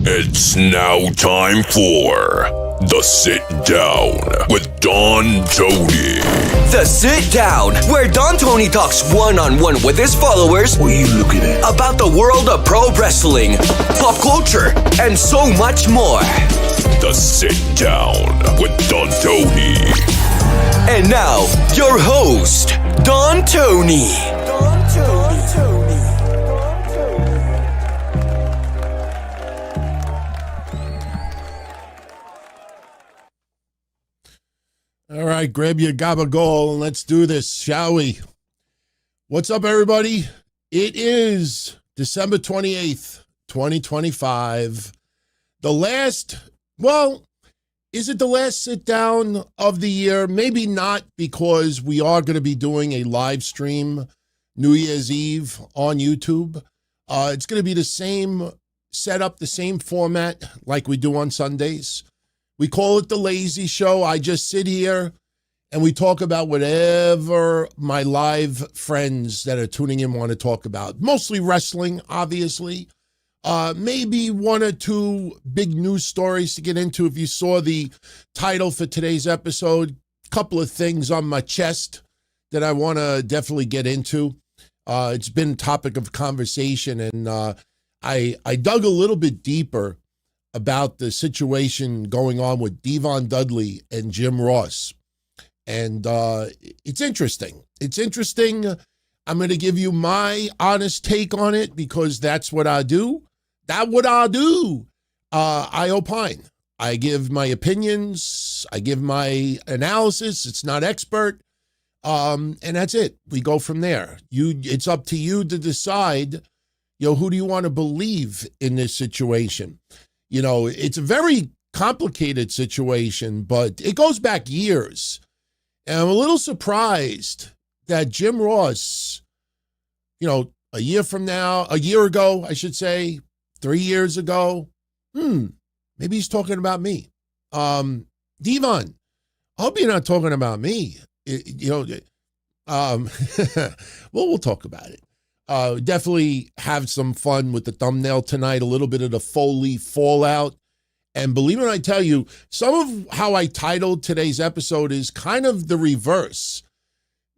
It's now time for The Sit Down with Don Tony. The Sit Down, where Don Tony talks one-on-one with his followers. What are you looking at? About the world of pro wrestling, pop culture, and so much more. The Sit Down with Don Tony. And now, your host, Don Tony. All right, grab your gabagool and let's do this, shall we? What's up, everybody? It is December 28th, 2025. The last, well, is it the last sit down of the year? Maybe not, because we are going to be doing a live stream New Year's Eve on YouTube. It's going to be the same setup, the same format like we do on Sundays. We call it the Lazy Show. I just sit here and we talk about whatever my live friends that are tuning in want to talk about. Mostly wrestling, obviously. Maybe one or two big news stories to get into. If you saw the title for today's episode, a couple of things on my chest that I want to definitely get into. It's been a topic of conversation, and I dug a little bit deeper about the situation going on with Dudley and Jim Ross. And it's interesting. It's interesting. I'm going to give you my honest take on it because that's what I do. That's what I do. I opine. I give my opinions. I give my analysis. It's not expert. And that's it. We go from there. It's up to you to decide, who do you want to believe in this situation? It's a very complicated situation, but it goes back years. And I'm a little surprised that Jim Ross, a year ago, I should say, 3 years ago, maybe he's talking about me. Devon, I hope you're not talking about me. Well, we'll talk about it. Definitely have some fun with the thumbnail tonight, a little bit of the Foley Fallout. And believe it or not, I tell you, some of how I titled today's episode is kind of the reverse.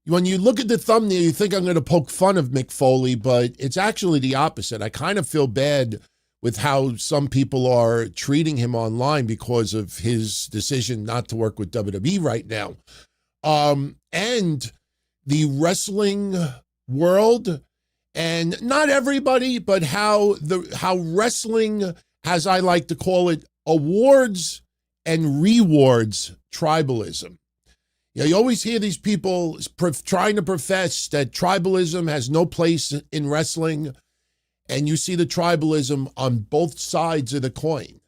When you look at the thumbnail, you think I'm going to poke fun of Mick Foley, but it's actually the opposite. I kind of feel bad with how some people are treating him online because of his decision not to work with WWE right now. And the wrestling world, and not everybody, but how wrestling, as I like to call it, awards and rewards tribalism. You always hear these people trying to profess that tribalism has no place in wrestling, and you see the tribalism on both sides of the coin.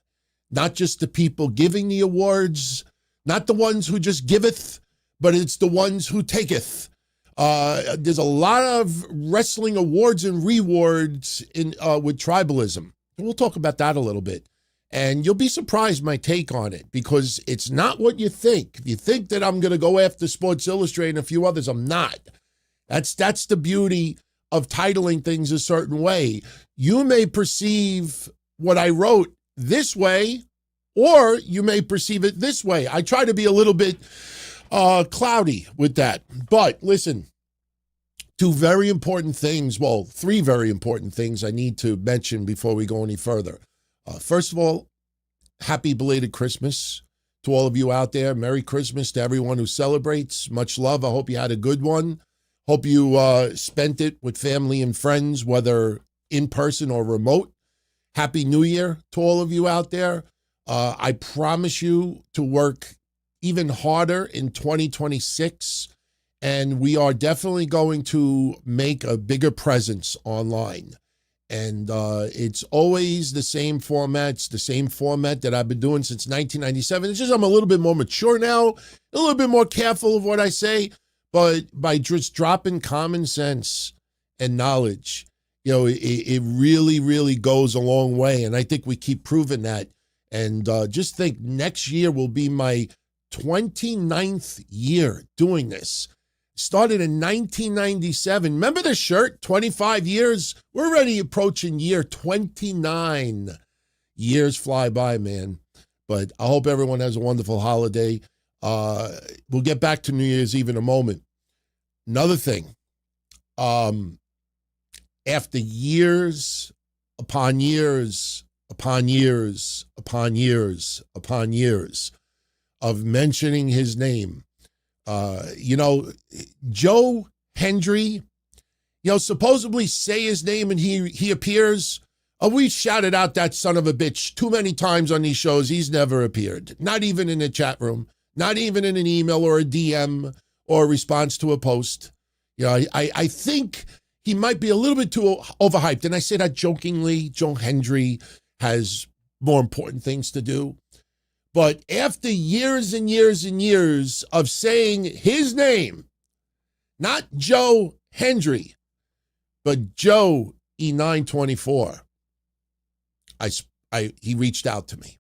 Not just the people giving the awards, not the ones who just giveth, but it's the ones who taketh. There's a lot of wrestling awards and rewards with tribalism. We'll talk about that a little bit. And you'll be surprised my take on it, because it's not what you think. If you think that I'm going to go after Sports Illustrated and a few others, I'm not. That's the beauty of titling things a certain way. You may perceive what I wrote this way, or you may perceive it this way. I try to be a little bit cloudy with that. But listen, three very important things I need to mention before we go any further. First of all, happy belated Christmas to all of you out there. Merry Christmas to everyone who celebrates. Much love. I hope you had a good one. Hope you spent it with family and friends, whether in person or remote. Happy New Year to all of you out there. I promise you to work even harder in 2026, and we are definitely going to make a bigger presence online. And it's always the same formats, the same format that I've been doing since 1997. It's just I'm a little bit more mature now, a little bit more careful of what I say, but by just dropping common sense and knowledge, it really, really goes a long way. And I think we keep proving that. And just think, next year will be my 29th year doing this. Started in 1997. Remember the shirt? 25 years? We're already approaching year 29. Years fly by, man. But I hope everyone has a wonderful holiday. We'll get back to New Year's Eve in a moment. Another thing, after years upon years upon years upon years upon years of mentioning his name, Joe Hendry, supposedly say his name and he appears. We shouted out that son of a bitch too many times on these shows. He's never appeared, not even in a chat room, not even in an email or a DM or a response to a post. I think he might be a little bit too overhyped. And I say that jokingly. Joe Hendry has more important things to do. But after years and years and years of saying his name, not Joe Hendry, but Joe E924, he reached out to me.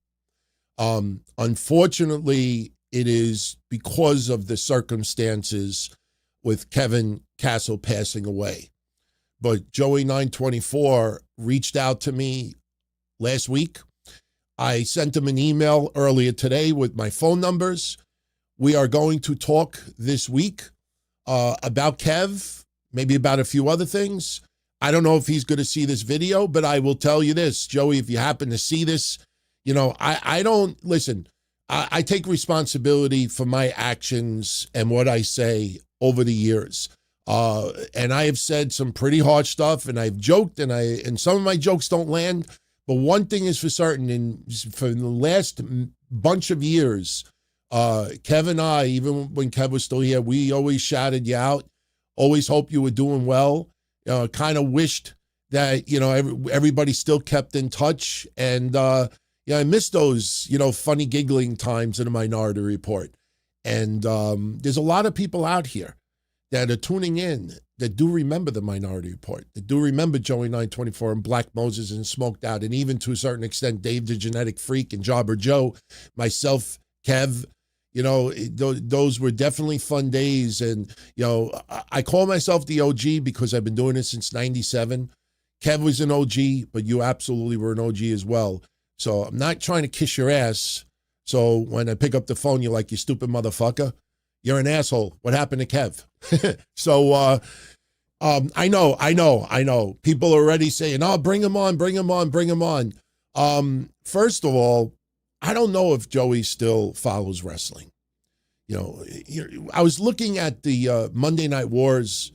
Unfortunately, it is because of the circumstances with Kevin Castle passing away. But Joey 924 reached out to me last week. I sent him an email earlier today with my phone numbers. We are going to talk this week about Kev, maybe about a few other things. I don't know if he's going to see this video, but I will tell you this, Joey, if you happen to see this, I don't, listen, I take responsibility for my actions and what I say over the years. And I have said some pretty harsh stuff, and I've joked, and some of my jokes don't land. But one thing is for certain, for the last bunch of years, Kev and I, even when Kev was still here, we always shouted you out, always hoped you were doing well, kind of wished that, everybody still kept in touch. And, I miss those, funny giggling times in the Minority Report. And there's a lot of people out here that are tuning in that do remember the Minority Report, that do remember Joey 924 and Black Moses and Smoked Out, and even to a certain extent, Dave the Genetic Freak and Jobber Joe, myself, Kev. Those were definitely fun days. And, I call myself the OG because I've been doing it since 97. Kev was an OG, but you absolutely were an OG as well. So I'm not trying to kiss your ass. So when I pick up the phone, you're like, you stupid motherfucker. You're an asshole. What happened to Kev? So I know. People are already saying, oh, bring him on. First of all, I don't know if Joey still follows wrestling. I was looking at the Monday Night Wars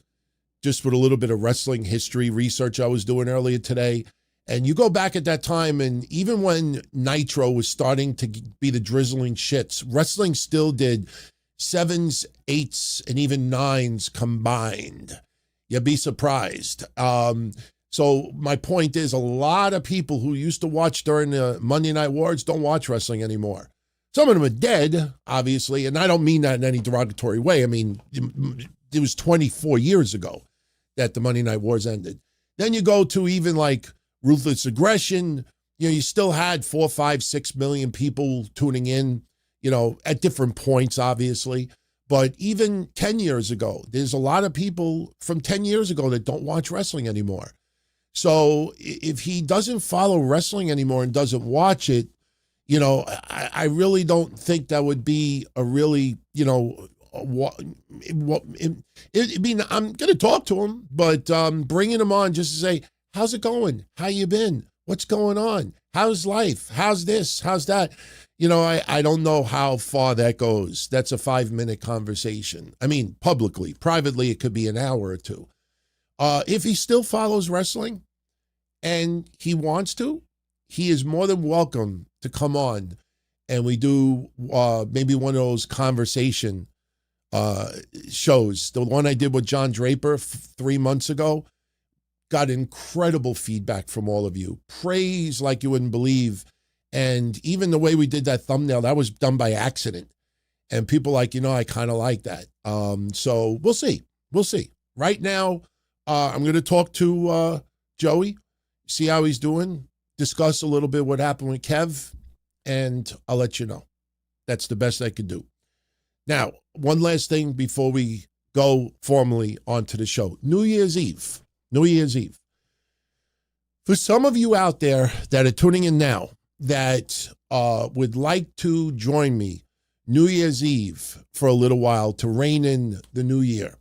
just with a little bit of wrestling history research I was doing earlier today. And you go back at that time, and even when Nitro was starting to be the drizzling shits, wrestling still did 7s, 8s, and even 9s combined. You'd be surprised. So my point is, a lot of people who used to watch during the Monday Night Wars don't watch wrestling anymore. Some of them are dead, obviously, and I don't mean that in any derogatory way. I mean, it was 24 years ago that the Monday Night Wars ended. Then you go to even like Ruthless Aggression. You still had 4, 5, 6 million people tuning in, at different points, obviously. But even 10 years ago, there's a lot of people from 10 years ago that don't watch wrestling anymore. So if he doesn't follow wrestling anymore and doesn't watch it, I really don't think that would be a really, I mean, I'm going to talk to him, but bringing him on just to say, how's it going? How you been? What's going on? How's life? How's this? How's that? I don't know how far that goes. That's a 5-minute conversation. I mean, publicly. Privately, it could be an hour or two. If he still follows wrestling and he wants to, he is more than welcome to come on and we do maybe one of those conversation shows. The one I did with John Draper 3 months ago got incredible feedback from all of you. Praise like you wouldn't believe. And even the way we did that thumbnail, that was done by accident. And people like, I kind of like that. So we'll see. We'll see. Right now, I'm going to talk to Joey, see how he's doing, discuss a little bit what happened with Kev, and I'll let you know. That's the best I could do. Now, one last thing before we go formally onto the show. New Year's Eve. For some of you out there that are tuning in now, that would like to join me New Year's Eve for a little while to rein in the new year.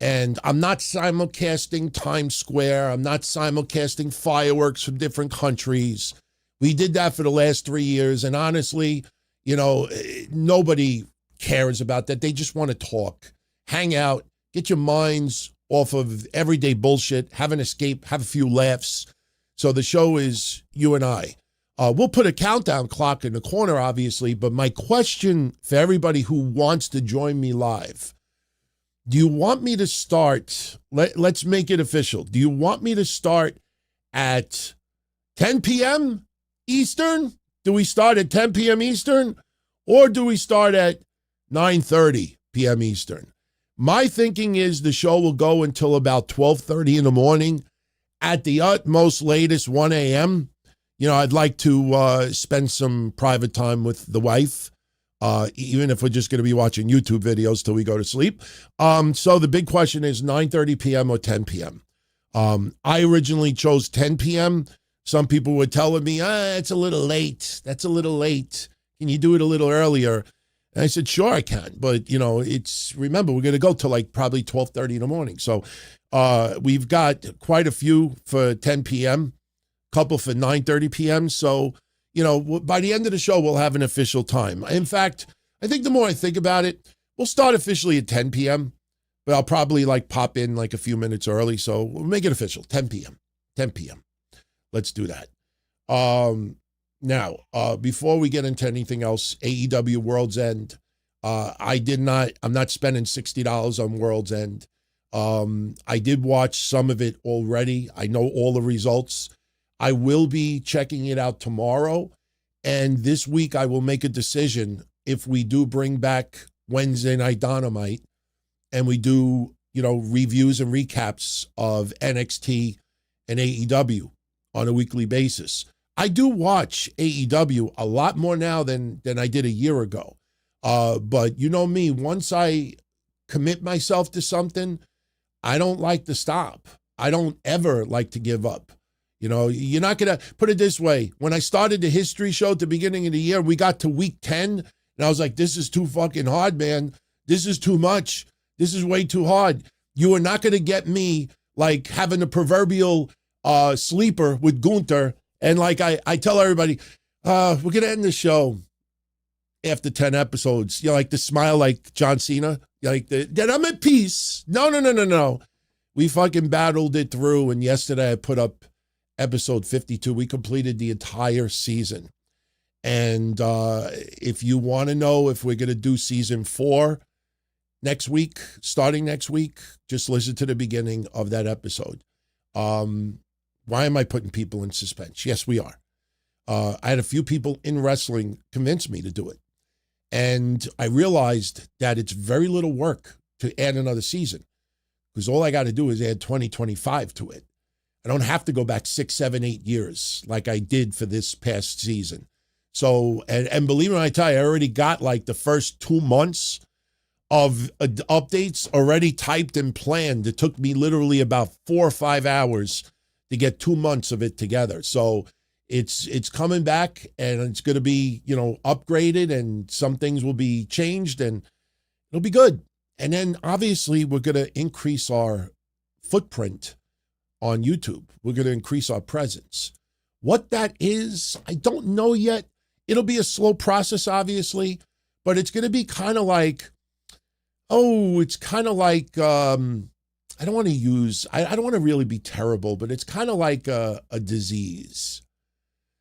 And I'm not simulcasting Times Square. I'm not simulcasting fireworks from different countries. We did that for the last 3 years. And honestly, you know, nobody cares about that. They just want to talk, hang out, get your minds off of everyday bullshit, have an escape, have a few laughs. So the show is you and I. We'll put a countdown clock in the corner, obviously, but my question for everybody who wants to join me live, do you want me to start, let's make it official. Do you want me to start at 10 p.m. Eastern? Do we start at 10 p.m. Eastern? Or do we start at 9:30 p.m. Eastern? My thinking is the show will go until about 12:30 in the morning. At the utmost latest, 1 a.m. You know, I'd like to spend some private time with the wife, even if we're just going to be watching YouTube videos till we go to sleep. So the big question is 9:30 p.m. or 10 p.m. I originally chose 10 p.m. Some people were telling me, it's a little late. That's a little late. Can you do it a little earlier? And I said, sure, I can. But, you know, remember, we're going to go till like probably 12:30 in the morning. So we've got quite a few for 10 p.m., couple for 9:30 p.m. So, you know, by the end of the show, we'll have an official time. In fact, I think the more I think about it, we'll start officially at 10 p.m., but I'll probably like pop in like a few minutes early. So we'll make it official, 10 p.m., 10 p.m. Let's do that. Now, before we get into anything else, AEW World's End, I'm not spending $60 on World's End. I did watch some of it already. I know all the results. I will be checking it out tomorrow. And this week I will make a decision if we do bring back Wednesday Night Dynamite and we do, you know, reviews and recaps of NXT and AEW on a weekly basis. I do watch AEW a lot more now than I did a year ago. But you know me, once I commit myself to something, I don't like to stop. I don't ever like to give up. You know, you're not going to put it this way. When I started the history show at the beginning of the year, we got to week 10 and I was like, this is too fucking hard, man. This is too much. This is way too hard. You are not going to get me like having a proverbial sleeper with Gunther. And like I tell everybody, we're going to end the show after 10 episodes. You know, like the smile like John Cena, like then I'm at peace. No. We fucking battled it through. And yesterday I put up episode 52. We completed the entire season. And if you want to know if we're going to do season 4 next week, starting next week, just listen to the beginning of that episode. Why am I putting people in suspense? Yes, we are. I had a few people in wrestling convince me to do it. And I realized that it's very little work to add another season because all I got to do is add 2025 to it. I don't have to go back 6, 7, 8 years like I did for this past season. So, and believe me, I tell you, I already got like the first 2 months of updates already typed and planned. It took me literally about 4 or 5 hours to get 2 months of it together. So it's coming back and it's going to be, you know, upgraded and some things will be changed and it'll be good. And then obviously we're going to increase our footprint on YouTube. We're going to increase our presence. What that is, I don't know yet. It'll be a slow process, obviously, but it's going to be kind of like, I don't want to really be terrible, but it's kind of like a disease.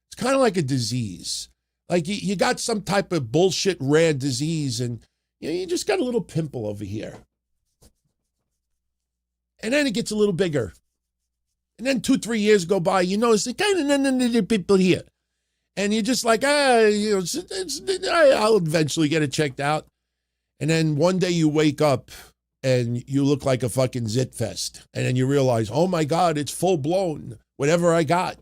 It's kind of like a disease. Like you got some type of bullshit rare disease and you just got a little pimple over here. And then it gets a little bigger. And then 2-3 years go by, you notice the kind of people here. And you're just like, I'll eventually get it checked out. And then one day you wake up and you look like a fucking zit fest. And then you realize, oh my God, it's full blown, whatever I got.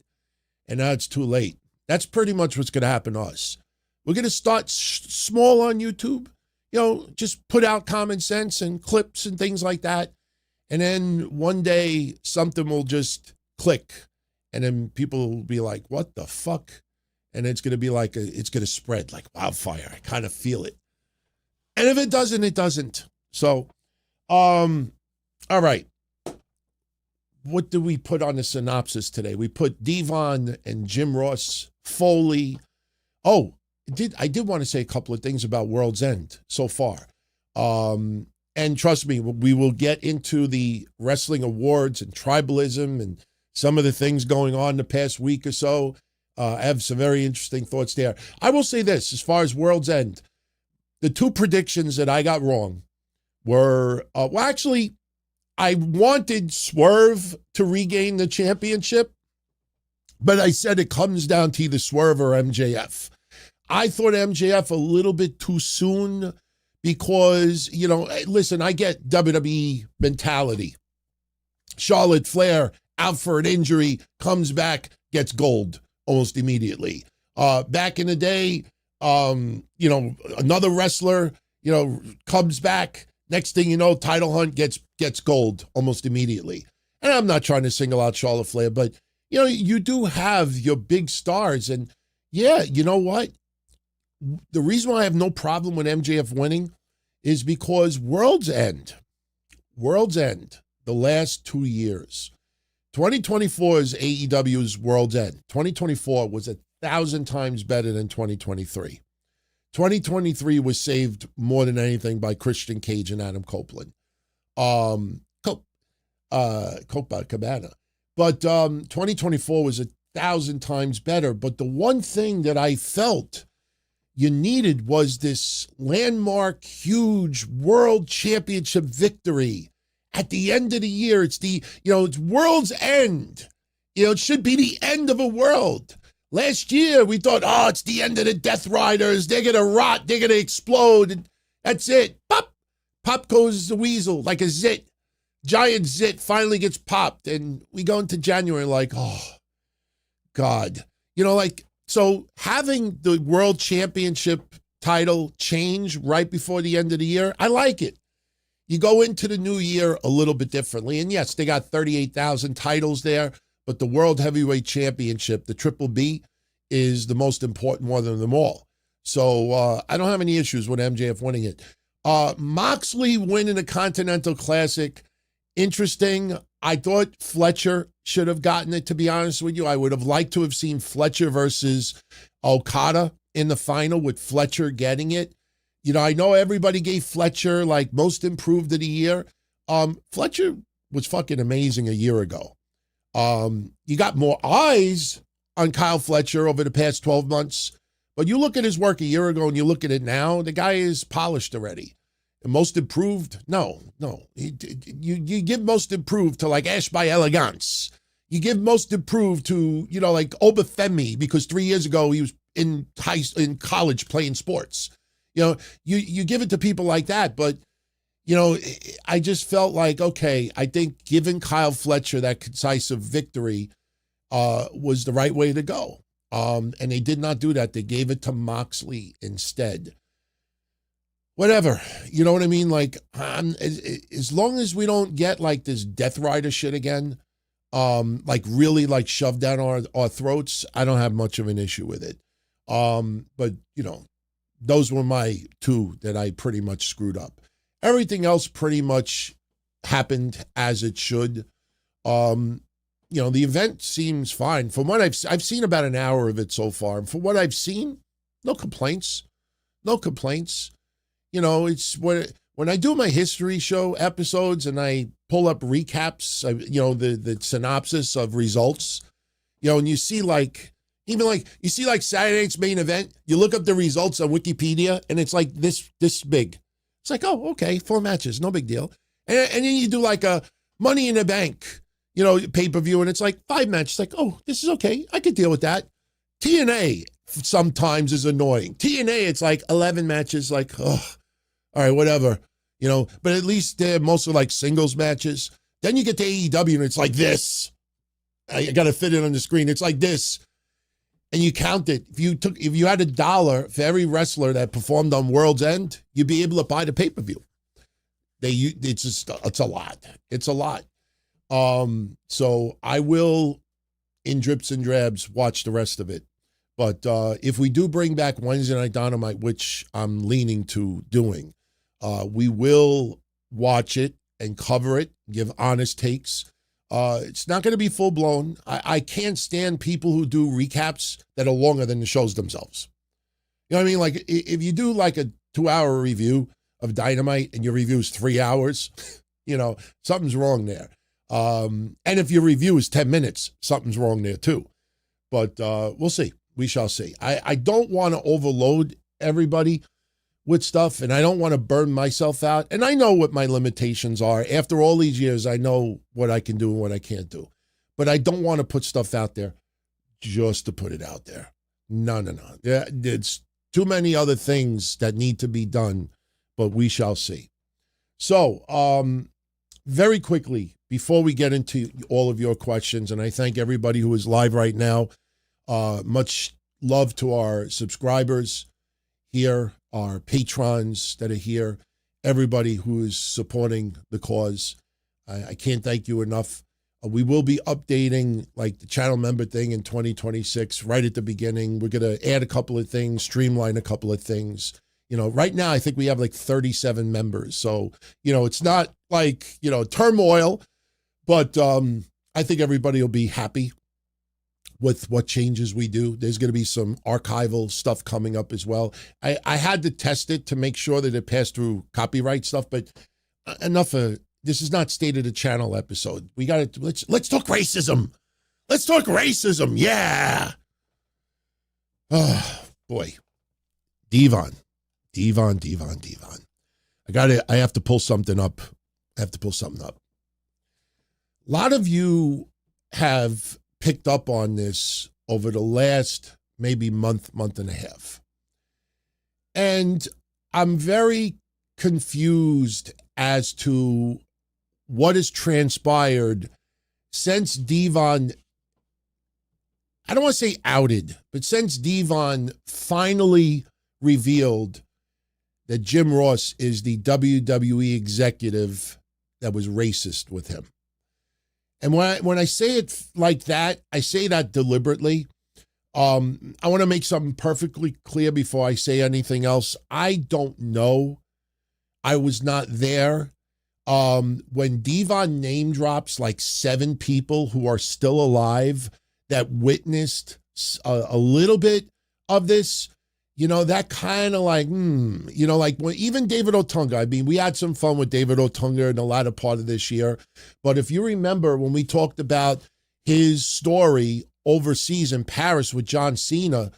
And now it's too late. That's pretty much what's going to happen to us. We're going to start small on YouTube, you know, just put out common sense and clips and things like that. And then one day something will just click and then people will be like, what the fuck? and it's going to be like it's going to spread like wildfire. I kind of feel it. And if it doesn't, it doesn't. So, all right. What did we put on the synopsis today? We put Devon and Jim Ross, Foley. Oh, I did want to say a couple of things about World's End so far. And trust me, we will get into the wrestling awards and tribalism and some of the things going on the past week or so. I have some very interesting thoughts there. I will say this, as far as World's End, the two predictions that I got wrong were, actually, I wanted Swerve to regain the championship, but I said it comes down to either Swerve or MJF. I thought MJF a little bit too soon because, listen, I get WWE mentality. Charlotte Flair out for an injury, comes back, gets gold almost immediately. Back in the day, another wrestler, comes back. Next thing you know, title hunt gets gold almost immediately. And I'm not trying to single out Charlotte Flair, but, you do have your big stars. And, yeah, you know what? The reason why I have no problem with MJF winning is because World's End, the last 2 years, 2024 is AEW's World's End. 2024 was 1,000 times better than 2023. 2023 was saved more than anything by Christian Cage and Adam Copeland. Cabana. But 2024 was 1,000 times better. But the one thing that I felt you needed was this landmark, huge world championship victory at the end of the year. It's it's World's End. It should be the end of a world. Last year, we thought, it's the end of the Death Riders. They're going to rot. They're going to explode. And that's it. Pop. Pop goes the weasel like a zit. Giant zit finally gets popped. And we go into January like, oh, God. So having the World Championship title change right before the end of the year, I like it. You go into the new year a little bit differently. And yes, they got 38,000 titles there. But the World Heavyweight Championship, the Triple B, is the most important one of them all. So I don't have any issues with MJF winning it. Moxley winning the Continental Classic, interesting. I thought Fletcher should have gotten it, to be honest with you. I would have liked to have seen Fletcher versus Okada in the final with Fletcher getting it. I know everybody gave Fletcher like most improved of the year. Fletcher was fucking amazing a year ago. You got more eyes on Kyle Fletcher over the past 12 months, but you look at his work a year ago and you look at it now, the guy is polished already. And most improved? No. You give most improved to like Ash by Elegance. You give most improved to, like Obafemi, because 3 years ago he was in college playing sports. You give it to people like that, but I just felt like, okay, I think giving Kyle Fletcher that decisive victory was the right way to go. And they did not do that. They gave it to Moxley instead. Whatever. You know what I mean? Like, as long as we don't get like this Death Rider shit again, like really like shoved down our throats, I don't have much of an issue with it. But, those were my two that I pretty much screwed up. Everything else pretty much happened as it should. The event seems fine. From what I've seen about an hour of it so far. And from what I've seen, no complaints. No complaints. It's when I do my history show episodes and I pull up recaps, the synopsis of results, and you see you see Saturday night's main event, you look up the results on Wikipedia and it's like this big. It's like, oh, okay, 4 matches, no big deal. And then you do like a Money in the Bank, pay-per-view, and it's like 5 matches. Like, oh, this is okay. I could deal with that. TNA sometimes is annoying. TNA, it's like 11 matches, like, oh, all right, whatever. But at least they're mostly like singles matches. Then you get to AEW and it's like this. I got to fit it on the screen. It's like this. And you count it. If you had $1 for every wrestler that performed on World's End, you'd be able to buy the pay-per-view. It's a lot. It's a lot. So I will, in drips and drabs, watch the rest of it. But if we do bring back Wednesday Night Dynamite, which I'm leaning to doing, we will watch it and cover it, give honest takes. It's not going to be full-blown. I can't stand people who do recaps that are longer than the shows themselves. You know what I mean? Like, if you do like a 2-hour review of Dynamite and your review is 3 hours, something's wrong there. And if your review is 10 minutes, something's wrong there too. But we'll see. We shall see. I don't want to overload everybody with stuff, and I don't want to burn myself out. And I know what my limitations are. After all these years, I know what I can do and what I can't do. But I don't want to put stuff out there just to put it out there. No. There's too many other things that need to be done, but we shall see. So, very quickly, before we get into all of your questions, and I thank everybody who is live right now. Much love to our subscribers here, our patrons that are here, everybody who is supporting the cause. I can't thank you enough. We will be updating like the channel member thing in 2026 right at the beginning. We're going to add a couple of things, streamline a couple of things. Right now I think we have like 37 members. So, it's not like, turmoil, but I think everybody will be happy with what changes we do. There's going to be some archival stuff coming up as well. I had to test it to make sure that it passed through copyright stuff, but enough of this is not State of the Channel episode. We got to let's talk racism. Let's talk racism. Yeah. Oh boy. Devon. I have to pull something up. A lot of you have picked up on this over the last maybe month and a half. And I'm very confused as to what has transpired since Devon, I don't want to say outed, but since Devon finally revealed that Jim Ross is the WWE executive that was racist with him. And when I say it like that, I say that deliberately. I want to make something perfectly clear before I say anything else. I don't know. I was not there. When Devon name drops like 7 people who are still alive that witnessed a little bit of this, that kind of like, like when even David Otunga, I mean, we had some fun with David Otunga in the latter part of this year. But if you remember when we talked about his story overseas in Paris with John Cena,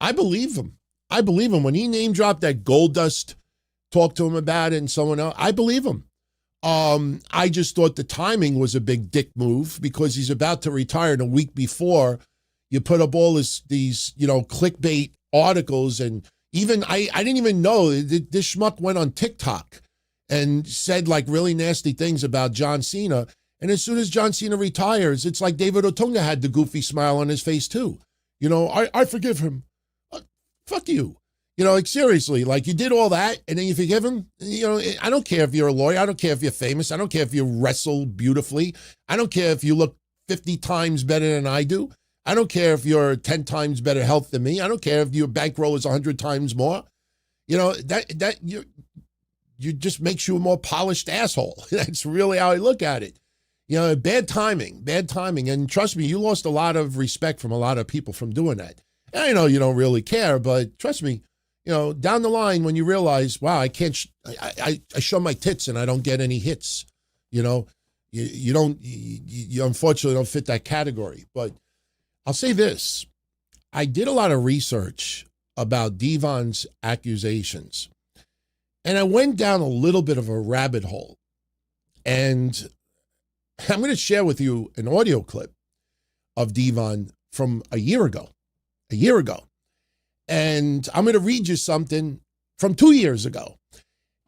I believe him. When he name dropped that Goldust, talked to him about it and someone else, I believe him. I just thought the timing was a big dick move because he's about to retire, and a week before you put up all these clickbait articles, and even I didn't even know this schmuck went on TikTok and said like really nasty things about John Cena. And as soon as John Cena retires, it's like David Otunga had the goofy smile on his face too. I forgive him. Fuck you. Like seriously, like you did all that and then you forgive him. I don't care if you're a lawyer. I don't care if you're famous. I don't care if you wrestle beautifully. I don't care if you look 50 times better than I do. I don't care if you're 10 times better health than me. I don't care if your bankroll is 100 times more. That you just makes you a more polished asshole. That's really how I look at it. Bad timing. And trust me, you lost a lot of respect from a lot of people from doing that. And I know you don't really care, but trust me, down the line when you realize, wow, I can't, I show my tits and I don't get any hits. You unfortunately don't fit that category. But I'll say this. I did a lot of research about Devon's accusations, and I went down a little bit of a rabbit hole. And I'm going to share with you an audio clip of Devon from a year ago. And I'm going to read you something from 2 years ago.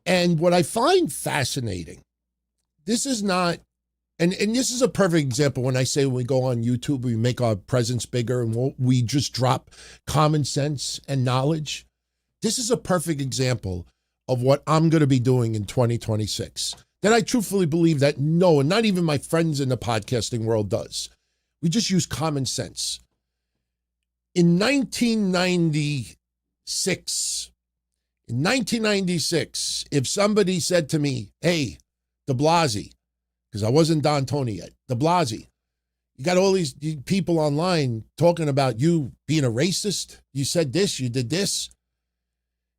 And what I find fascinating, this is not, and this is a perfect example when I say when we go on YouTube, we make our presence bigger and we just drop common sense and knowledge. This is a perfect example of what I'm going to be doing in 2026. That I truthfully believe that no one, not even my friends in the podcasting world does. We just use common sense. In 1996, if somebody said to me, hey, de Blasi, because I wasn't Don Tony yet, de Blasi, you got all these people online talking about you being a racist. You said this, you did this.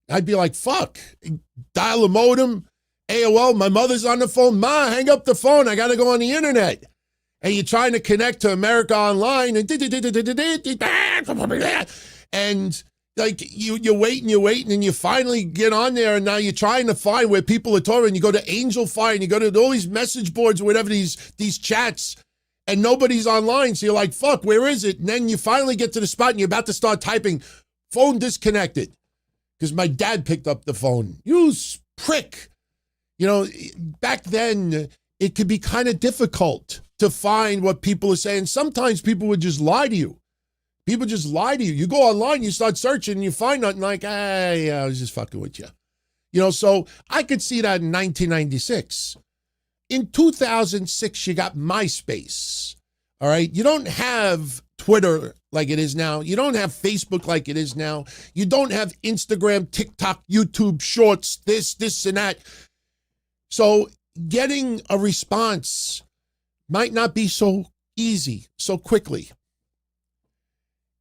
I'd be like, fuck, dial a modem, AOL, my mother's on the phone. Ma, hang up the phone. I got to go on the internet. And you're trying to connect to America Online and like you're waiting, and you finally get on there, and now you're trying to find where people are talking. And you go to Angel Fire, and you go to all these message boards or whatever, these chats, and nobody's online. So you're like, fuck, where is it? And then you finally get to the spot, and you're about to start typing, phone disconnected. Because my dad picked up the phone. You prick. You know, back then, it could be kind of difficult to find what people are saying. Sometimes people would just lie to you. People just lie to you. You go online, you start searching, and you find nothing, like, yeah, I was just fucking with you. You know, so I could see that in 1996. In 2006, you got MySpace. All right? You don't have Twitter like it is now. You don't have Facebook like it is now. You don't have Instagram, TikTok, YouTube, Shorts, this, and that. So getting a response might not be so easy, so quickly.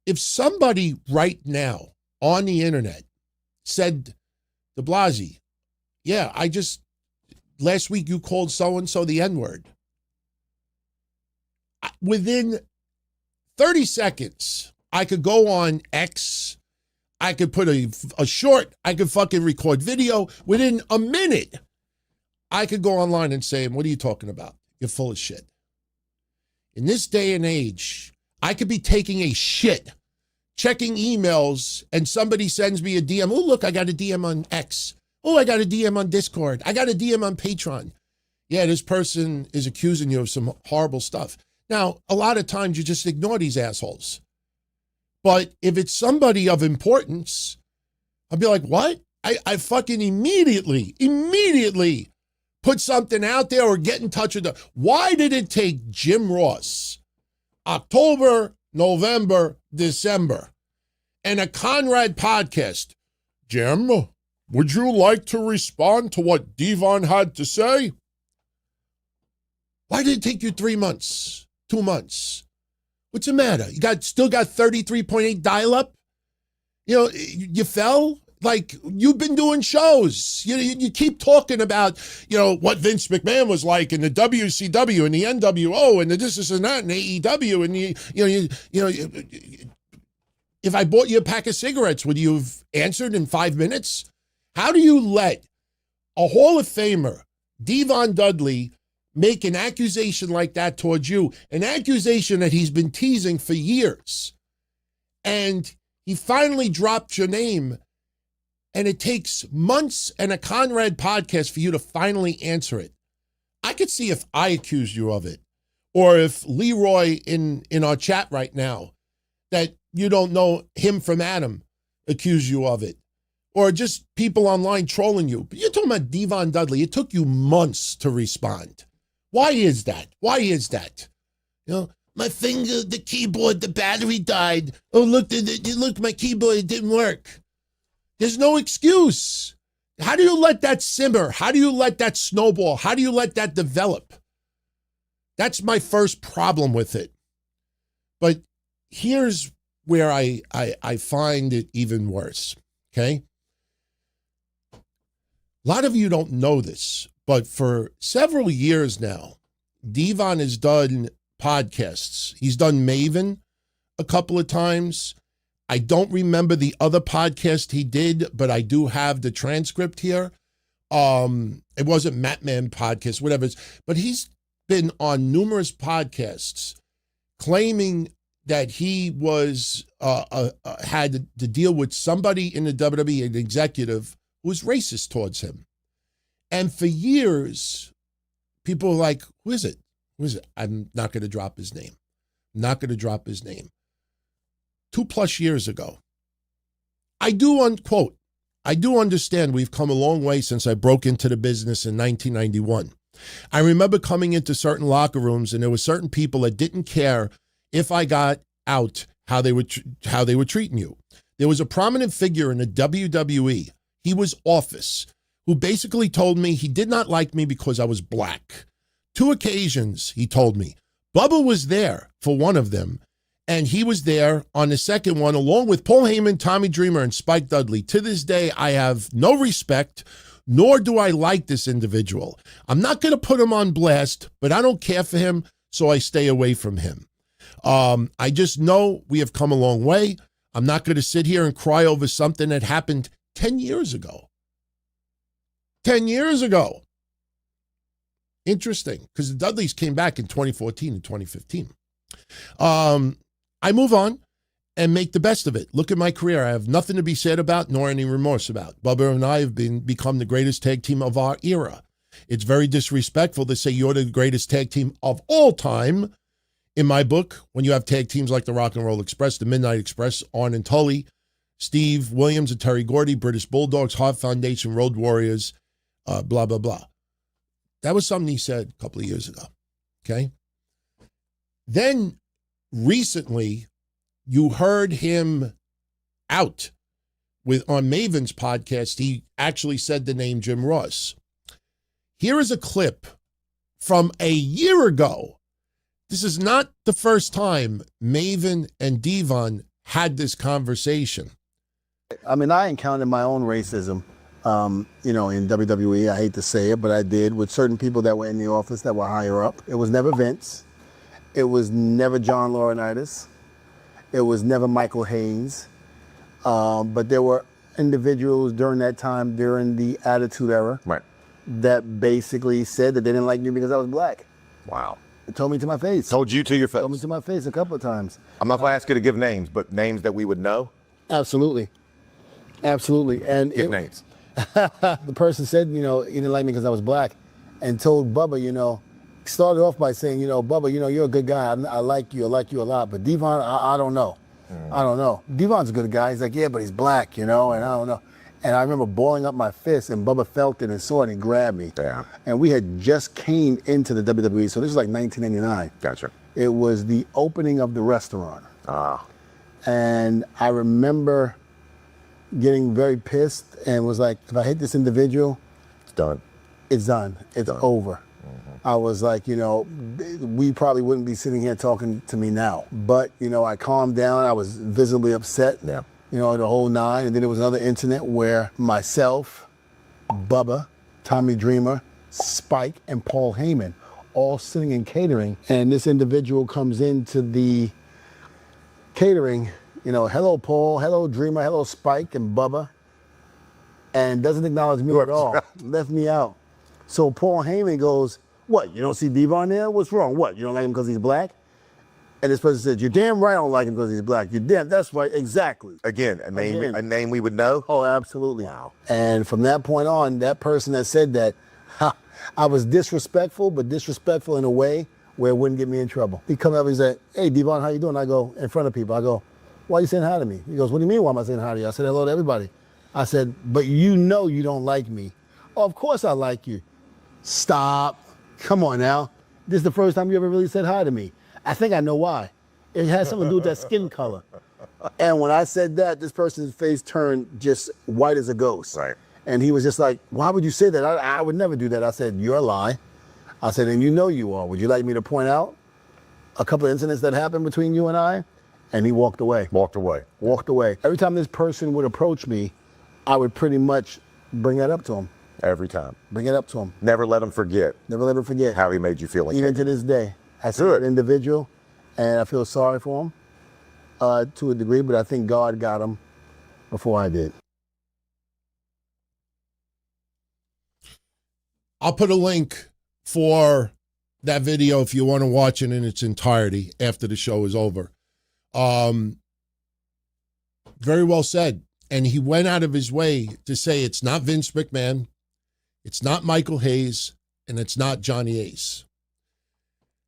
If somebody right now on the internet said, de Blasi, yeah, last week you called so-and-so the N-word. Within 30 seconds, I could go on X, I could put a short, I could fucking record video. Within a minute, I could go online and say, what are you talking about? You're full of shit. In this day and age, I could be taking a shit, checking emails, and somebody sends me a DM. Oh, look, I got a DM on X. Oh, I got a DM on Discord. I got a DM on Patreon. Yeah, this person is accusing you of some horrible stuff. Now, a lot of times you just ignore these assholes. But if it's somebody of importance, I'll be like, what? I fucking immediately put something out there or get in touch with them. Why did it take Jim Ross October, November, December, and a Conrad podcast? Jim, would you like to respond to what Devon had to say? Why did it take you 3 months, 2 months? What's the matter? You still got 33.8 dial-up? You know, you fell? Like, you've been doing shows. You keep talking about, you know, what Vince McMahon was like in the WCW and the NWO and the this and that and AEW. And, you know, if I bought you a pack of cigarettes, would you have answered in 5 minutes? How do you let a Hall of Famer, Devon Dudley, make an accusation like that towards you? An accusation that he's been teasing for years. And he finally dropped your name. And it takes months and a Conrad podcast for you to finally answer it. I could see if I accused you of it, or if Leroy in our chat right now, that you don't know him from Adam, accuse you of it, or just people online trolling you. But you're talking about Devon Dudley. It took you months to respond. Why is that? Why is that? You know, my finger, the keyboard, the battery died. Oh, look, look, my keyboard, it didn't work. There's no excuse. How do you let that simmer? How do you let that snowball? How do you let that develop? That's my first problem with it. But here's where I find it even worse, okay? A lot of you don't know this, but for several years now, Devon has done podcasts. He's done Maven a couple of times. I don't remember the other podcast he did, but I do have the transcript here. It wasn't Matt Man podcast, whatever. But he's been on numerous podcasts claiming that he was had to deal with somebody in the WWE, an executive, who was racist towards him. And for years, people were like, who is it? Who is it? I'm not going to drop his name. I'm not going to drop his name. 2+ years ago. I do understand we've come a long way since I broke into the business in 1991. I remember coming into certain locker rooms and there were certain people that didn't care if I got out, how they were treating you. There was a prominent figure in the WWE. He was Office, who basically told me he did not like me because I was black. 2 occasions, he told me. Bubba was there for one of them, and he was there on the second one, along with Paul Heyman, Tommy Dreamer, and Spike Dudley. To this day, I have no respect, nor do I like this individual. I'm not going to put him on blast, but I don't care for him, so I stay away from him. I just know we have come a long way. I'm not going to sit here and cry over something that happened 10 years ago. 10 years ago. Interesting, because the Dudleys came back in 2014 and 2015. I move on and make the best of it. Look at my career. I have nothing to be sad about, nor any remorse about. Bubba and I have become the greatest tag team of our era. It's very disrespectful to say you're the greatest tag team of all time. In my book, when you have tag teams like the Rock and Roll Express, the Midnight Express, Arn and Tully, Steve Williams and Terry Gordy, British Bulldogs, Hart Foundation, Road Warriors, blah, blah, blah. That was something he said a couple of years ago, okay? Then recently, you heard him out on Maven's podcast. He actually said the name Jim Ross. Here is a clip from a year ago. This is not the first time Maven and Devon had this conversation. I mean, I encountered my own racism, in WWE. I hate to say it, but I did, with certain people that were in the office that were higher up. It was never Vince. It was never John Laurinaitis. It was never Michael Haynes. But there were individuals during that time, during the Attitude Era, right, that basically said that they didn't like me because I was black. Wow. It told me to my face. Told you to your face? Told me to my face a couple of times. I'm not going to ask you to give names, but names that we would know? Absolutely. Absolutely. And give names. The person said, he didn't like me because I was black, and told Bubba, started off by saying, Bubba, you're a good guy. I like you a lot. But Devon, I don't know. I don't know. Devon's a good guy. He's like, yeah, but he's black, and I don't know. And I remember balling up my fist, and Bubba felt it and saw it and grabbed me. Yeah. And we had just came into the WWE, so this was like 1989. Gotcha. It was the opening of the restaurant. Ah. And I remember getting very pissed and was like, if I hit this individual, it's done. It's done. It's done. over. Mm-hmm. I was like, we probably wouldn't be sitting here talking to me now. But, I calmed down. I was visibly upset. Yeah. The whole nine. And then there was another incident where myself, Bubba, Tommy Dreamer, Spike, and Paul Heyman all sitting in catering. And this individual comes into the catering, hello, Paul, hello, Dreamer, hello, Spike, and Bubba, and doesn't acknowledge me at all. Left me out. So Paul Heyman goes, what, you don't see Devon there? What's wrong? What, you don't like him because he's black? And this person said, you're damn right I don't like him because he's black. You're damn, that's right, exactly. Again, a name we would know? Oh, absolutely. Wow. And from that point on, that person that said that, I was disrespectful, but disrespectful in a way where it wouldn't get me in trouble. He come up and he said, hey, Devon, how you doing? I go, in front of people, I go, why are you saying hi to me? He goes, what do you mean, why am I saying hi to you? I said, hello to everybody. I said, but you don't like me. Oh, of course I like you. Stop. Come on now. This is the first time you ever really said hi to me. I think I know why. It has something to do with that skin color. And when I said that, this person's face turned just white as a ghost. Right. And he was just like, why would you say that? I would never do that. I said, you're a lie. I said, and you are. Would you like me to point out a couple of incidents that happened between you and I? And he walked away. Walked away. Walked away. Every time this person would approach me, I would pretty much bring that up to him. Every time. Bring it up to him. Never let him forget. Never let him forget. How he made you feel. Even to this day. I see that individual, and I feel sorry for him to a degree, but I think God got him before I did. I'll put a link for that video if you want to watch it in its entirety after the show is over. Very well said. And he went out of his way to say it's not Vince McMahon, it's not Michael Hayes, and it's not Johnny Ace.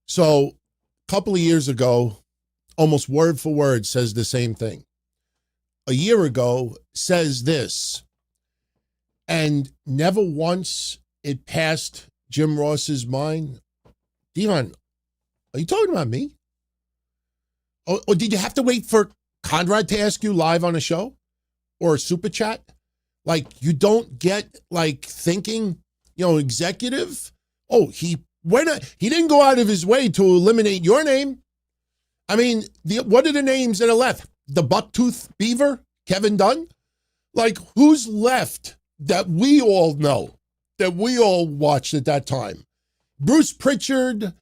So a couple of years ago, almost word for word says the same thing. A year ago says this, and never once it passed Jim Ross's mind, Devon, are you talking about me? Or did you have to wait for Conrad to ask you live on a show or a super chat? Like, you don't get like thinking, executive. Oh, he didn't go out of his way to eliminate your name. I mean, what are the names that are left? The Bucktooth Beaver, Kevin Dunn? Like, who's left that we all know, that we all watched at that time? Bruce Pritchard,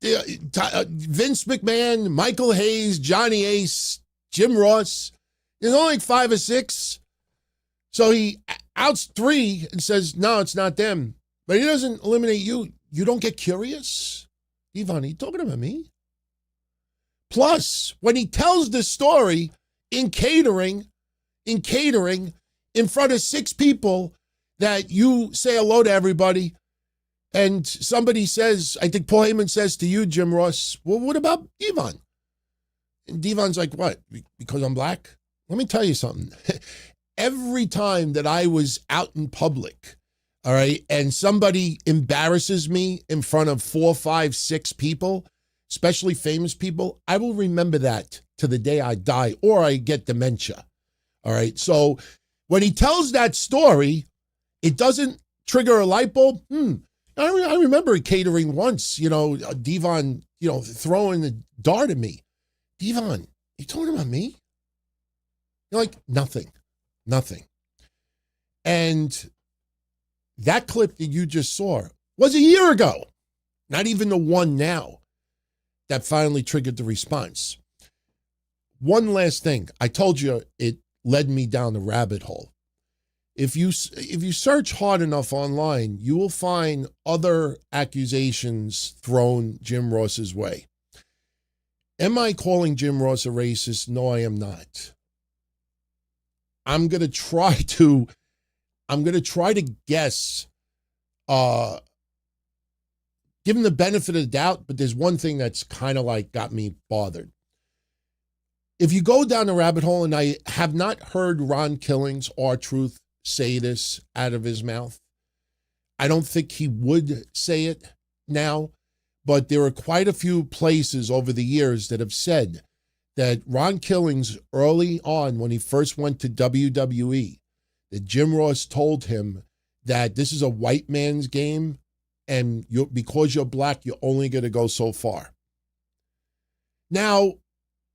Vince McMahon, Michael Hayes, Johnny Ace, Jim Ross. There's only like 5 or 6. So he outs 3 and says, no, it's not them. But he doesn't eliminate you. You don't get curious? Devon, are you talking about me? Plus, when he tells the story in catering, in front of 6 people, that you say hello to everybody, and somebody says, I think Paul Heyman says to you, Jim Ross, well, what about Devon? And Devon's like, what? Because I'm black? Let me tell you something. Every time that I was out in public, all right, and somebody embarrasses me in front of 4, 5, 6 people, especially famous people, I will remember that to the day I die or I get dementia. All right. So when he tells that story, it doesn't trigger a light bulb. I remember catering once, Devon, throwing the dart at me. Devon, you talking about me? You're like, nothing. And that clip that you just saw was a year ago, not even the one now that finally triggered the response. One last thing. I told you it led me down the rabbit hole. If you search hard enough online, you will find other accusations thrown Jim Ross's way. Am I calling Jim Ross a racist? No, I am not. I'm going to try to guess, give him the benefit of the doubt, but there's one thing that's kind of like got me bothered. If you go down the rabbit hole, and I have not heard Ron Killings, R-Truth, say this out of his mouth. I don't think he would say it now, but there are quite a few places over the years that have said that Ron Killings, early on when he first went to WWE, that Jim Ross told him that this is a white man's game, and because you're black, you're only going to go so far. Now,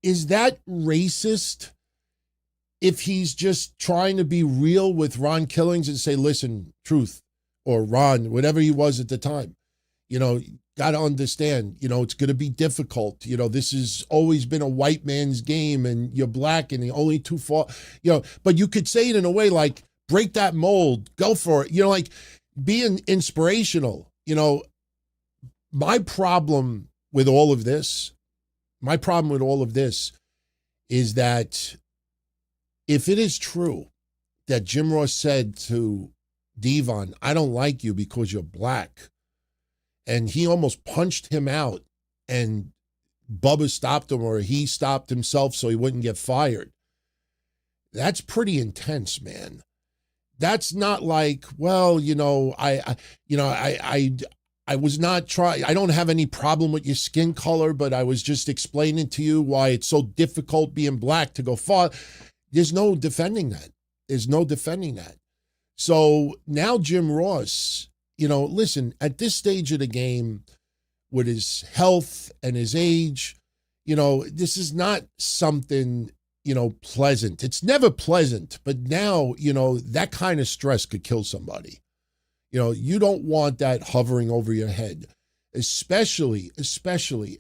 is that racist if he's just trying to be real with Ron Killings and say, listen, Truth, or Ron, whatever he was at the time, got to understand, it's going to be difficult. This has always been a white man's game, and you're black and you're only too far, but you could say it in a way like, break that mold, go for it, like being inspirational. My problem with all of this is that if it is true that Jim Ross said to Devon, I don't like you because you're black, and he almost punched him out, and Bubba stopped him, or he stopped himself so he wouldn't get fired, that's pretty intense, man. That's not like, well, I was not trying, I don't have any problem with your skin color, but I was just explaining to you why it's so difficult being black to go far. There's no defending that. So now Jim Ross, listen, at this stage of the game, with his health and his age, this is not something, pleasant. It's never pleasant, but now, that kind of stress could kill somebody. You don't want that hovering over your head, especially,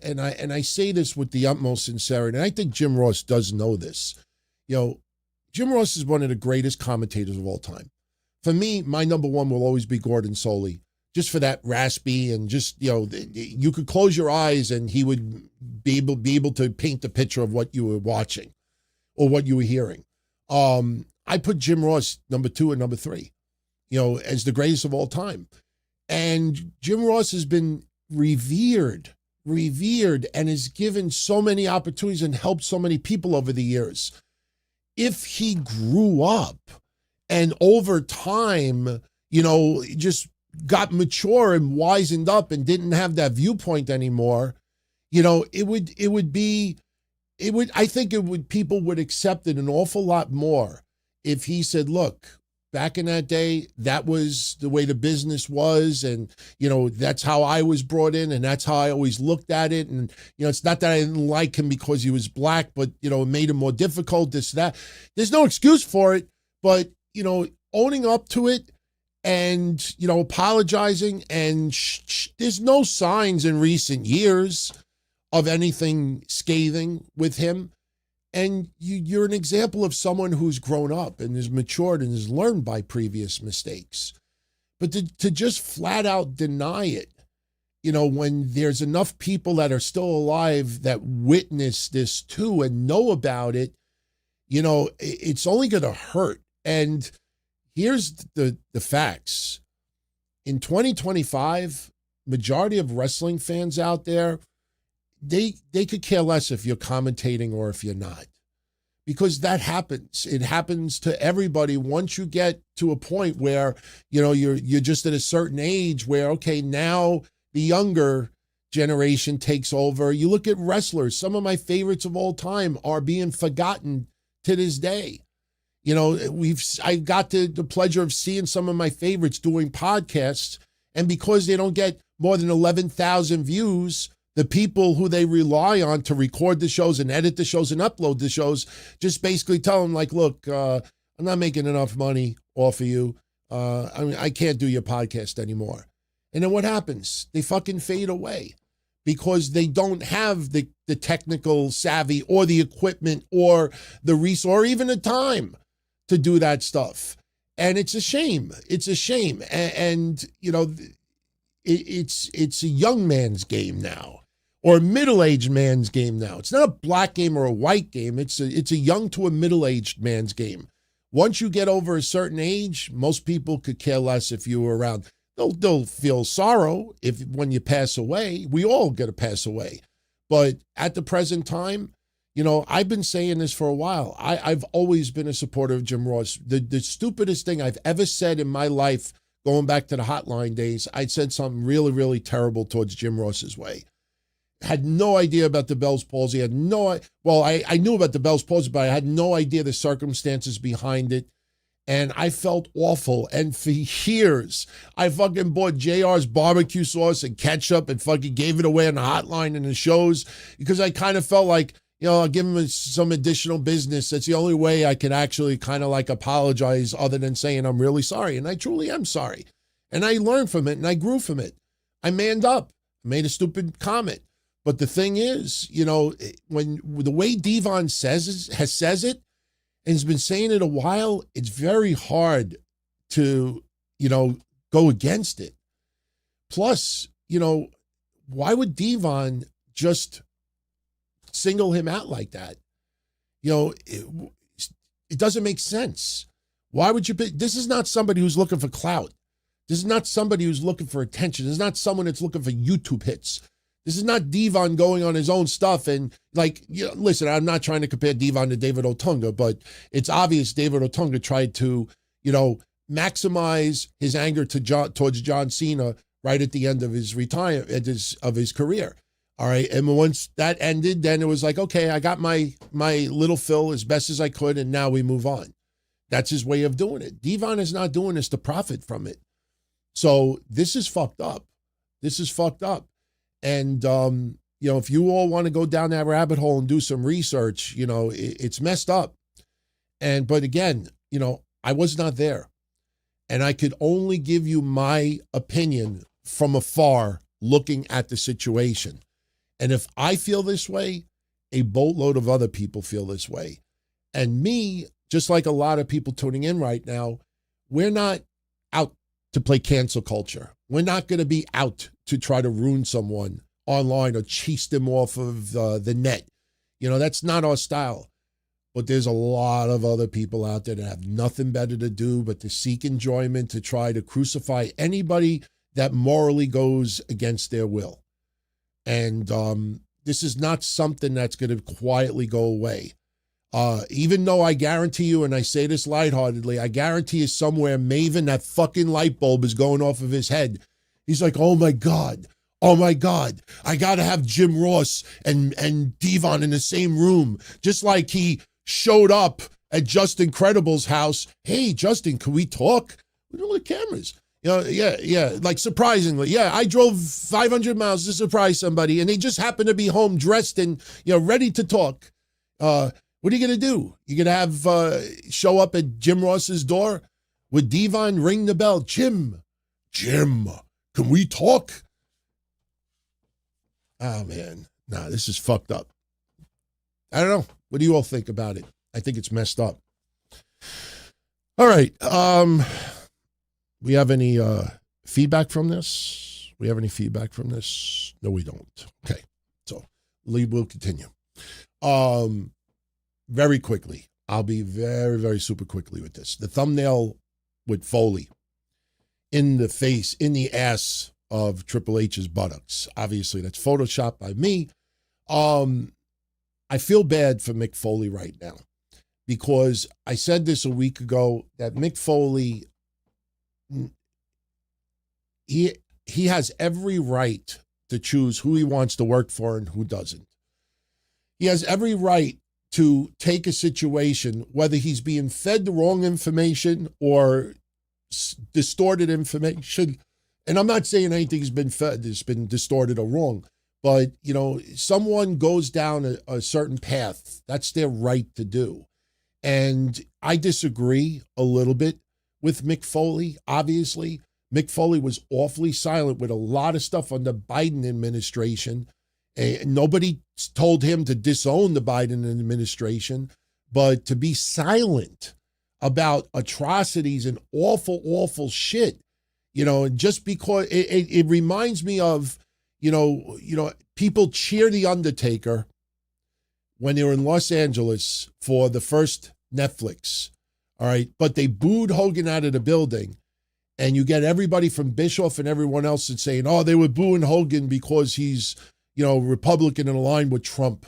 and I say this with the utmost sincerity, and I think Jim Ross does know this. Jim Ross is one of the greatest commentators of all time. For me, my number one will always be Gordon Soley, just for that raspy and just, you could close your eyes and he would be able to paint the picture of what you were watching or what you were hearing. I put Jim Ross number 2 and number 3, as the greatest of all time. And Jim Ross has been revered and has given so many opportunities and helped so many people over the years. If he grew up and over time, just got mature and wisened up and didn't have that viewpoint anymore, it would be I think people would accept it an awful lot more if he said, look, back in that day, that was the way the business was. And, that's how I was brought in. And that's how I always looked at it. And, it's not that I didn't like him because he was black, but, it made him more difficult, this, that. There's no excuse for it. But, owning up to it and, apologizing. And there's no signs in recent years of anything scathing with him. And you're an example of someone who's grown up and is matured and has learned by previous mistakes. But to just flat out deny it, when there's enough people that are still alive that witness this too and know about it, it's only going to hurt. And here's the facts. In 2025, majority of wrestling fans out there, they could care less if you're commentating or if you're not, because that happens. It happens to everybody once you get to a point where, you're just at a certain age where, okay, now the younger generation takes over. You look at wrestlers, some of my favorites of all time are being forgotten to this day. I got the pleasure of seeing some of my favorites doing podcasts, and because they don't get more than 11,000 views, the people who they rely on to record the shows and edit the shows and upload the shows just basically tell them, like, look, I'm not making enough money off of you. I can't do your podcast anymore. And then what happens? They fucking fade away because they don't have the technical savvy or the equipment or the resource or even the time to do that stuff. And it's a shame. It's a shame. And it's a young man's game now, or a middle-aged man's game now. It's not a black game or a white game. It's a young to a middle-aged man's game. Once you get over a certain age, most people could care less if you were around. They'll feel sorrow when you pass away. We all got to pass away. But at the present time, I've been saying this for a while. I've always been a supporter of Jim Ross. The stupidest thing I've ever said in my life, going back to the hotline days, I said something really, really terrible towards Jim Ross's way. Had no idea about the Bell's palsy. I knew about the Bell's palsy, but I had no idea the circumstances behind it. And I felt awful. And for years, I fucking bought JR's barbecue sauce and ketchup and fucking gave it away on the hotline and the shows because I kind of felt like, I'll give him some additional business. That's the only way I could actually kind of like apologize other than saying I'm really sorry. And I truly am sorry. And I learned from it and I grew from it. I manned up, made a stupid comment. But the thing is, when the way Devon says it, and has been saying it a while, it's very hard to, go against it. Plus, why would Devon just single him out like that? It doesn't make sense. Why would you? This is not somebody who's looking for clout. This is not somebody who's looking for attention. This is not someone that's looking for YouTube hits. This is not Devon going on his own stuff and listen, I'm not trying to compare Devon to David Otunga, but it's obvious David Otunga tried to, maximize his anger towards John Cena right at the end of his of his career. All right. And once that ended, then it was like, okay, I got my little fill as best as I could, and now we move on. That's his way of doing it. Devon is not doing this to profit from it. So this is fucked up. This is fucked up. And, if you all want to go down that rabbit hole and do some research, it's messed up. But again, I was not there. And I could only give you my opinion from afar looking at the situation. And if I feel this way, a boatload of other people feel this way. And me, just like a lot of people tuning in right now, we're not out to play cancel culture. We're not going to be out to try to ruin someone online or chase them off of the net. That's not our style. But there's a lot of other people out there that have nothing better to do but to seek enjoyment, to try to crucify anybody that morally goes against their will. And this is not something that's going to quietly go away. Even though I guarantee you, and I say this lightheartedly, I guarantee you somewhere Maven, that fucking light bulb is going off of his head. He's like, oh my God, Oh my God, I got to have Jim Ross and Devon in the same room. Just like he showed up at Justin Credible's house. Hey, Justin, can we talk? With all the cameras. Yeah. Like surprisingly, yeah, I drove 500 miles to surprise somebody and they just happened to be home dressed and, ready to talk. What are you going to do? You going to have show up at Jim Ross's door with Devon, ring the bell. Jim, can we talk? Oh, man. Nah, this is fucked up. I don't know. What do you all think about it? I think it's messed up. All right. We have any feedback from this? No, we don't. Okay. So we'll continue. Very quickly. I'll be very, very super quickly with this. The thumbnail with Foley in the face, in the ass of Triple H's buttocks. Obviously, that's photoshopped by me. I feel bad for Mick Foley right now because I said this a week ago that Mick Foley, he has every right to choose who he wants to work for and who doesn't. He has every right to take a situation, whether he's being fed the wrong information or distorted information. And I'm not saying anything's been fed, it's been distorted or wrong, but, someone goes down a certain path. That's their right to do. And I disagree a little bit with Mick Foley. Obviously, Mick Foley was awfully silent with a lot of stuff on the Biden administration. Nobody told him to disown the Biden administration, but to be silent about atrocities and awful, awful shit. Just because it reminds me of, people cheer The Undertaker when they were in Los Angeles for the first Netflix. All right. But they booed Hogan out of the building. And you get everybody from Bischoff and everyone else that's saying, oh, they were booing Hogan because he's, Republican and aligned with Trump.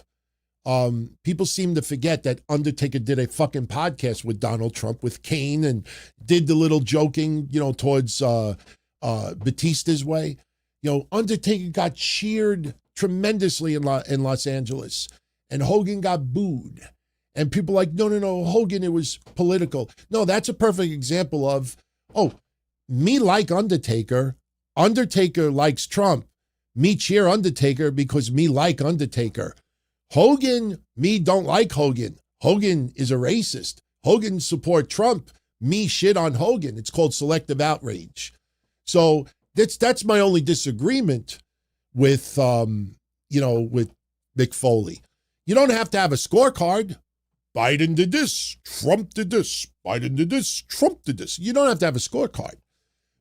People seem to forget that Undertaker did a fucking podcast with Donald Trump, with Kane, and did the little joking, towards Batista's way. Undertaker got cheered tremendously in Los Angeles, and Hogan got booed. And people like, no, Hogan, it was political. No, that's a perfect example of, me like Undertaker. Undertaker likes Trump. Me cheer Undertaker because me like Undertaker. Hogan, me don't like Hogan. Hogan is a racist. Hogan support Trump. Me shit on Hogan. It's called selective outrage. So that's my only disagreement with with Mick Foley. You don't have to have a scorecard. Biden did this, Trump did this, Biden did this, Trump did this. You don't have to have a scorecard.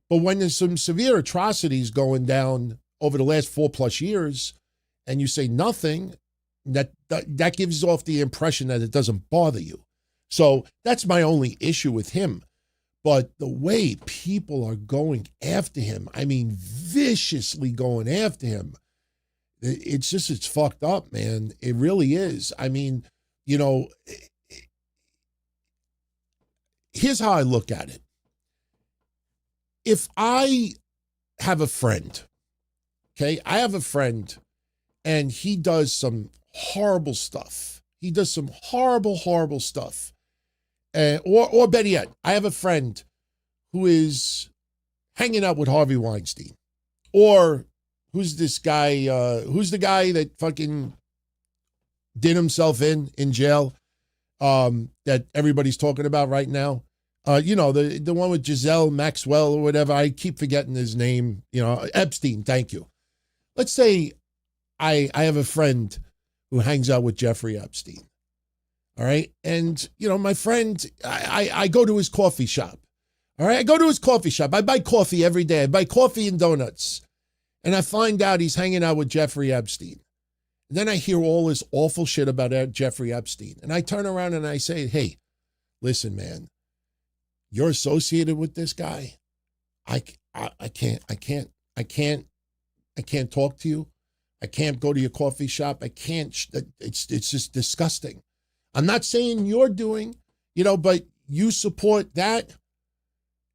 But when there's some severe atrocities going down over the last 4+ years, and you say nothing, that gives off the impression that it doesn't bother you. So that's my only issue with him. But the way people are going after him, I mean, viciously going after him, it's fucked up, man. It really is. I mean, here's how I look at it. If I have a friend, I have a friend and he does some horrible stuff. He does some horrible, horrible stuff. Or better yet, I have a friend who is hanging out with Harvey Weinstein. Or who's this guy, who's the guy that fucking did himself in jail that everybody's talking about right now? The one with Giselle Maxwell or whatever. I keep forgetting his name. Epstein, thank you. Let's say I have a friend who hangs out with Jeffrey Epstein. All right. And, my friend, I go to his coffee shop. All right. I go to his coffee shop. I buy coffee every day. I buy coffee and donuts. And I find out he's hanging out with Jeffrey Epstein. And then I hear all this awful shit about Jeffrey Epstein. And I turn around and I say, hey, listen, man, you're associated with this guy. I can't talk to you. I can't go to your coffee shop. I can't. It's just disgusting. I'm not saying you're doing, but you support that.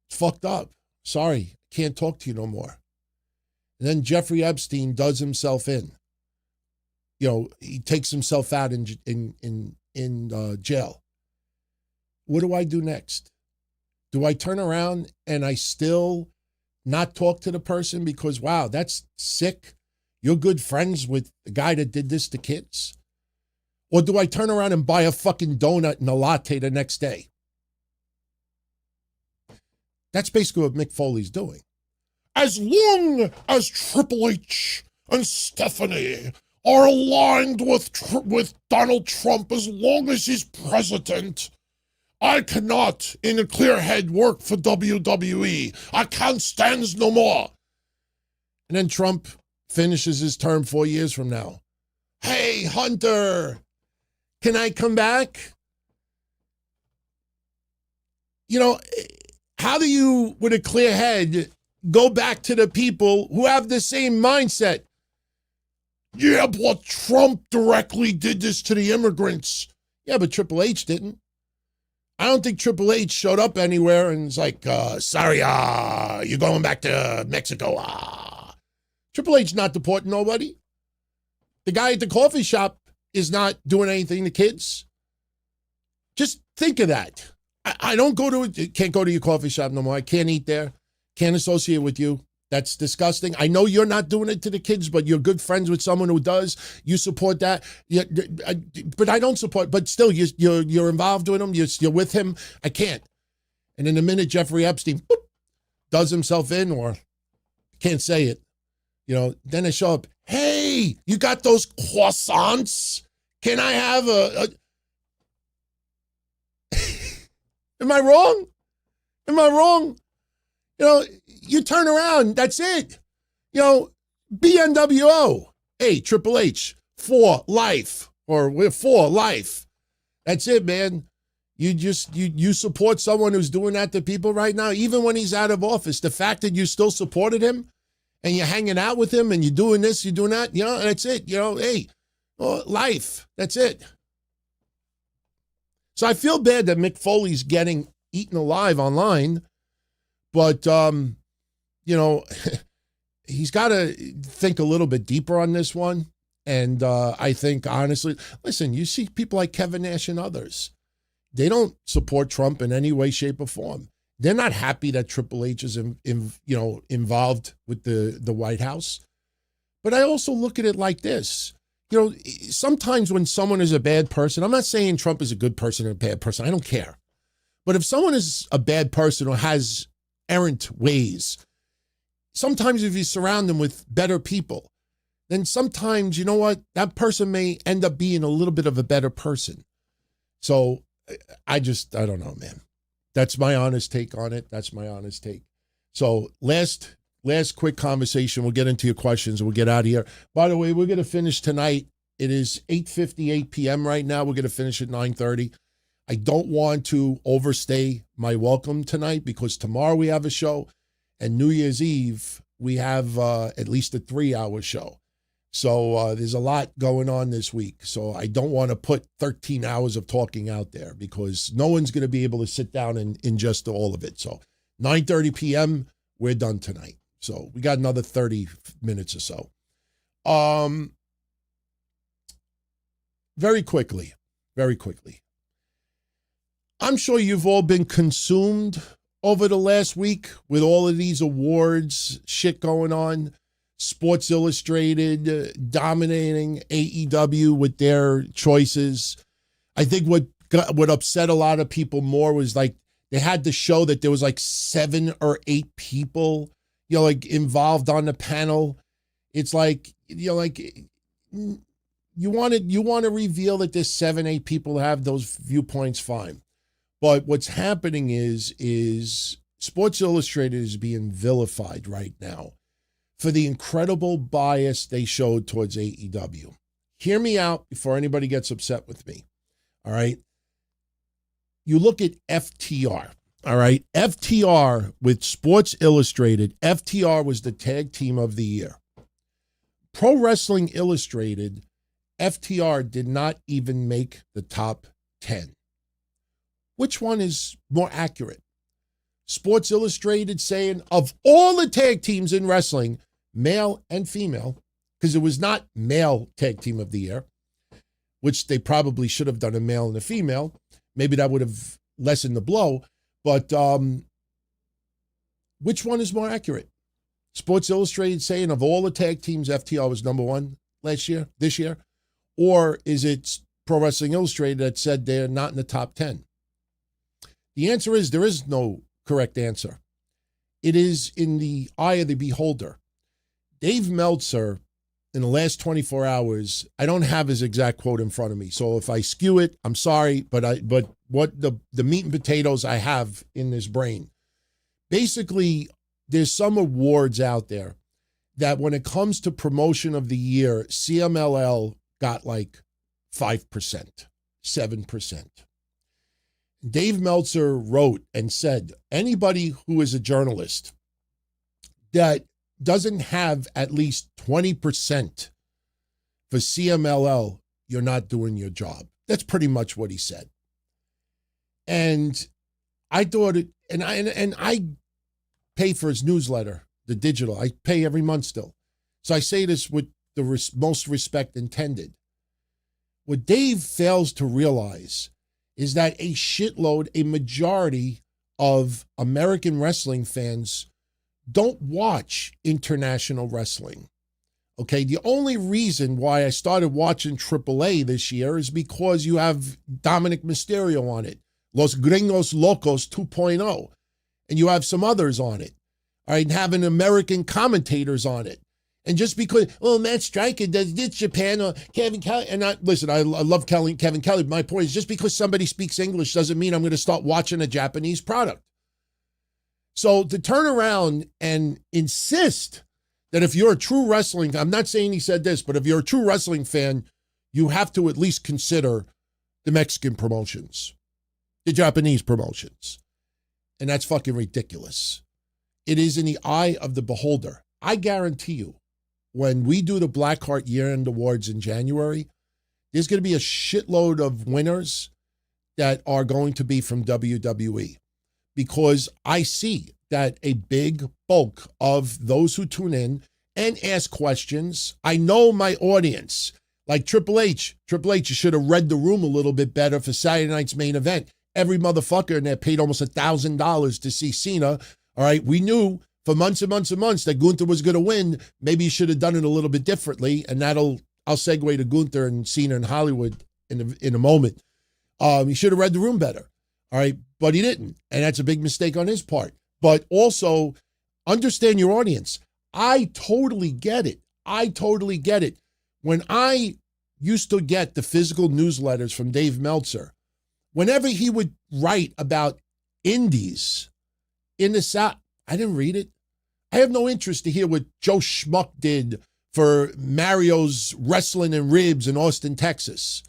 It's fucked up. Sorry, can't talk to you no more. And then Jeffrey Epstein does himself in. He takes himself out in jail. What do I do next? Do I turn around and I still not talk to the person because, wow, that's sick? You're good friends with the guy that did this to kids? Or do I turn around and buy a fucking donut and a latte the next day? That's basically what Mick Foley's doing. As long as Triple H and Stephanie are aligned with Donald Trump, as long as he's president, I cannot, in a clear head, work for WWE. I can't stand no more. And then Trump finishes his term 4 years from now. Hey, Hunter, can I come back? How do you, with a clear head, go back to the people who have the same mindset? Yeah, but Trump directly did this to the immigrants. Yeah, but Triple H didn't. I don't think Triple H showed up anywhere and was like, sorry, you're going back to Mexico. Triple H not deporting nobody. The guy at the coffee shop is not doing anything to kids. Just think of that. I don't can't go to your coffee shop no more. I can't eat there. Can't associate with you. That's disgusting. I know you're not doing it to the kids, but you're good friends with someone who does. You support that. But I don't support, but still, you're involved with him. You're with him. I can't. And in a minute, Jeffrey Epstein does himself in, or can't say it. Then they show up. Hey, you got those croissants? Can I have a... Am I wrong? Am I wrong? You turn around, that's it. BNWO, hey, Triple H, for life, or we're for life. That's it, man. You support someone who's doing that to people right now, even when he's out of office. The fact that you still supported him and you're hanging out with him and you're doing this, you're doing that, that's it. Hey, life, that's it. So I feel bad that Mick Foley's getting eaten alive online, but, he's got to think a little bit deeper on this one. And I think, honestly, listen, you see people like Kevin Nash and others. They don't support Trump in any way, shape, or form. They're not happy that Triple H is, involved with the White House. But I also look at it like this. Sometimes when someone is a bad person, I'm not saying Trump is a good person or a bad person. I don't care. But if someone is a bad person or has errant ways, sometimes if you surround them with better people, then sometimes, that person may end up being a little bit of a better person. So I don't know, man. That's my honest take on it. That's my honest take. So last quick conversation. We'll get into your questions and we'll get out of here. By the way, we're going to finish tonight. It is 8:58 p.m. right now. We're going to finish at 9:30. I don't want to overstay my welcome tonight because tomorrow we have a show and New Year's Eve we have at least a 3-hour show. So there's a lot going on this week. So I don't want to put 13 hours of talking out there because no one's going to be able to sit down and ingest all of it. So 9:30 p.m., we're done tonight. So we got another 30 minutes or so. Very quickly. I'm sure you've all been consumed over the last week with all of these awards shit going on. Sports Illustrated dominating AEW with their choices. I think what upset a lot of people more was like they had to show that there was like 7 or 8 people, involved on the panel. It's like, you want to reveal that there's 7, 8 people who have those viewpoints, fine. But what's happening is Sports Illustrated is being vilified right now for the incredible bias they showed towards AEW. Hear me out before anybody gets upset with me. All right. You look at FTR. All right. FTR with Sports Illustrated. FTR was the tag team of the year. Pro Wrestling Illustrated, FTR did not even make the top 10. Which one is more accurate? Sports Illustrated saying of all the tag teams in wrestling, male and female, because it was not male tag team of the year, which they probably should have done a male and a female. Maybe that would have lessened the blow. But which one is more accurate? Sports Illustrated saying of all the tag teams, FTR was number one this year? Or is it Pro Wrestling Illustrated that said they're not in the top 10? The answer is there is no correct answer. It is in the eye of the beholder. Dave Meltzer, in the last 24 hours, I don't have his exact quote in front of me, so if I skew it, I'm sorry, but what the meat and potatoes I have in this brain. Basically, there's some awards out there that when it comes to promotion of the year, CMLL got like 5%, 7%. Dave Meltzer wrote and said, anybody who is a journalist that doesn't have at least 20% for CMLL, you're not doing your job. That's pretty much what he said. And I thought it, and I pay for his newsletter, the digital. I pay every month still. So I say this with the most respect intended. What Dave fails to realize is that a majority of American wrestling fans don't watch international wrestling. Okay, the only reason why I started watching AAA this year is because you have Dominic Mysterio on it, Los Gringos Locos 2.0, and you have some others on it, all right, and having American commentators on it. And just because, Matt Stryker does this, Japan, or Kevin Kelly, and I love Kevin Kelly. My point is just because somebody speaks English doesn't mean I'm going to start watching a Japanese product. So to turn around and insist that if you're a true wrestling, I'm not saying he said this, but if you're a true wrestling fan, you have to at least consider the Mexican promotions, the Japanese promotions. And that's fucking ridiculous. It is in the eye of the beholder. I guarantee you, when we do the Blackheart Year-End Awards in January, there's going to be a shitload of winners that are going to be from WWE. Because I see that a big bulk of those who tune in and ask questions, I know my audience, like Triple H. Triple H, you should have read the room a little bit better for Saturday night's main event. Every motherfucker in there paid almost $1,000 to see Cena. All right, we knew for months and months and months that Gunther was going to win. Maybe you should have done it a little bit differently, and I'll segue to Gunther and Cena in Hollywood in a moment. He should have read the room better. All right, but he didn't, and that's a big mistake on his part. But also, understand your audience. I totally get it. When I used to get the physical newsletters from Dave Meltzer, whenever he would write about indies in the South, I didn't read it. I have no interest to hear what Joe Schmuck did for Mario's Wrestling and Ribs in Austin, Texas.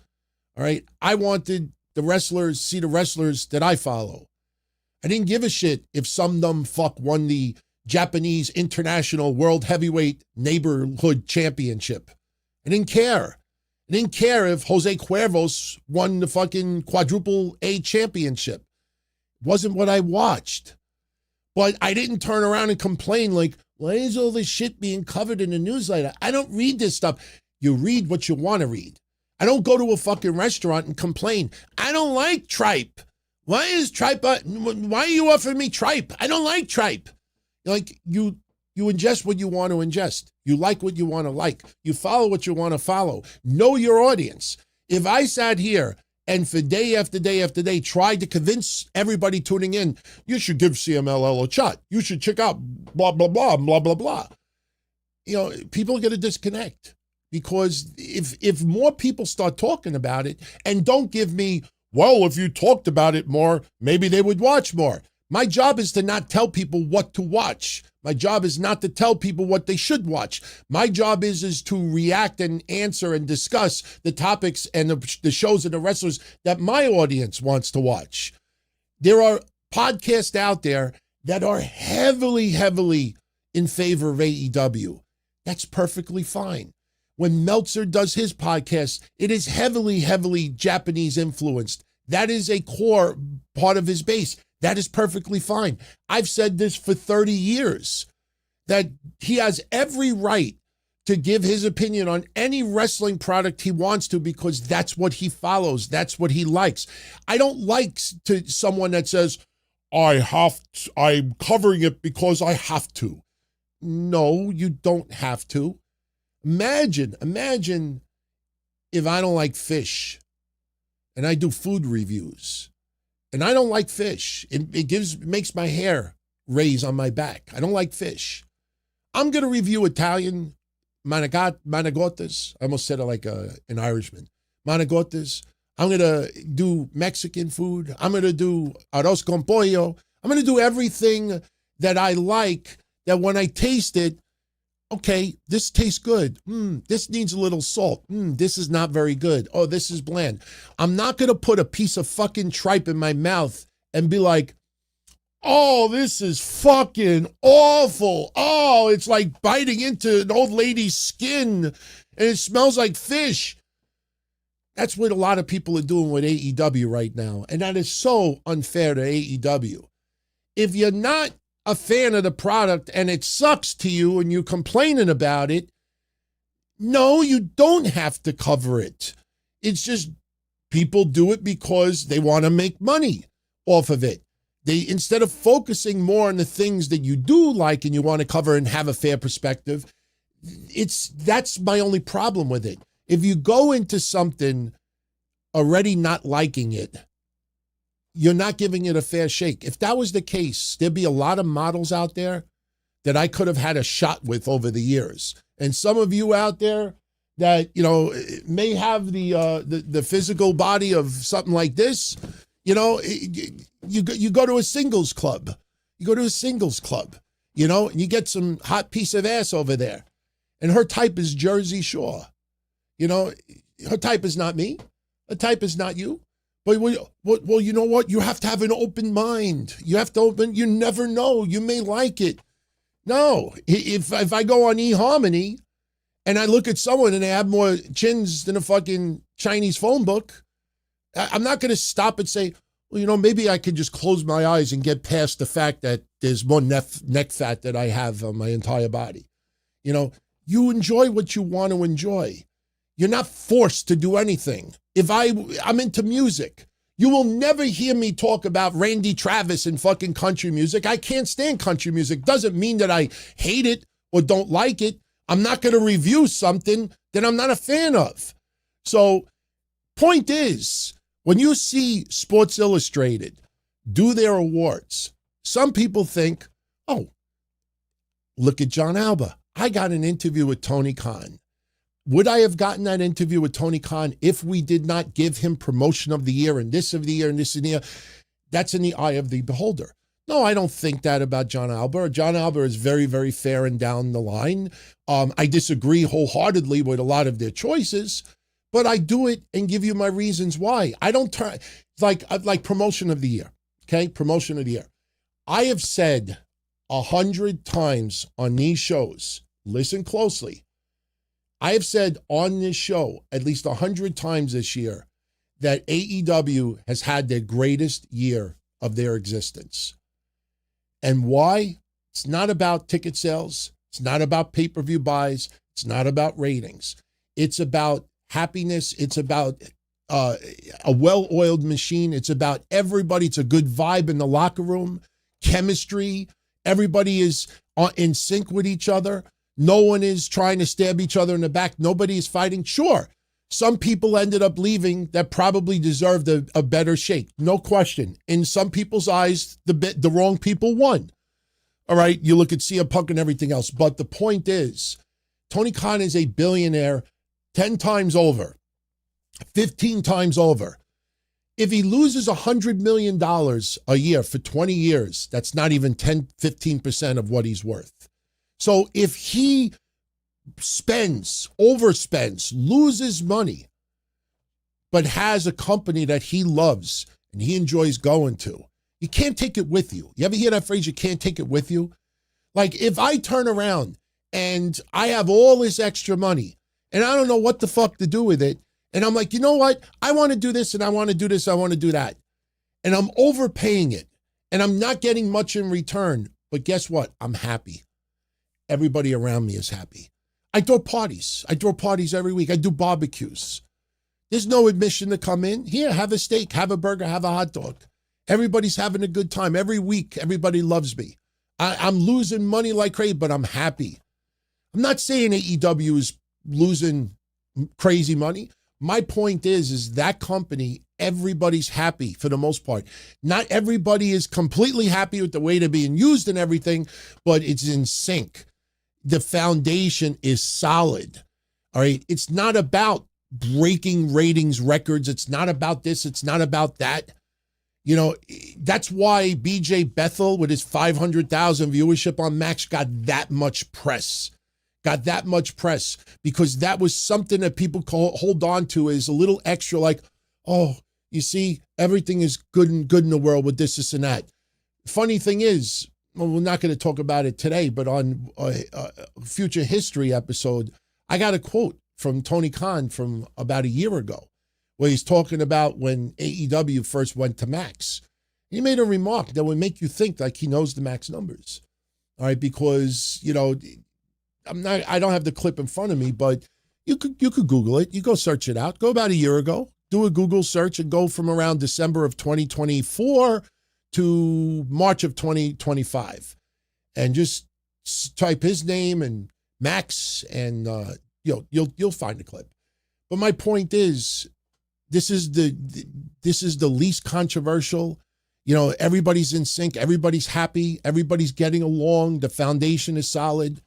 All right, I wanted the wrestlers, see the wrestlers that I follow. I didn't give a shit if some dumb fuck won the Japanese International World Heavyweight Neighborhood Championship. I didn't care. I didn't care if Jose Cuervos won the fucking quadruple A championship. It wasn't what I watched. But I didn't turn around and complain like, why is all this shit being covered in the newsletter? I don't read this stuff. You read what you want to read. I don't go to a fucking restaurant and complain. I don't like tripe. Why is tripe? Why are you offering me tripe? I don't like tripe. Like you ingest what you want to ingest. You like what you want to like. You follow what you want to follow. Know your audience. If I sat here and for day after day after day tried to convince everybody tuning in, you should give CMLL a shot. You should check out blah, blah, blah, blah, blah, blah. People are going to disconnect because if more people start talking about it and don't give me, well, if you talked about it more, maybe they would watch more. My job is to not tell people what to watch. My job is not to tell people what they should watch. My job is to react and answer and discuss the topics and the shows and the wrestlers that my audience wants to watch. There are podcasts out there that are heavily, heavily in favor of AEW. That's perfectly fine. When Meltzer does his podcast, it is heavily, heavily Japanese influenced. That is a core part of his base. That is perfectly fine. I've said this for 30 years, that he has every right to give his opinion on any wrestling product he wants to because that's what he follows. That's what he likes. I don't like to someone that says, I'm covering it because I have to. No, you don't have to. Imagine if I don't like fish and I do food reviews and I don't like fish. It makes my hair raise on my back. I don't like fish. I'm going to review Italian manigotas. I almost said it like an Irishman. Manigotas. I'm going to do Mexican food. I'm going to do arroz con pollo. I'm going to do everything that I like, that when I taste it, okay, this tastes good. This needs a little salt. This is not very good. Oh, this is bland. I'm not going to put a piece of fucking tripe in my mouth and be like, oh, this is fucking awful. Oh, it's like biting into an old lady's skin and it smells like fish. That's what a lot of people are doing with AEW right now. And that is so unfair to AEW. If you're not a fan of the product and it sucks to you and you're complaining about it, no, you don't have to cover it. It's just people do it because they want to make money off of it. Instead of focusing more on the things that you do like and you want to cover and have a fair perspective, that's my only problem with it. If you go into something already not liking it, you're not giving it a fair shake. If that was the case, there'd be a lot of models out there that I could have had a shot with over the years. And some of you out there that, may have the physical body of something like this, you go to a singles club. You go to a singles club, and you get some hot piece of ass over there. And her type is Jersey Shore. Her type is not me. Her type is not you. But, well, you know what? You have to have an open mind. You never know. You may like it. No, if I go on eHarmony and I look at someone and they have more chins than a fucking Chinese phone book, I'm not going to stop and say, well, maybe I could just close my eyes and get past the fact that there's more neck fat that I have on my entire body. You enjoy what you want to enjoy. You're not forced to do anything. If I'm into music, you will never hear me talk about Randy Travis and fucking country music. I can't stand country music. Doesn't mean that I hate it or don't like it. I'm not going to review something that I'm not a fan of. So, point is, when you see Sports Illustrated do their awards, some people think, oh, look at John Alba. I got an interview with Tony Khan. Would I have gotten that interview with Tony Khan if we did not give him promotion of the year and this of the year and this of the year? That's in the eye of the beholder. No, I don't think that about John Alba. John Alba is very, very fair and down the line. I disagree wholeheartedly with a lot of their choices, but I do it and give you my reasons why. I don't turn like promotion of the year. Okay, promotion of the year. I have said 100 times on these shows, listen closely. I have said on this show at least 100 times this year that AEW has had their greatest year of their existence. And why? It's not about ticket sales. It's not about pay-per-view buys. It's not about ratings. It's about happiness. It's about a well-oiled machine. It's about everybody. It's a good vibe in the locker room, chemistry. Everybody is in sync with each other. No one is trying to stab each other in the back. Nobody is fighting. Sure, some people ended up leaving that probably deserved a better shake. No question. In some people's eyes, the wrong people won. All right, you look at CM Punk and everything else. But the point is, Tony Khan is a billionaire 10 times over, 15 times over. If he loses $100 million a year for 20 years, that's not even 10, 15% of what he's worth. So if he overspends, loses money, but has a company that he loves and he enjoys going to, you can't take it with you. You ever hear that phrase, you can't take it with you? Like if I turn around and I have all this extra money and I don't know what the fuck to do with it, and I'm like, you know what? I want to do this and I want to do this, I want to do that. And I'm overpaying it and I'm not getting much in return, but guess what? I'm happy. everybody around me is happy. I throw parties. I throw parties every week. I do barbecues. There's no admission to come in. Here, have a steak, have a burger, have a hot dog. Everybody's having a good time. Every week, everybody loves me. I'm losing money like crazy, but I'm happy. I'm not saying AEW is losing crazy money. My point is that company, everybody's happy for the most part. Not everybody is completely happy with the way they're being used and everything, but it's in sync. The foundation is solid. All right. It's not about breaking ratings records. It's not about this. It's not about that. You know, that's why BJ Bethel with his 500,000 viewership on Max got that much press. Because that was something that people hold on to as a little extra, like, oh, you see, everything is good in the world with this and that. Funny thing is, well, we're not going to talk about it today, but on a future history episode, I got a quote from Tony Khan from about a year ago, where he's talking about when AEW first went to Max. He made a remark that would make you think like he knows the Max numbers. All right, because, you know, I don't have the clip in front of me, but you could Google it. You go search it out. Go about a year ago, do a Google search and go from around December of 2024 to March of 2025. And just type his name and Max and you'll find the clip. But my point is, this is the least controversial. You know, everybody's in sync, everybody's happy, everybody's getting along, the foundation is solid.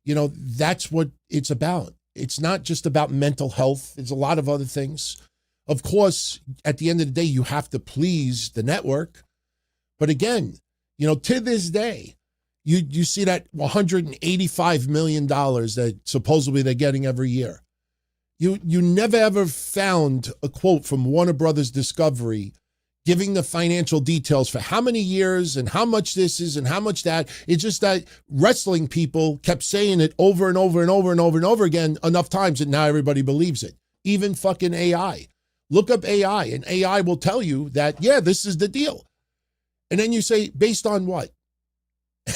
You know, that's what it's about. It's not just about mental health. There's a lot of other things. Of course, at the end of the day, you have to please the network. But again, you know, to this day, you see that $185 million that supposedly they're getting every year. You never ever found a quote from Warner Brothers Discovery giving the financial details for how many years and how much this is and how much that. It's just that wrestling people kept saying it over and over and over and over and over again enough times that now everybody believes it. Even fucking AI. Look up AI and AI will tell you that, yeah, this is the deal. And then you say, based on what?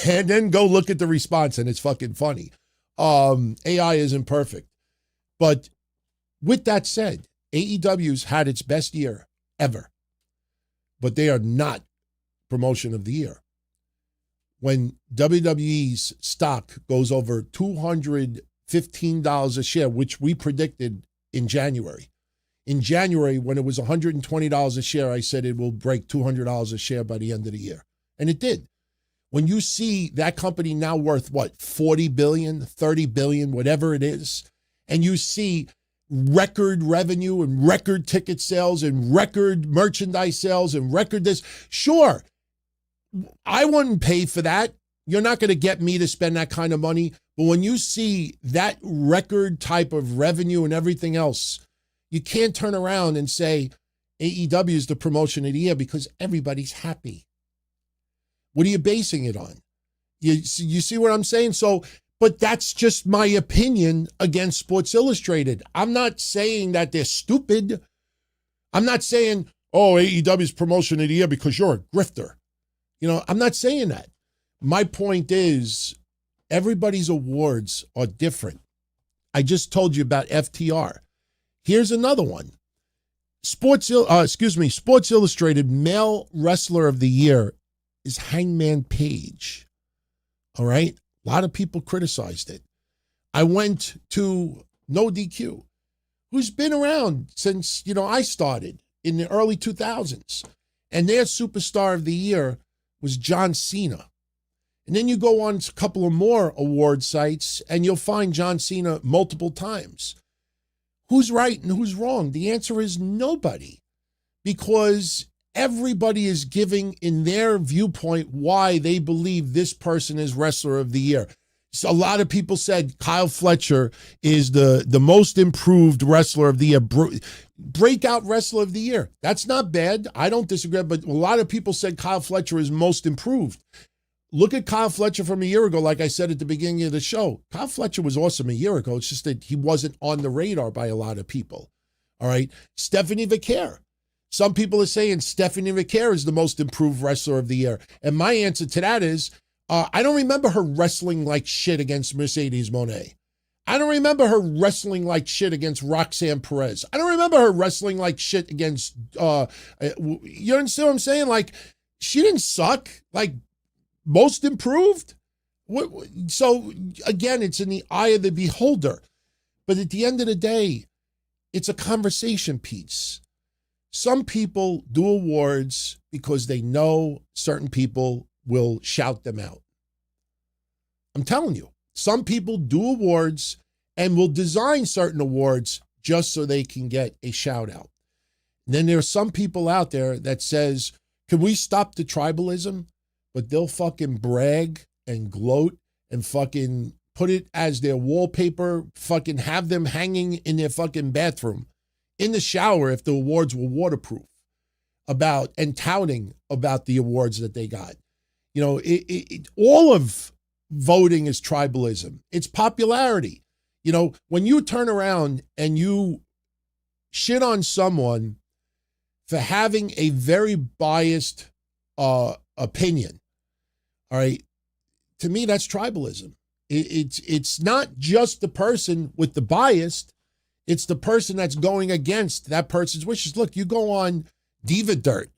And then go look at the response and it's fucking funny. AI isn't perfect. But with that said, AEW's had its best year ever. But they are not promotion of the year. When WWE's stock goes over $215 a share, which we predicted in January. In January, when it was $120 a share, I said it will break $200 a share by the end of the year. And it did. When you see that company now worth, what, 40 billion, 30 billion, whatever it is, and you see record revenue and record ticket sales and record merchandise sales and record this. Sure, I wouldn't pay for that. You're not going to get me to spend that kind of money. But when you see that record type of revenue and everything else, you can't turn around and say AEW is the promotion of the year because everybody's happy. What are you basing it on? You see what I'm saying? So, but that's just my opinion against Sports Illustrated. I'm not saying that they're stupid. I'm not saying, oh, AEW's promotion of the year because you're a grifter. You know, I'm not saying that. My point is, everybody's awards are different. I just told you about FTR. Here's another one. Sports Illustrated Male Wrestler of the Year is Hangman Page. All right? A lot of people criticized it. I went to No DQ, who's been around since, I started in the early 2000s. And their superstar of the year was John Cena. And then you go on a couple of more award sites and you'll find John Cena multiple times. Who's right and who's wrong? The answer is nobody, because everybody is giving in their viewpoint why they believe this person is Wrestler of the Year. So a lot of people said Kyle Fletcher is the most improved Wrestler of the Year, breakout Wrestler of the Year. That's not bad. I don't disagree, but a lot of people said Kyle Fletcher is most improved. Look at Kyle Fletcher from a year ago, like I said at the beginning of the show. Kyle Fletcher was awesome a year ago. It's just that he wasn't on the radar by a lot of people. All right. Stephanie Vaquer. Some people are saying Stephanie Vaquer is the most improved Wrestler of the Year. And my answer to that is, I don't remember her wrestling like shit against Mercedes Moné. I don't remember her wrestling like shit against Roxanne Perez. I don't remember her wrestling like shit against, you understand what I'm saying? Like, she didn't suck. Like, most improved. So, again, it's in the eye of the beholder. But at the end of the day, it's a conversation piece. Some people do awards because they know certain people will shout them out. I'm telling you, some people do awards and will design certain awards just so they can get a shout out. And then there are some people out there that says, can we stop the tribalism? But they'll fucking brag and gloat and fucking put it as their wallpaper, fucking have them hanging in their fucking bathroom, in the shower if the awards were waterproof, about and touting about the awards that they got. You know, all of voting is tribalism. It's popularity. You know, when you turn around and you shit on someone for having a very biased opinion, all right, to me, that's tribalism. It's not just the person with the bias, it's the person that's going against that person's wishes. Look, you go on Diva Dirt.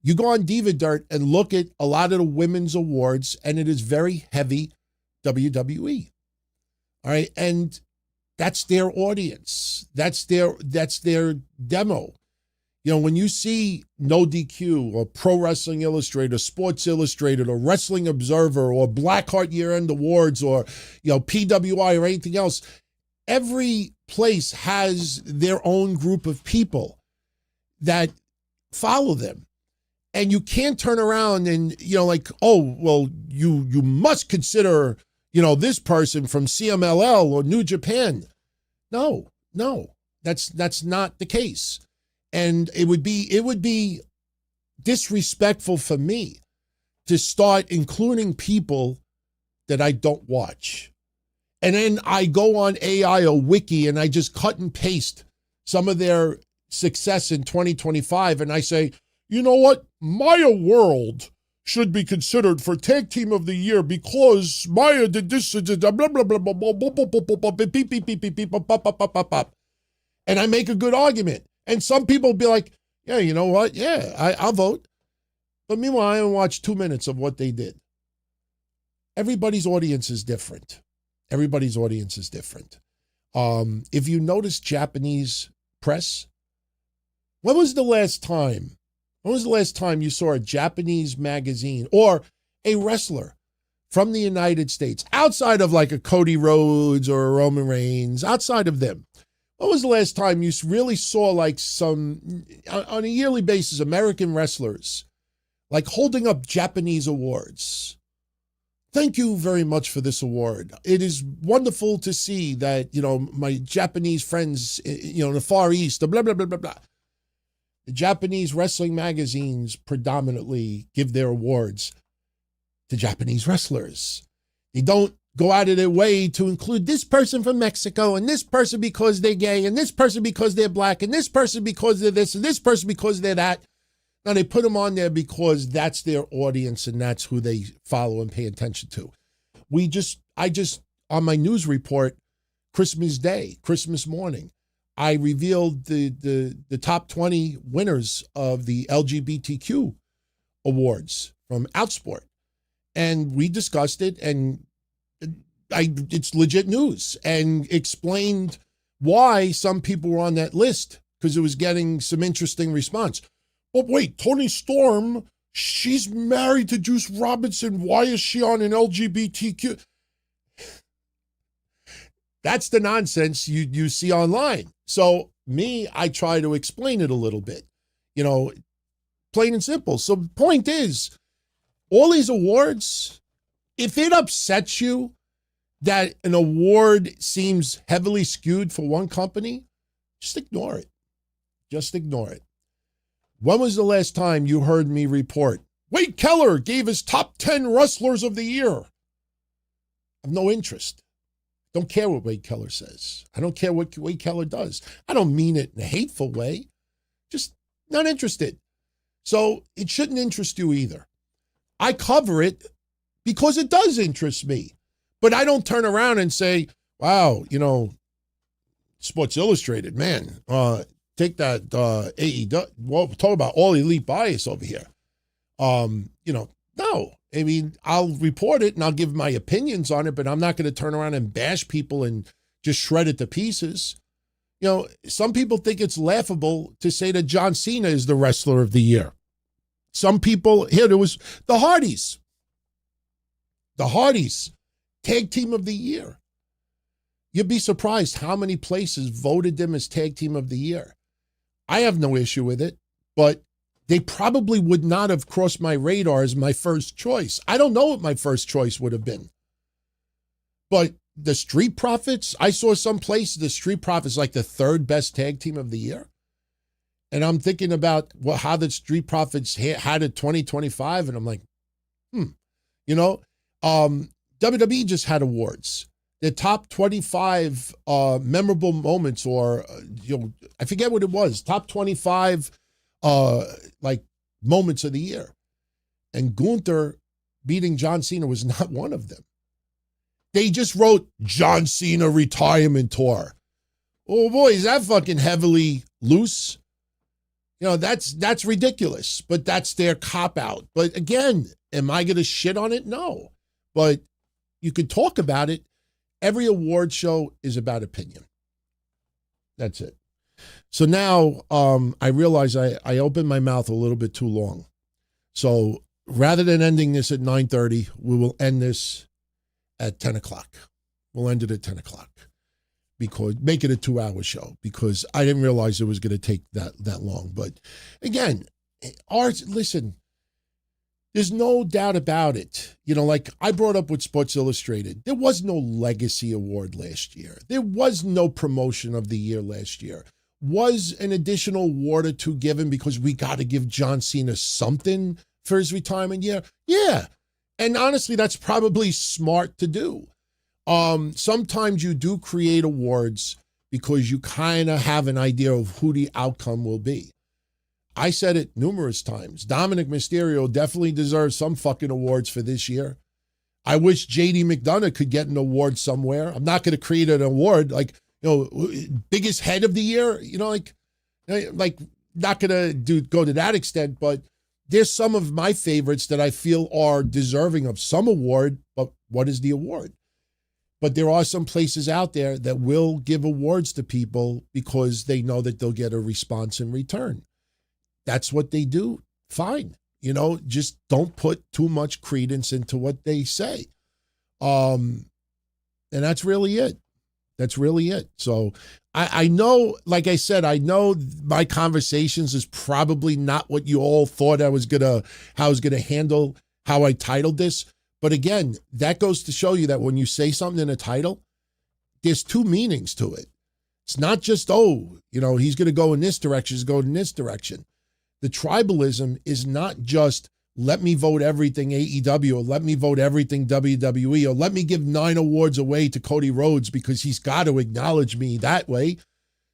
You go on Diva Dirt and look at a lot of the women's awards, and it is very heavy WWE. All right. And that's their audience. That's their demo. You know, when you see No DQ or Pro Wrestling Illustrated, Sports Illustrated, or Wrestling Observer, or Blackheart Year-End Awards, or, you know, PWI or anything else, every place has their own group of people that follow them. And you can't turn around and, you know, like, oh, well, you must consider, you know, this person from CMLL or New Japan. No, that's not the case. And it would be disrespectful for me to start including people that I don't watch. And then I go on AI or Wiki and I just cut and paste some of their success in 2025. And I say, you know what? Maya World should be considered for Tag Team of the Year because Maya did this, blah, blah, blah, blah, blah, blah, blah, blah, blah, blah, beep, beep, beep, beep, beep, pop, pop, pop, pop, pop. And I make a good argument. And some people be like, yeah, you know what? Yeah, I'll vote. But meanwhile, I haven't watched 2 minutes of what they did. Everybody's audience is different. Everybody's audience is different. If you notice Japanese press, when was the last time you saw a Japanese magazine or a wrestler from the United States, outside of like a Cody Rhodes or a Roman Reigns, outside of them? When was the last time you really saw like some, on a yearly basis, American wrestlers like holding up Japanese awards? Thank you very much for this award. It is wonderful to see that, you know, my Japanese friends, you know, in the Far East, blah, blah, blah, blah, blah. The Japanese wrestling magazines predominantly give their awards to Japanese wrestlers. They don't go out of their way to include this person from Mexico and this person because they're gay and this person because they're black and this person because they're this and this person because they're that. Now, they put them on there because that's their audience and that's who they follow and pay attention to. I just, on my news report, Christmas Day, Christmas morning, I revealed the top 20 winners of the LGBTQ awards from Outsport. And we discussed it, and it's legit news, and explained why some people were on that list, because it was getting some interesting response. But wait, Toni Storm, she's married to Juice Robinson. Why is she on an LGBTQ? That's the nonsense you see online. So I try to explain it a little bit, you know, plain and simple. So the point is, all these awards, if it upsets you that an award seems heavily skewed for one company, just ignore it. Just ignore it. When was the last time you heard me report Wade Keller gave his top 10 wrestlers of the year? I have no interest. Don't care what Wade Keller says. I don't care what Wade Keller does. I don't mean it in a hateful way. Just not interested. So it shouldn't interest you either. I cover it because it does interest me. But I don't turn around and say, wow, Sports Illustrated, man, take that AEW, well, talk about all elite bias over here. No. I mean, I'll report it and I'll give my opinions on it, but I'm not going to turn around and bash people and just shred it to pieces. Some people think it's laughable to say that John Cena is the wrestler of the year. Some people, there was the Hardys. The Hardys, tag team of the year. You'd be surprised how many places voted them as tag team of the year. I have no issue with it, but they probably would not have crossed my radar as my first choice. I don't know what my first choice would have been. But the Street Profits, I saw some place the Street Profits like the third best tag team of the year. And I'm thinking about how the Street Profits had it 2025, and I'm like, WWE just had awards. The top 25 memorable moments, or I forget what it was, top 25 moments of the year. And Gunther beating John Cena was not one of them. They just wrote John Cena retirement tour. Oh boy, is that fucking heavily loose? That's ridiculous, but that's their cop out. But again, am I going to shit on it? No, but you could talk about it. Every award show is about opinion. That's it. So now I realize I opened my mouth a little bit too long. So rather than ending this at 9:30, we will end this at 10 o'clock. We'll end it at 10 o'clock. Because make it a 2-hour show, because I didn't realize it was going to take that long. But again, listen, there's no doubt about it. Like I brought up with Sports Illustrated, there was no legacy award last year. There was no promotion of the year last year. Was an additional award or two given because we got to give John Cena something for his retirement year? Yeah. And honestly, that's probably smart to do. Sometimes you do create awards because you kind of have an idea of who the outcome will be. I said it numerous times. Dominic Mysterio definitely deserves some fucking awards for this year. I wish JD McDonough could get an award somewhere. I'm not going to create an award like, biggest head of the year, not going to go to that extent, but there's some of my favorites that I feel are deserving of some award, but what is the award? But there are some places out there that will give awards to people because they know that they'll get a response in return. That's what they do. Fine. Just don't put too much credence into what they say. And that's really it. That's really it. So I know, like I said, I know my conversations is probably not what you all thought how I was gonna handle how I titled this. But again, that goes to show you that when you say something in a title, there's two meanings to it. It's not just, he's going to go in this direction, he's going in this direction. The tribalism is not just let me vote everything AEW or let me vote everything WWE or let me give 9 awards away to Cody Rhodes because he's got to acknowledge me that way.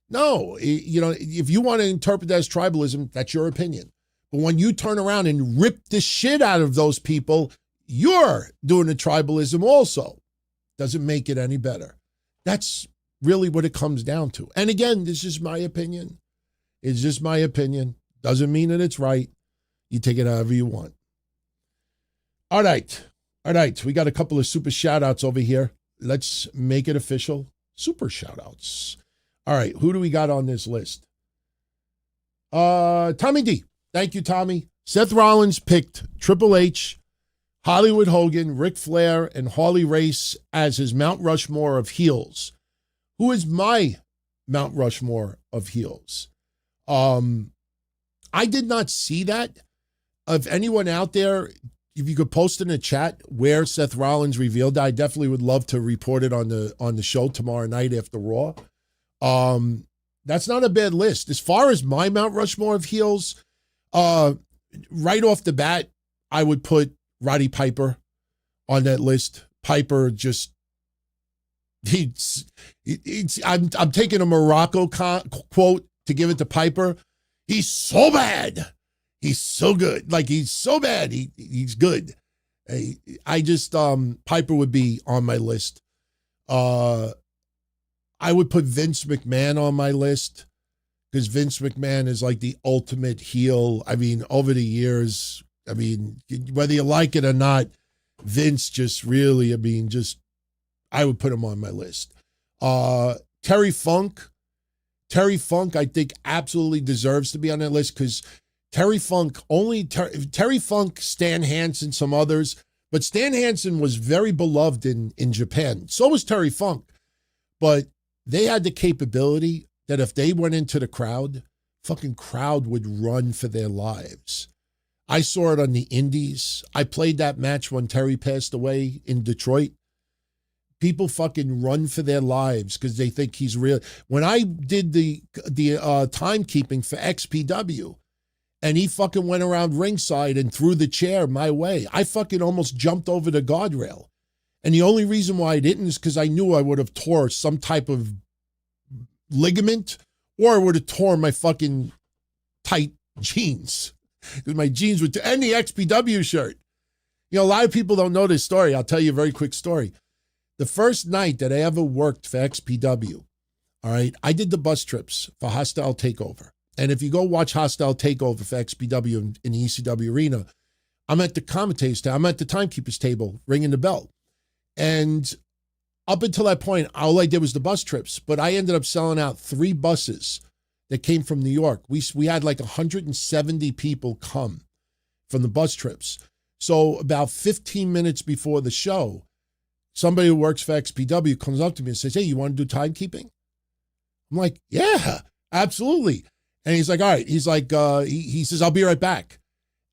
No, if you want to interpret that as tribalism, that's your opinion. But when you turn around and rip the shit out of those people, you're doing a tribalism also. Doesn't make it any better. That's really what it comes down to. And again, this is my opinion. It's just my opinion. Doesn't mean that it's right. You take it however you want. All right. We got a couple of super shout outs over here. Let's make it official. Super shout outs. All right. Who do we got on this list? Tommy D. Thank you, Tommy. Seth Rollins picked Triple H, Hollywood Hogan, Ric Flair, and Harley Race as his Mount Rushmore of heels. Who is my Mount Rushmore of heels? I did not see that. If anyone out there, if you could post in the chat where Seth Rollins revealed that, I definitely would love to report it on the show tomorrow night after Raw. That's not a bad list. As far as my Mount Rushmore of heels, right off the bat, I would put Roddy Piper on that list. Piper just, I'm taking a Morocco quote to give it to Piper. He's so bad. He's so good. Like, he's so bad. He's good. I just Piper would be on my list. I would put Vince McMahon on my list because Vince McMahon is like the ultimate heel. I mean, over the years, I mean, whether you like it or not, Vince just really, I would put him on my list. Terry Funk, I think absolutely deserves to be on that list because Terry Funk, Stan Hansen, some others, but Stan Hansen was very beloved in Japan. So was Terry Funk, but they had the capability that if they went into the crowd, fucking crowd would run for their lives. I saw it on the Indies. I played that match when Terry passed away in Detroit. People fucking run for their lives because they think he's real. When I did the timekeeping for XPW and he fucking went around ringside and threw the chair my way, I fucking almost jumped over the guardrail. And the only reason why I didn't is because I knew I would have tore some type of ligament or I would have torn my fucking tight jeans. Because my jeans were, and the XPW shirt. You know, a lot of people don't know this story. I'll tell you a very quick story. The first night that I ever worked for XPW, all right, I did the bus trips for Hostile Takeover. And if you go watch Hostile Takeover for XPW in the ECW arena, I'm at the commentators table, I'm at the timekeeper's table ringing the bell. And up until that point, all I did was the bus trips, but I ended up selling out 3 buses that came from New York. We had like 170 people come from the bus trips. So about 15 minutes before the show, somebody who works for XPW comes up to me and says, "Hey, you want to do timekeeping?" I'm like, "Yeah, absolutely." And he's like, "All right." He's like, he says, "I'll be right back."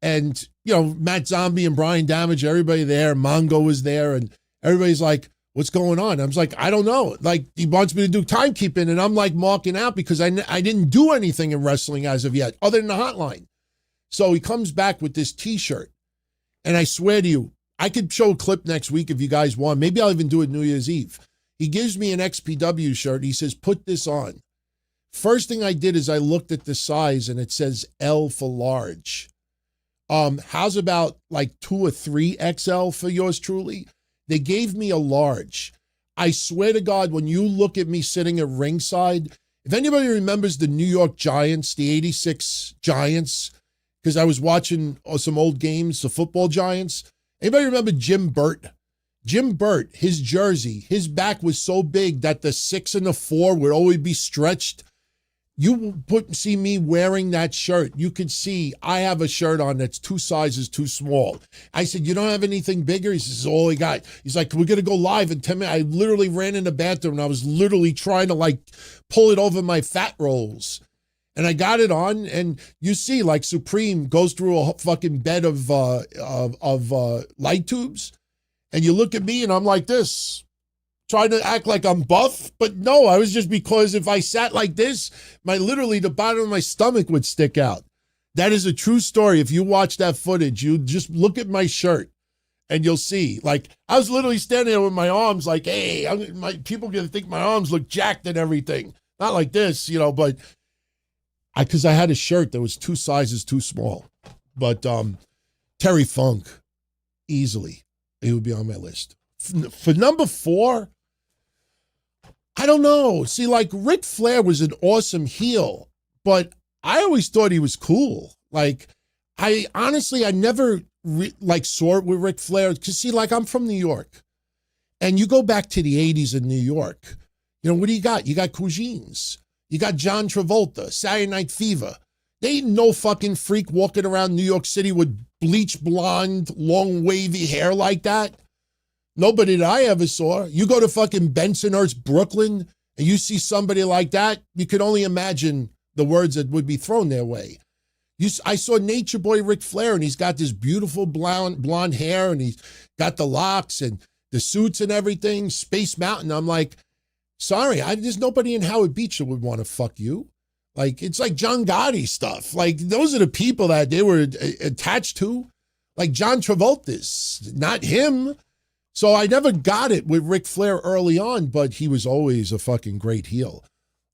And, you know, Matt Zombie and Brian Damage, everybody there, Mongo was there, and everybody's like, "What's going on?" I was like, "I don't know." Like, he wants me to do timekeeping, and I'm like marking out because I didn't do anything in wrestling as of yet, other than the hotline. So he comes back with this T-shirt, and I swear to you, I could show a clip next week if you guys want. Maybe I'll even do it New Year's Eve. He gives me an XPW shirt. He says, "Put this on." First thing I did is I looked at the size, and it says L for large. How's about like 2 or 3 XL for yours truly? They gave me a large. I swear to God, when you look at me sitting at ringside, if anybody remembers the New York Giants, the 86 Giants, because I was watching some old games, the football Giants. Anybody remember Jim Burt? Jim Burt, his jersey, his back was so big that the 6 and the 4 would always be stretched. You see me wearing that shirt, you could see I have a shirt on that's 2 sizes too small. I said, "You don't have anything bigger?" He says, "All I got." He's like, "We're going to go live in 10 minutes. I literally ran in the bathroom and I was literally trying to like pull it over my fat rolls. And I got it on, and you see like Supreme goes through a fucking bed of light tubes. And you look at me and I'm like this, trying to act like I'm buff, but no, I was just because if I sat like this, literally the bottom of my stomach would stick out. That is a true story. If you watch that footage, you just look at my shirt and you'll see. Like, I was literally standing there with my arms like, hey, people going to think my arms look jacked and everything. Not like this, you know, but because I had a shirt that was 2 sizes too small. But Terry Funk, easily, he would be on my list. For number 4, I don't know. See, like Ric Flair was an awesome heel, but I always thought he was cool. Like, I never saw it with Ric Flair. Because see, like I'm from New York, and you go back to the 80s in New York, you know, what do you got? You got Cousins. You got John Travolta, Saturday Night Fever. They ain't no fucking freak walking around New York City with bleach blonde, long wavy hair like that. Nobody that I ever saw. You go to fucking Bensonhurst, Brooklyn, and you see somebody like that, you can only imagine the words that would be thrown their way. I saw Nature Boy Ric Flair, and he's got this beautiful blonde hair, and he's got the locks and the suits and everything, Space Mountain. I'm like, sorry, there's nobody in Howard Beach that would want to fuck you. Like, it's like John Gotti stuff. Like, those are the people that they were attached to. Like John Travolta's, not him. So I never got it with Ric Flair early on, but he was always a fucking great heel.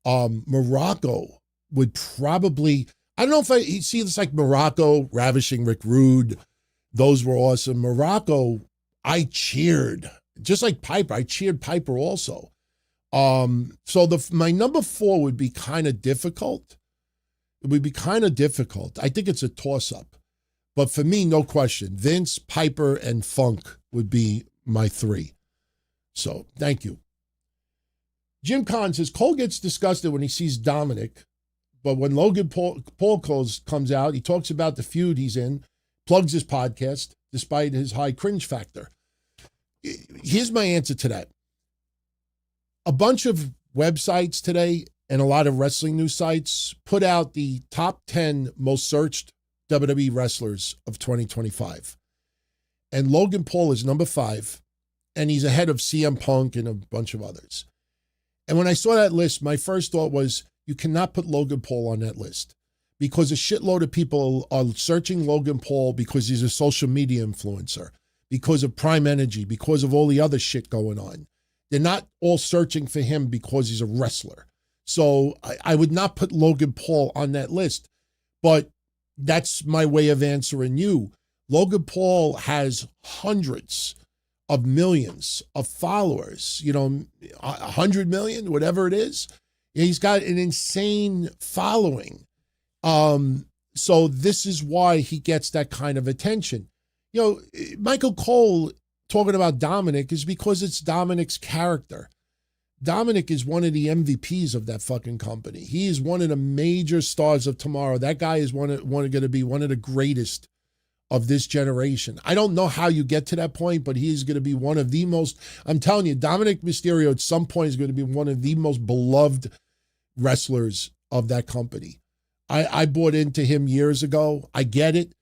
Morocco would probably, I don't know if I see this like Morocco ravishing Rick Rude, Those were awesome. Morocco, I cheered. Just like Piper, I cheered Piper also. So my number 4 would be kind of difficult. It would be kind of difficult. I think it's a toss-up. But for me, no question, Vince, Piper, and Funk would be my 3. So thank you. Jim Kahn says, Cole gets disgusted when he sees Dominic, but when Logan Paul comes out, he talks about the feud he's in, plugs his podcast, despite his high cringe factor. Here's my answer to that. A bunch of websites today and a lot of wrestling news sites put out the top 10 most searched WWE wrestlers of 2025. And Logan Paul is number 5, and he's ahead of CM Punk and a bunch of others. And when I saw that list, my first thought was, you cannot put Logan Paul on that list because a shitload of people are searching Logan Paul because he's a social media influencer, because of Prime Energy, because of all the other shit going on. They're not all searching for him because he's a wrestler. So I would not put Logan Paul on that list, but that's my way of answering you. Logan Paul has hundreds of millions of followers, 100 million, whatever it is. He's got an insane following. So this is why he gets that kind of attention. Michael Cole talking about Dominic is because it's Dominic's character. Dominic is one of the MVPs of that fucking company. He is one of the major stars of tomorrow. That guy is going to be one of the greatest of this generation. I don't know how you get to that point, but he's going to be one of the most, I'm telling you, Dominic Mysterio at some point is going to be one of the most beloved wrestlers of that company. I bought into him years ago. I get it.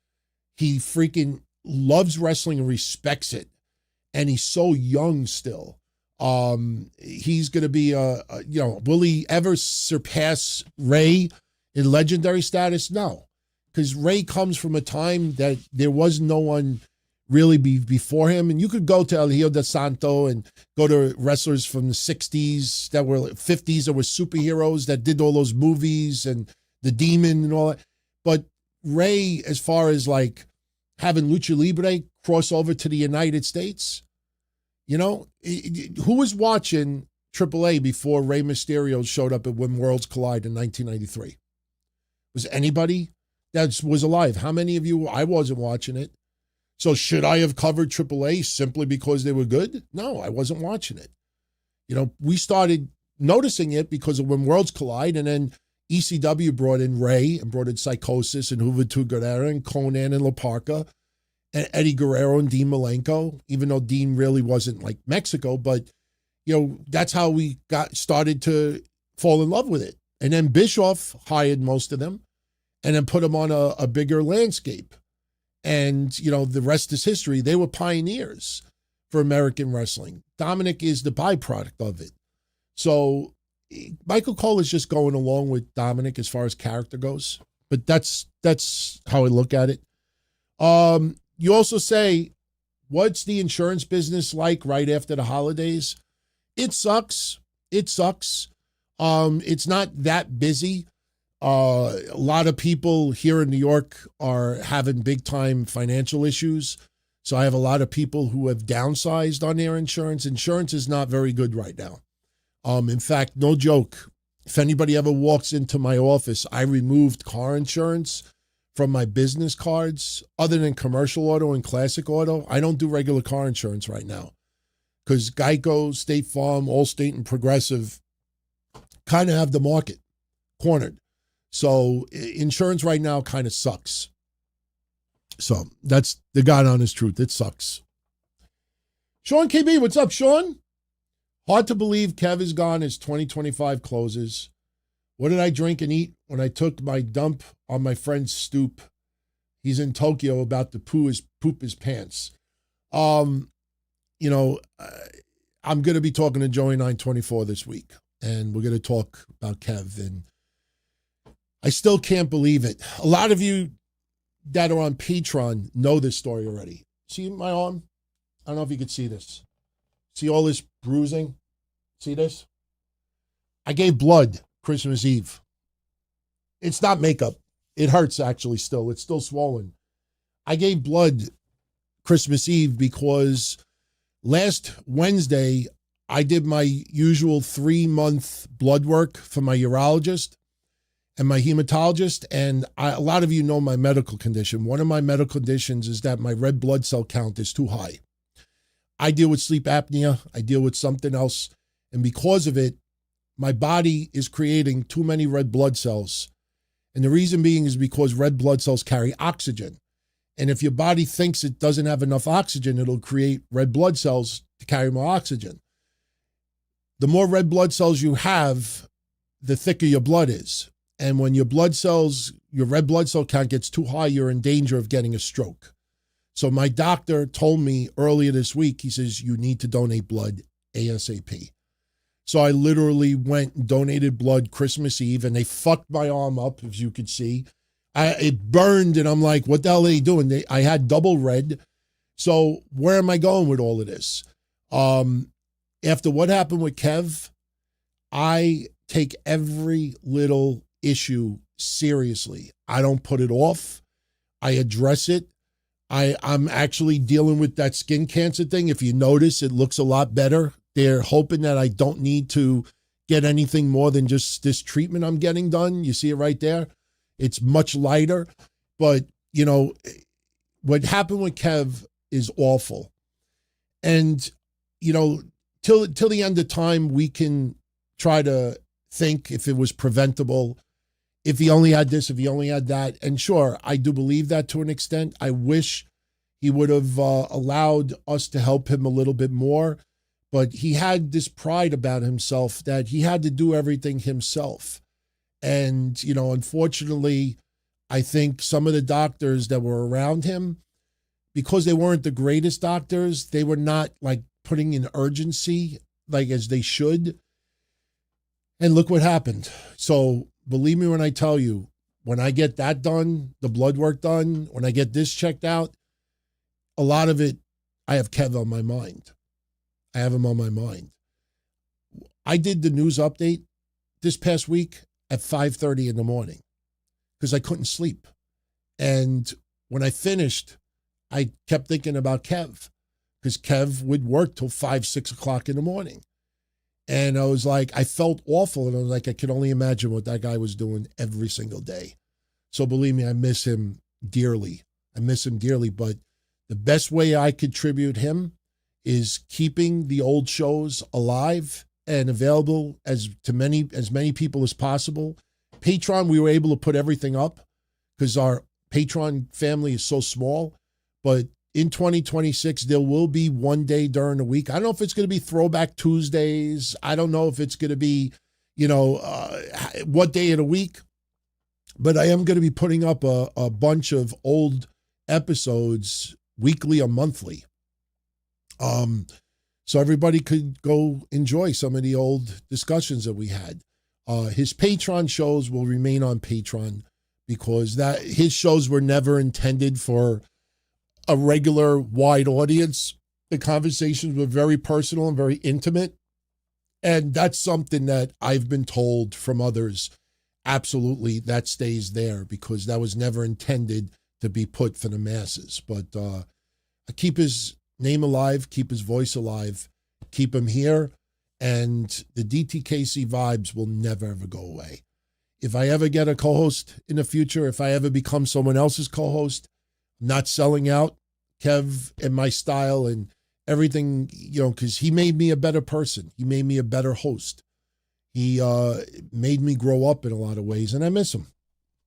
He freaking loves wrestling and respects it. And he's so young still. He's going to be, will he ever surpass Ray in legendary status? No. Because Ray comes from a time that there was no one really before him. And you could go to El Hijo de Santo and go to wrestlers from the 60s that were 50s that were superheroes that did all those movies and the Demon and all that. But Ray, as far as like having Lucha Libre cross over to the United States, who was watching AAA before Rey Mysterio showed up at When Worlds Collide in 1993? Was anybody that was alive? How many of you? I wasn't watching it. So should I have covered AAA simply because they were good? No, I wasn't watching it. We started noticing it because of When Worlds Collide, and then ECW brought in Ray and brought in Psychosis and Juventud Guerrera and Conan and La Parca and Eddie Guerrero and Dean Malenko, even though Dean really wasn't like Mexico, but that's how we started to fall in love with it. And then Bischoff hired most of them and then put them on a bigger landscape. And, the rest is history. They were pioneers for American wrestling. Dominic is the byproduct of it. So Michael Cole is just going along with Dominic as far as character goes. But that's how I look at it. You also say, what's the insurance business like right after the holidays? It sucks. It sucks. It's not that busy. A lot of people here in New York are having big time financial issues. So I have a lot of people who have downsized on their insurance. Insurance is not very good right now. In fact, no joke. If anybody ever walks into my office, I removed car insurance from my business cards. Other than commercial auto and classic auto, I don't do regular car insurance right now because Geico, State Farm, Allstate, and Progressive kind of have the market cornered. So insurance right now kind of sucks. So that's the God honest truth. It sucks. Sean KB, what's up, Sean? Hard to believe Kev is gone as 2025 closes. What did I drink and eat when I took my dump on my friend's stoop? He's in Tokyo about to poop his pants. I'm going to be talking to Joey 924 this week, and we're going to talk about Kev. And I still can't believe it. A lot of you that are on Patreon know this story already. See my arm? I don't know if you could see this. See all this bruising? See this? I gave blood Christmas Eve. It's not makeup. It hurts actually still. It's still swollen. I gave blood Christmas Eve because last Wednesday, I did my usual 3-month blood work for my urologist and my hematologist. And a lot of you know my medical condition. One of my medical conditions is that my red blood cell count is too high. I deal with sleep apnea. I deal with something else. And because of it, my body is creating too many red blood cells. And the reason being is because red blood cells carry oxygen. And if your body thinks it doesn't have enough oxygen, it'll create red blood cells to carry more oxygen. The more red blood cells you have, the thicker your blood is. And when your red blood cell count gets too high, you're in danger of getting a stroke. So my doctor told me earlier this week, he says, you need to donate blood ASAP. So I literally went and donated blood Christmas Eve, and they fucked my arm up, as you could see. It burned, and I'm like, what the hell are they doing? I had double red. So where am I going with all of this? After what happened with Kev, I take every little issue seriously. I don't put it off. I address it. I'm actually dealing with that skin cancer thing. If you notice, it looks a lot better. They're hoping that I don't need to get anything more than just this treatment I'm getting done. You see it right there? It's much lighter. But, you know, what happened with Kev is awful. And, you know, till the end of time, we can try to think if it was preventable, if he only had this, if he only had that. And sure, I do believe that to an extent. I wish he would have allowed us to help him a little bit more. But he had this pride about himself that he had to do everything himself. And, you know, unfortunately, I think some of the doctors that were around him, because they weren't the greatest doctors, they were not like putting in urgency like as they should. And look what happened. So believe me when I tell you, when I get that done, the blood work done, when I get this checked out, a lot of it, I have Kev on my mind. I have him on my mind. I did the news update this past week at 5:30 in the morning because I couldn't sleep. And when I finished, I kept thinking about Kev because Kev would work till 5, 6 o'clock in the morning. And I was like, I felt awful. And I was like, I can only imagine what that guy was doing every single day. So believe me, I miss him dearly. I miss him dearly. But the best way I contribute him is keeping the old shows alive and available as many people as possible. Patreon, we were able to put everything up because our Patreon family is so small. But in 2026, there will be one day during the week. I don't know if it's going to be Throwback Tuesdays. I don't know if it's going to be, what day of the week. But I am going to be putting up a bunch of old episodes weekly or monthly. So everybody could go enjoy some of the old discussions that we had. His Patreon shows will remain on Patreon because his shows were never intended for a regular wide audience. The conversations were very personal and very intimate. And that's something that I've been told from others. Absolutely, that stays there because that was never intended to be put for the masses. But I keep his name alive, keep his voice alive, keep him here. And the DTKC vibes will never, ever go away. If I ever get a co-host in the future, if I ever become someone else's co-host, not selling out Kev and my style and everything, because he made me a better person. He made me a better host. He made me grow up in a lot of ways, and I miss him.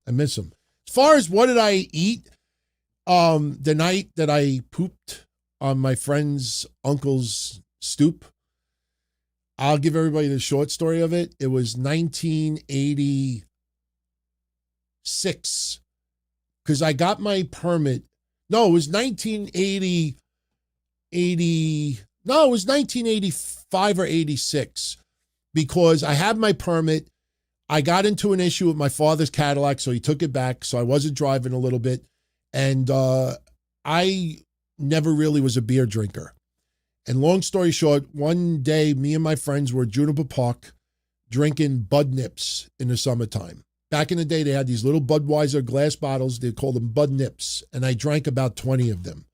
As far as what did I eat, the night that I pooped on my friend's uncle's stoop, I'll give everybody the short story of it. It was 1986 because I got my permit. No, it was 1985 or 86 because I had my permit. I got into an issue with my father's Cadillac, so he took it back. So I wasn't driving a little bit. And I never really was a beer drinker. And long story short, one day, me and my friends were at Juniper Park drinking Bud Nips in the summertime. Back in the day, they had these little Budweiser glass bottles. They called them Bud Nips. And I drank about 20 of them.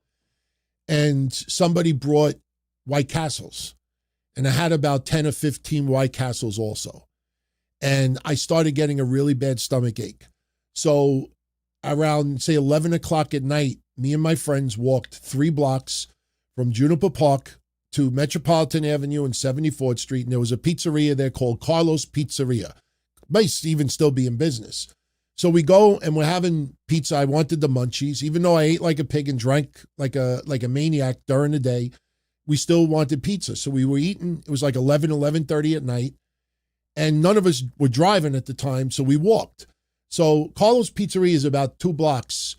and somebody brought White Castles. And I had about 10 or 15 White Castles also. And I started getting a really bad stomach ache. So around, say, 11 o'clock at night, me and my friends walked 3 blocks from Juniper Park to Metropolitan Avenue and 74th Street. And there was a pizzeria there called Carlos Pizzeria. Might even still be in business. So we go and we're having pizza. I wanted the munchies. Even though I ate like a pig and drank like a maniac during the day, we still wanted pizza. So we were eating. It was like 11:30 at night. And none of us were driving at the time, so we walked. So Carlos Pizzeria is about 2 blocks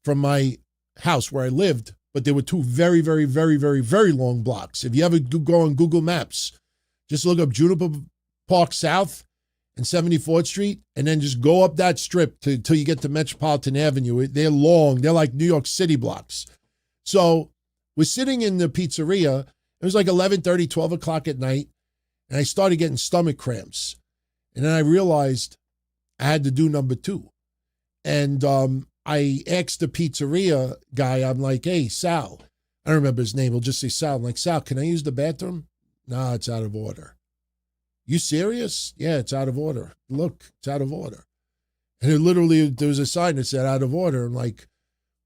from my house where I lived, but there were 2 very, very, very, very, very long blocks. If you ever go on Google Maps, just look up Juniper Park South and 74th Street, and then just go up that strip till you get to Metropolitan Avenue. They're long. They're like New York City blocks. So we're sitting in the pizzeria. It was like 11:30, 12 o'clock at night. And I started getting stomach cramps. And then I realized I had to do number 2. And I asked the pizzeria guy, I'm like, hey, Sal. I don't remember his name. He'll just say Sal. I'm like, Sal, can I use the bathroom? Nah, it's out of order. You serious? Yeah, it's out of order. Look, it's out of order. And it literally, there was a sign that said out of order. I'm like,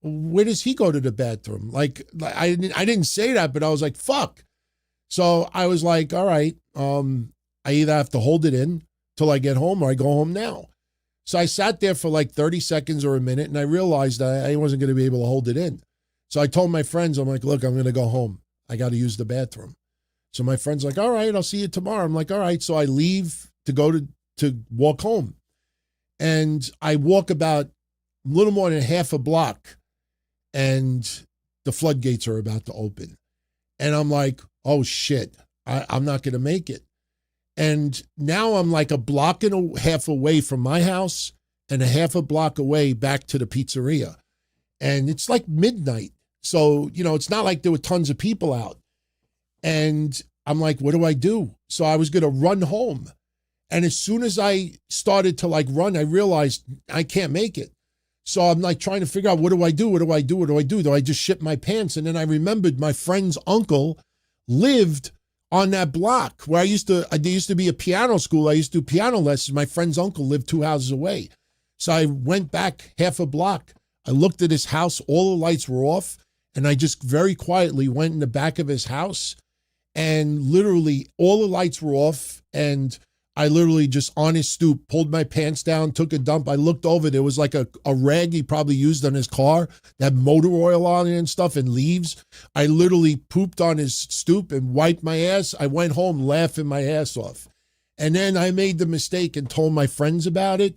where does he go to the bathroom? Like I didn't say that, but I was like, fuck. So I was like, all right, I either have to hold it in till I get home or I go home now. So I sat there for like 30 seconds or a minute, and I realized I wasn't going to be able to hold it in. So I told my friends, I'm like, look, I'm going to go home. I got to use the bathroom. So my friend's like, all right, I'll see you tomorrow. I'm like, all right. So I leave to go to walk home. And I walk about a little more than half a block, and the floodgates are about to open. And I'm like, oh shit, I'm not going to make it. And now I'm like a block and a half away from my house and a half a block away back to the pizzeria. And it's like midnight. So, it's not like there were tons of people out. And I'm like, what do I do? So I was going to run home. And as soon as I started to like run, I realized I can't make it. So I'm like trying to figure out, what do I do? What do I do? What do I do? Do I just shit my pants? And then I remembered my friend's uncle lived on that block where there used to be a piano school. I used to do piano lessons. My friend's uncle lived 2 houses away. So I went back half a block. I looked at his house. All the lights were off. And I just very quietly went in the back of his house, and literally all the lights were off. And I literally just on his stoop, pulled my pants down, took a dump. I looked over, there was like a rag he probably used on his car that had motor oil on it and stuff and leaves. I literally pooped on his stoop and wiped my ass. I went home laughing my ass off. And then I made the mistake and told my friends about it,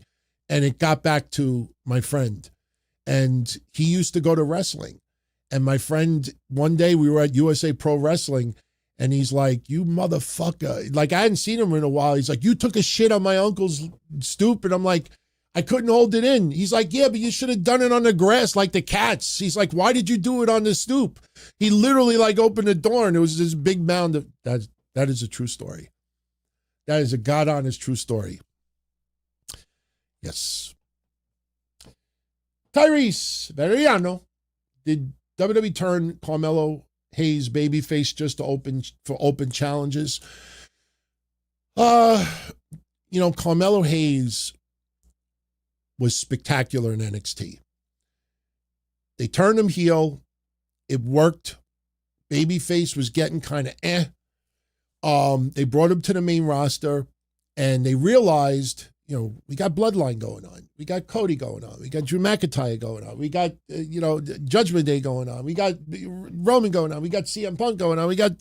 and it got back to my friend. And he used to go to wrestling. And my friend, one day we were at USA Pro Wrestling, and he's like, you motherfucker. Like, I hadn't seen him in a while. He's like, you took a shit on my uncle's stoop. And I'm like, I couldn't hold it in. He's like, yeah, but you should have done it on the grass like the cats. He's like, why did you do it on the stoop? He literally like opened the door, and it was this big mound of, that is a true story. That is a God honest true story. Yes. Tyrese Veriano, did WWE turn Carmelo Hayes babyface just to open challenges? Carmelo Hayes was spectacular in NXT. They turned him heel. It worked. Babyface was getting kind of They brought him to the main roster, and they realized, we got Bloodline going on. We got Cody going on. We got Drew McIntyre going on. We got, Judgment Day going on. We got Roman going on. We got CM Punk going on. And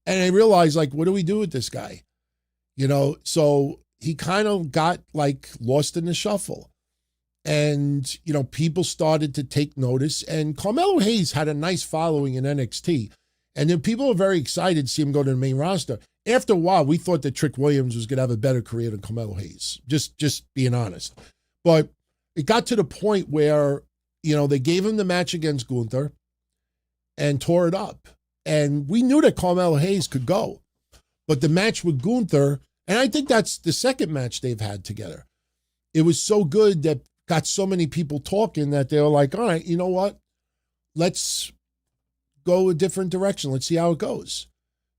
they realized, like, what do we do with this guy? So he kind of got, like, lost in the shuffle. And, people started to take notice. And Carmelo Hayes had a nice following in NXT. And then people were very excited to see him go to the main roster. After a while, we thought that Trick Williams was going to have a better career than Carmelo Hayes, just being honest. But it got to the point where, they gave him the match against Gunther and tore it up. And we knew that Carmelo Hayes could go. But the match with Gunther, and I think that's the second match they've had together, it was so good that got so many people talking that they were like, all right, you know what? Let's go a different direction. Let's see how it goes.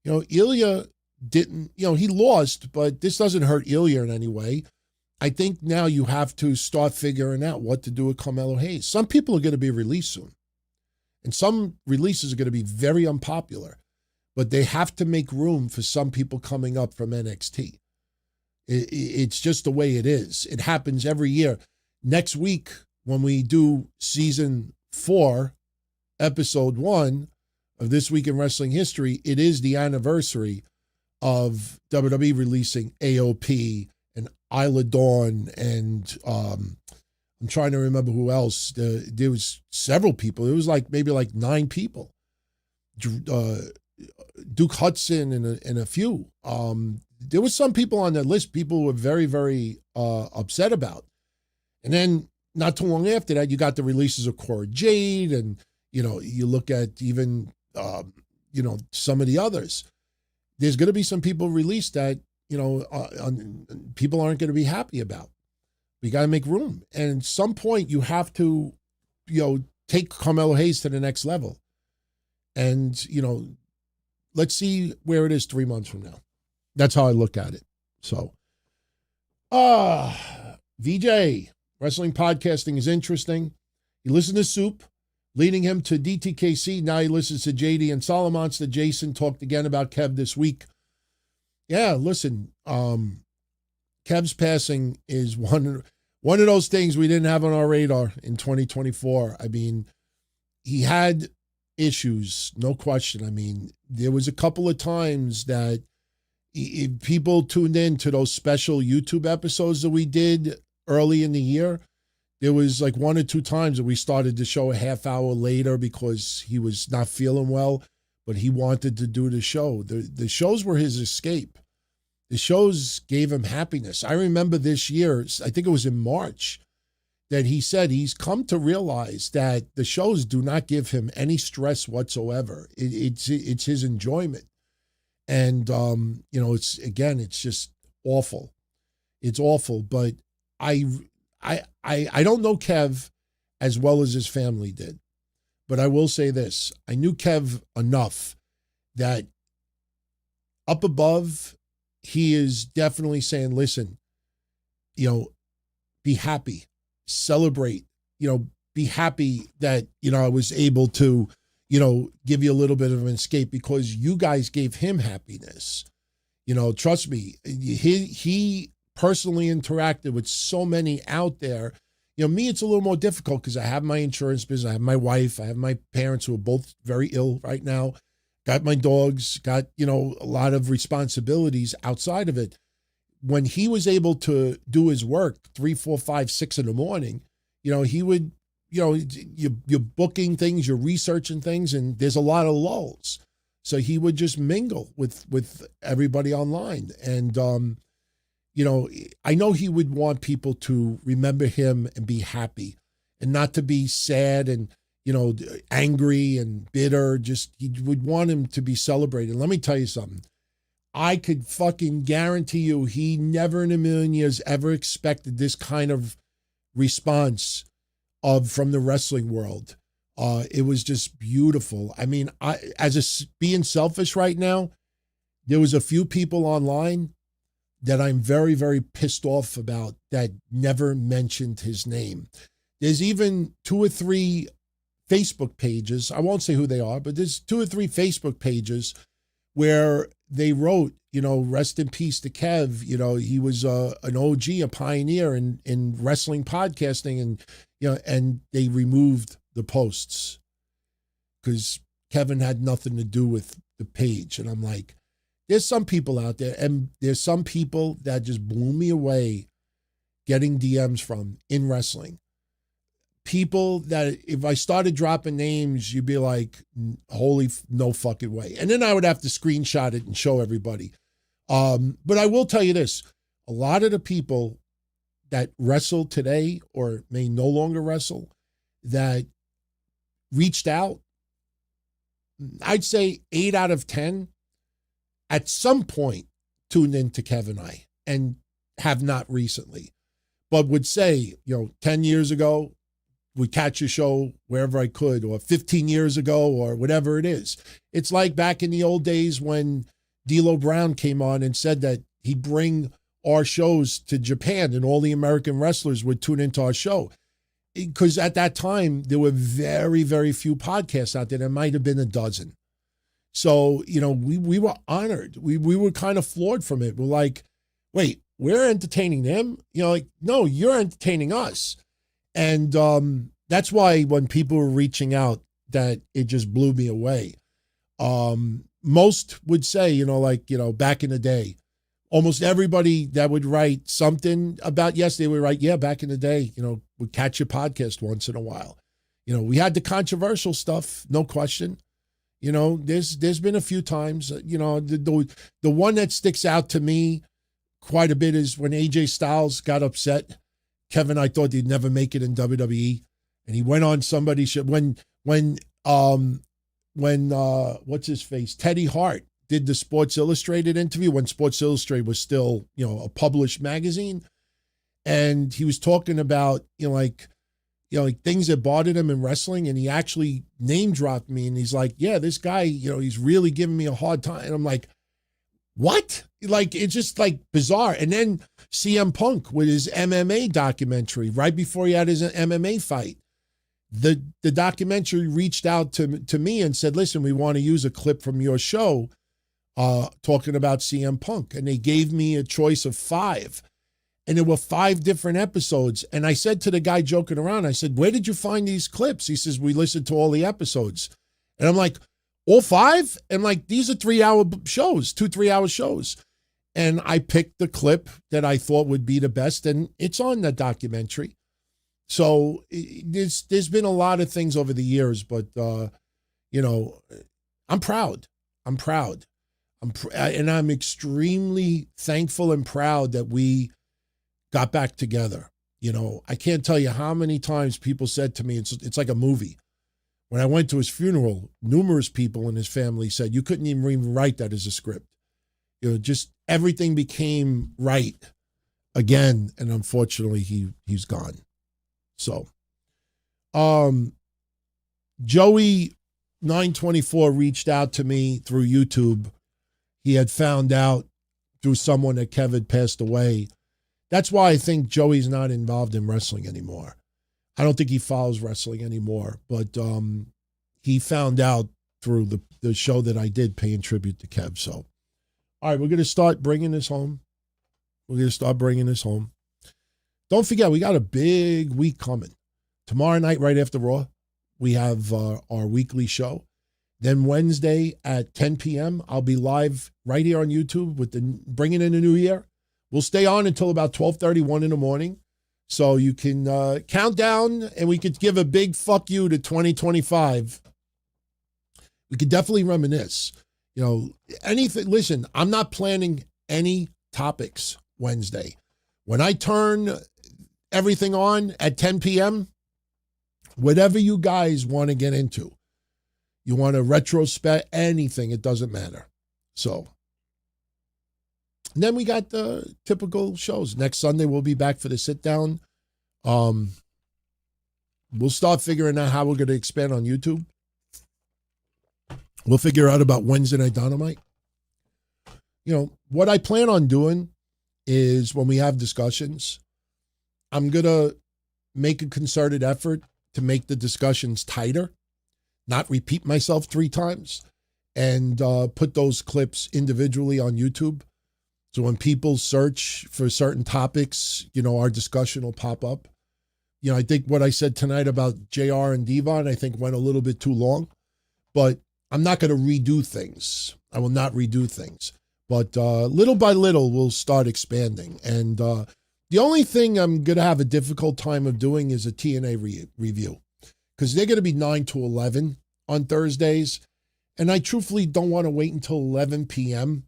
Ilya didn't, he lost, but this doesn't hurt Ilya in any way. I think now you have to start figuring out what to do with Carmelo Hayes. Some people are going to be released soon, and some releases are going to be very unpopular, but they have to make room for some people coming up from NXT. It's just the way it is. It happens every year. Next week, when we do season 4, episode 1 of This Week in Wrestling History, it is the anniversary of WWE releasing AOP and Isla Dawn, and I'm trying to remember who else. There was several people. It was maybe 9 people. Duke Hudson and a few. There was some people on that list people were very, very upset about. And then not too long after that, you got the releases of Cora Jade, and, you look at even, some of the others. There's going to be some people released that, people aren't going to be happy about. We got to make room. And at some point, you have to, take Carmelo Hayes to the next level. And, let's see where it is 3 months from now. That's how I look at it. So, VJ, wrestling podcasting is interesting. You listen to Soup, leading him to DTKC. Now he listens to JD and Solomonster. Jason talked again about Kev this week. Yeah, listen, Kev's passing is one of those things we didn't have on our radar in 2024. I mean, he had issues, no question. I mean, there was a couple of times that if people tuned in to those special YouTube episodes that we did early in the year, there was 1 or 2 times that we started the show a half hour later because he was not feeling well, but he wanted to do the show. The shows were his escape. The shows gave him happiness. I remember this year, I think it was in March, that he said he's come to realize that the shows do not give him any stress whatsoever. It's his enjoyment. And, it's just awful. It's awful. But I don't know Kev as well as his family did. But I will say this. I knew Kev enough that up above, he is definitely saying, listen, be happy, celebrate, be happy that, I was able to, give you a little bit of an escape because you guys gave him happiness. Trust me, he personally interacted with so many out there. Me, it's a little more difficult because I have my insurance business. I have my wife. I have my parents who are both very ill right now. Got my dogs, got, a lot of responsibilities outside of it. When he was able to do his work 3, 4, 5, 6 in the morning, he would, you're booking things, you're researching things, and there's a lot of lulls. So he would just mingle with everybody online. And, I know he would want people to remember him and be happy and not to be sad and, angry and bitter. Just, he would want him to be celebrated. Let me tell you something. I could fucking guarantee you he never in a million years ever expected this kind of response from the wrestling world. It was just beautiful. I mean, being selfish right now, there was a few people online that I'm very, very pissed off about that never mentioned his name. There's even 2 or 3 Facebook pages. I won't say who they are, but there's 2 or 3 Facebook pages where they wrote, rest in peace to Kev. He was an OG, a pioneer in wrestling podcasting, and and they removed the posts because Kevin had nothing to do with the page. And I'm like, there's some people out there, and there's some people that just blew me away getting DMs from in wrestling. People that if I started dropping names, you'd be like, holy, no fucking way. And then I would have to screenshot it and show everybody. But I will tell you this, a lot of the people that wrestle today or may no longer wrestle that reached out, I'd say 8 out of 10 at some point tuned into Kev and I and have not recently, but would say, 10 years ago, would catch a show wherever I could, or 15 years ago, or whatever it is. It's like back in the old days when D'Lo Brown came on and said that he'd bring our shows to Japan and all the American wrestlers would tune into our show. Because at that time, there were very, very few podcasts out there. There might have been a dozen. So, we were honored. We were kind of floored from it. We're like, wait, we're entertaining them? No, you're entertaining us. And that's why when people were reaching out, that it just blew me away. Most would say, back in the day, almost everybody that would write something about, yes, they would write, yeah, back in the day, would catch your podcast once in a while. We had the controversial stuff, no question. There's been a few times, the one that sticks out to me quite a bit is when AJ Styles got upset. Kevin, I thought he'd never make it in WWE. And he went on somebody's show when what's his face? Teddy Hart did the Sports Illustrated interview when Sports Illustrated was still, a published magazine. And he was talking about, like things that bothered him in wrestling. And he actually name dropped me. And he's like, yeah, this guy, he's really giving me a hard time. And I'm like, what? Like, it's just like bizarre. And then CM Punk with his MMA documentary right before he had his MMA fight. The documentary reached out to me and said, listen, we want to use a clip from your show talking about CM Punk. And they gave me a choice of 5. And there were 5 different episodes. And I said to the guy joking around, I said, where did you find these clips? He says, we listened to all the episodes. And I'm like, all 5? And like, these are 3-hour shows, 2-3-hour shows. And I picked the clip that I thought would be the best. And it's on the documentary. So there's been a lot of things over the years, but, I'm proud. And I'm extremely thankful and proud that we got back together. I can't tell you how many times people said to me, it's like a movie. When I went to his funeral, numerous people in his family said, you couldn't even write that as a script. Just everything became right again. And unfortunately, he's gone. So, Joey 924 reached out to me through YouTube. He had found out through someone that Kev had passed away. That's why I think Joey's not involved in wrestling anymore. I don't think he follows wrestling anymore, but he found out through the show that I did paying tribute to Kev. So, all right, we're going to start bringing this home. Don't forget, we got a big week coming. Tomorrow night, right after Raw, we have our weekly show. Then Wednesday at 10 p.m., I'll be live right here on YouTube with bringing in the new year. We'll stay on until about 12:31 in the morning. So you can count down, and we could give a big fuck you to 2025. We could definitely reminisce. Anything. Listen, I'm not planning any topics Wednesday. When I turn everything on at 10 p.m., whatever you guys want to get into, you want to retrospect anything, it doesn't matter. So, and then we got the typical shows. Next Sunday, we'll be back for the sit down. We'll start figuring out how we're going to expand on YouTube. We'll figure out about Wednesday Night Dynamite. What I plan on doing is when we have discussions, I'm going to make a concerted effort to make the discussions tighter, not repeat myself 3 times, and put those clips individually on YouTube. So when people search for certain topics, our discussion will pop up. I think what I said tonight about JR and Devon, I think went a little bit too long, but I'm not going to redo things. I will not redo things, but little by little, we'll start expanding. And the only thing I'm going to have a difficult time of doing is a TNA review, because they're going to be 9 to 11 on Thursdays. And I truthfully don't want to wait until 11 p.m.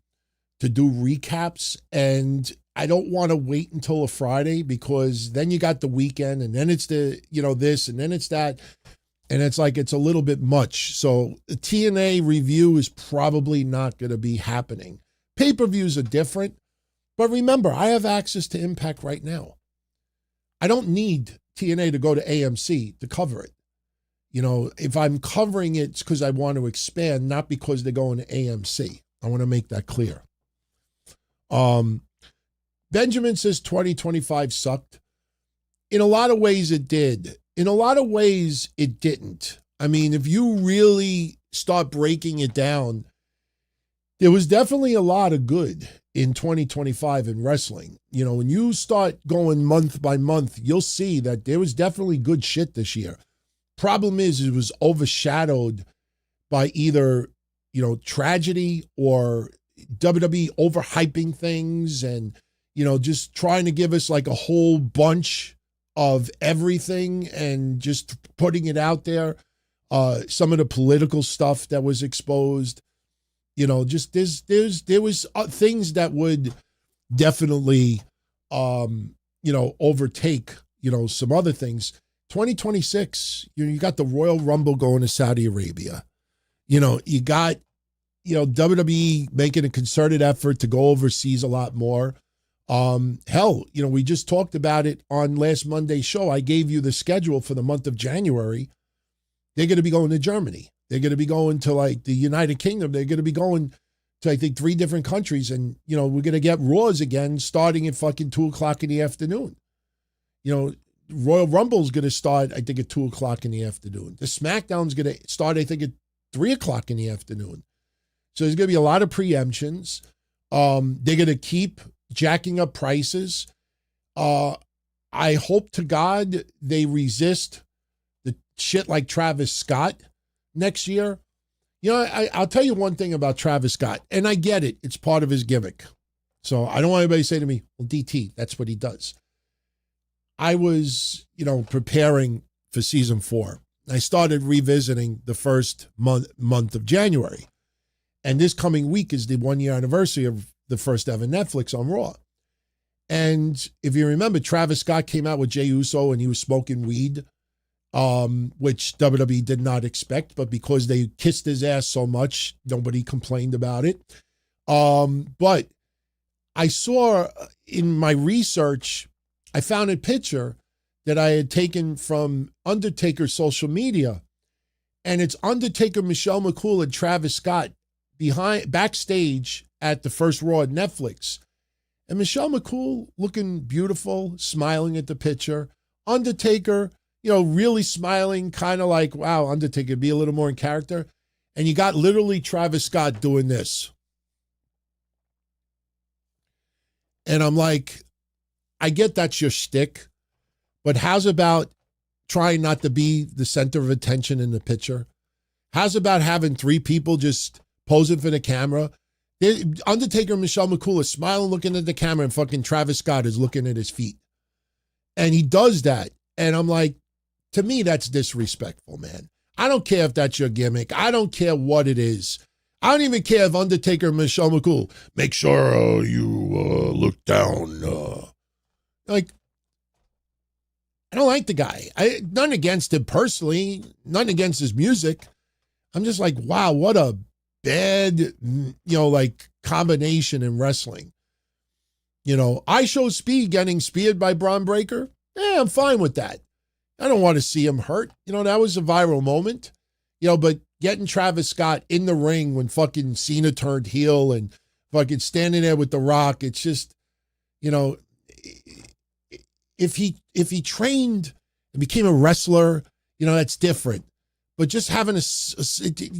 to do recaps. And I don't want to wait until a Friday, because then you got the weekend, and then it's the, this, and then it's that. And it's like, it's a little bit much. So the TNA review is probably not going to be happening. Pay-per-views are different. But remember, I have access to Impact right now. I don't need TNA to go to AMC to cover it. You know, if I'm covering it, it's because I want to expand, not because they're going to AMC. I want to make that clear. Benjamin says 2025 sucked. In a lot of ways it did. In a lot of ways it didn't. I mean, if you really start breaking it down, there was definitely a lot of good in 2025 in wrestling. You know, when you start going month by month, you'll see that there was definitely good shit this year. Problem is, it was overshadowed by either, you know, tragedy or WWE overhyping things and, you know, just trying to give us like a whole bunch of everything and just putting it out there. Some of the political stuff that was exposed, you know, just there was things that would definitely, you know, overtake, you know, some other things. 2026, you got the Royal Rumble going to Saudi Arabia. You know, you got, you know, WWE making a concerted effort to go overseas a lot more. Hell, you know, we just talked about it on last Monday's show. I gave you the schedule for the month of January. They're going to be going to Germany. They're going to be going to like the United Kingdom. They're going to be going to, I think, 3 different countries. And, you know, we're going to get Raws again starting at fucking 2:00 in the afternoon. You know, Royal Rumble's going to start, I think, at 2:00 in the afternoon. The SmackDown's going to start, I think, at 3:00 in the afternoon. So there's going to be a lot of preemptions. They're going to keep jacking up prices. I hope to God they resist the shit like Travis Scott next year. You know, I'll tell you one thing about Travis Scott, and I get it. It's part of his gimmick. So I don't want anybody to say to me, well, DT, that's what he does. I was, you know, preparing for season 4. I started revisiting the first month of January. And this coming week is the 1-year anniversary of the first ever Netflix on Raw. And if you remember, Travis Scott came out with Jey Uso and he was smoking weed, which WWE did not expect, but because they kissed his ass so much, nobody complained about it. But I saw in my research, I found a picture that I had taken from Undertaker's social media, and it's Undertaker, Michelle McCool, and Travis Scott backstage at the first Raw at Netflix. And Michelle McCool looking beautiful, smiling at the picture. Undertaker, you know, really smiling, kind of like, wow, Undertaker, be a little more in character. And you got literally Travis Scott doing this. And I'm like, I get that's your shtick, but how's about trying not to be the center of attention in the picture? How's about having 3 people just posing for the camera? Undertaker and Michelle McCool are smiling, looking at the camera, and fucking Travis Scott is looking at his feet. And he does that. And I'm like, to me, that's disrespectful, man. I don't care if that's your gimmick. I don't care what it is. I don't even care if Undertaker and Michelle McCool, make sure you look down. Like, I don't like the guy. None against him personally, none against his music. I'm just like, wow, what a bad, you know, like combination in wrestling. You know, I Show Speed getting speared by Braun Breaker. Yeah, I'm fine with that. I don't want to see him hurt. You know, that was a viral moment. You know, but getting Travis Scott in the ring when fucking Cena turned heel and fucking standing there with The Rock, it's just, you know, if he trained and became a wrestler, you know, that's different. But just having it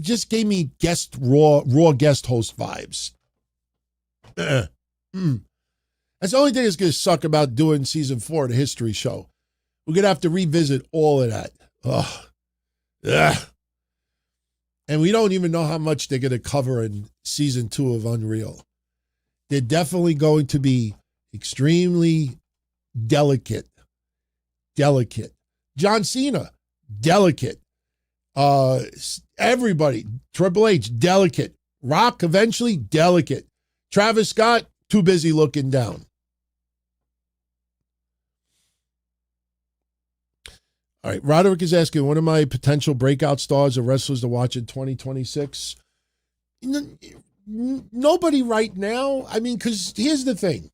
just gave me raw guest host vibes. That's the only thing that's going to suck about doing season 4 of the History Show. We're going to have to revisit all of that. Ugh. And we don't even know how much they're going to cover in season 2 of Unreal. They're definitely going to be extremely delicate. John Cena, delicate. Everybody, Triple H, delicate. Rock, eventually, delicate. Travis Scott, too busy looking down. All right, Roderick is asking, one of my potential breakout stars or wrestlers to watch in 2026? Nobody right now. I mean, because here's the thing.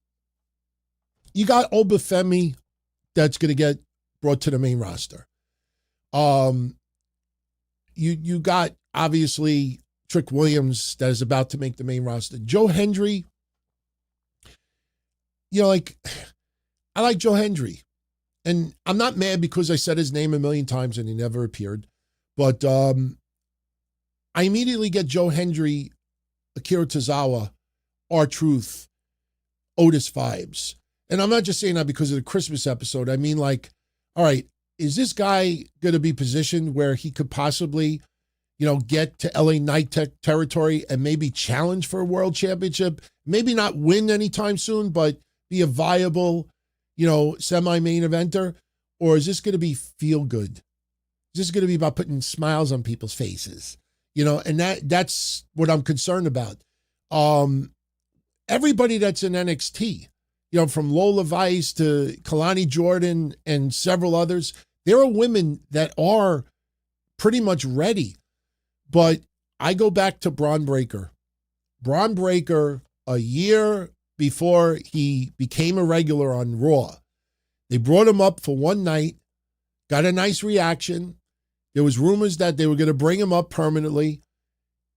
You got Obafemi that's going to get brought to the main roster. You got, obviously, Trick Williams that is about to make the main roster. Joe Hendry, I like Joe Hendry. And I'm not mad because I said his name a million times and he never appeared. But I immediately get Joe Hendry, Akira Tozawa, R-Truth, Otis vibes. And I'm not just saying that because of the Christmas episode. I mean, all right, is this guy going to be positioned where he could possibly, get to LA Knight territory and maybe challenge for a world championship? Maybe not win anytime soon, but be a viable, semi-main eventer? Or is this going to be feel good? Is this going to be about putting smiles on people's faces? And that's what I'm concerned about. Everybody that's in NXT, from Lola Vice to Kalani Jordan and several others, there are women that are pretty much ready. But I go back to Braun Breaker. Braun Breaker, a year before he became a regular on Raw, they brought him up for one night, got a nice reaction. There was rumors that they were going to bring him up permanently.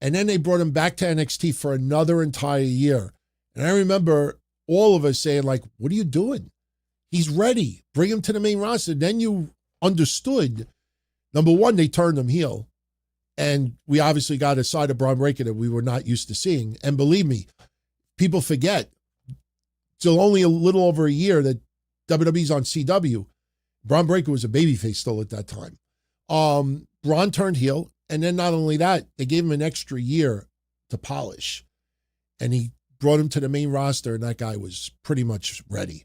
And then they brought him back to NXT for another entire year. And I remember all of us saying, what are you doing? He's ready. Bring him to the main roster. Then you understood, number one, they turned him heel. And we obviously got a side of Braun Breaker that we were not used to seeing. And believe me, people forget. Still only a little over a year that WWE's on CW. Braun Breaker was a babyface still at that time. Braun turned heel. And then not only that, they gave him an extra year to polish. And he brought him to the main roster, and that guy was pretty much ready.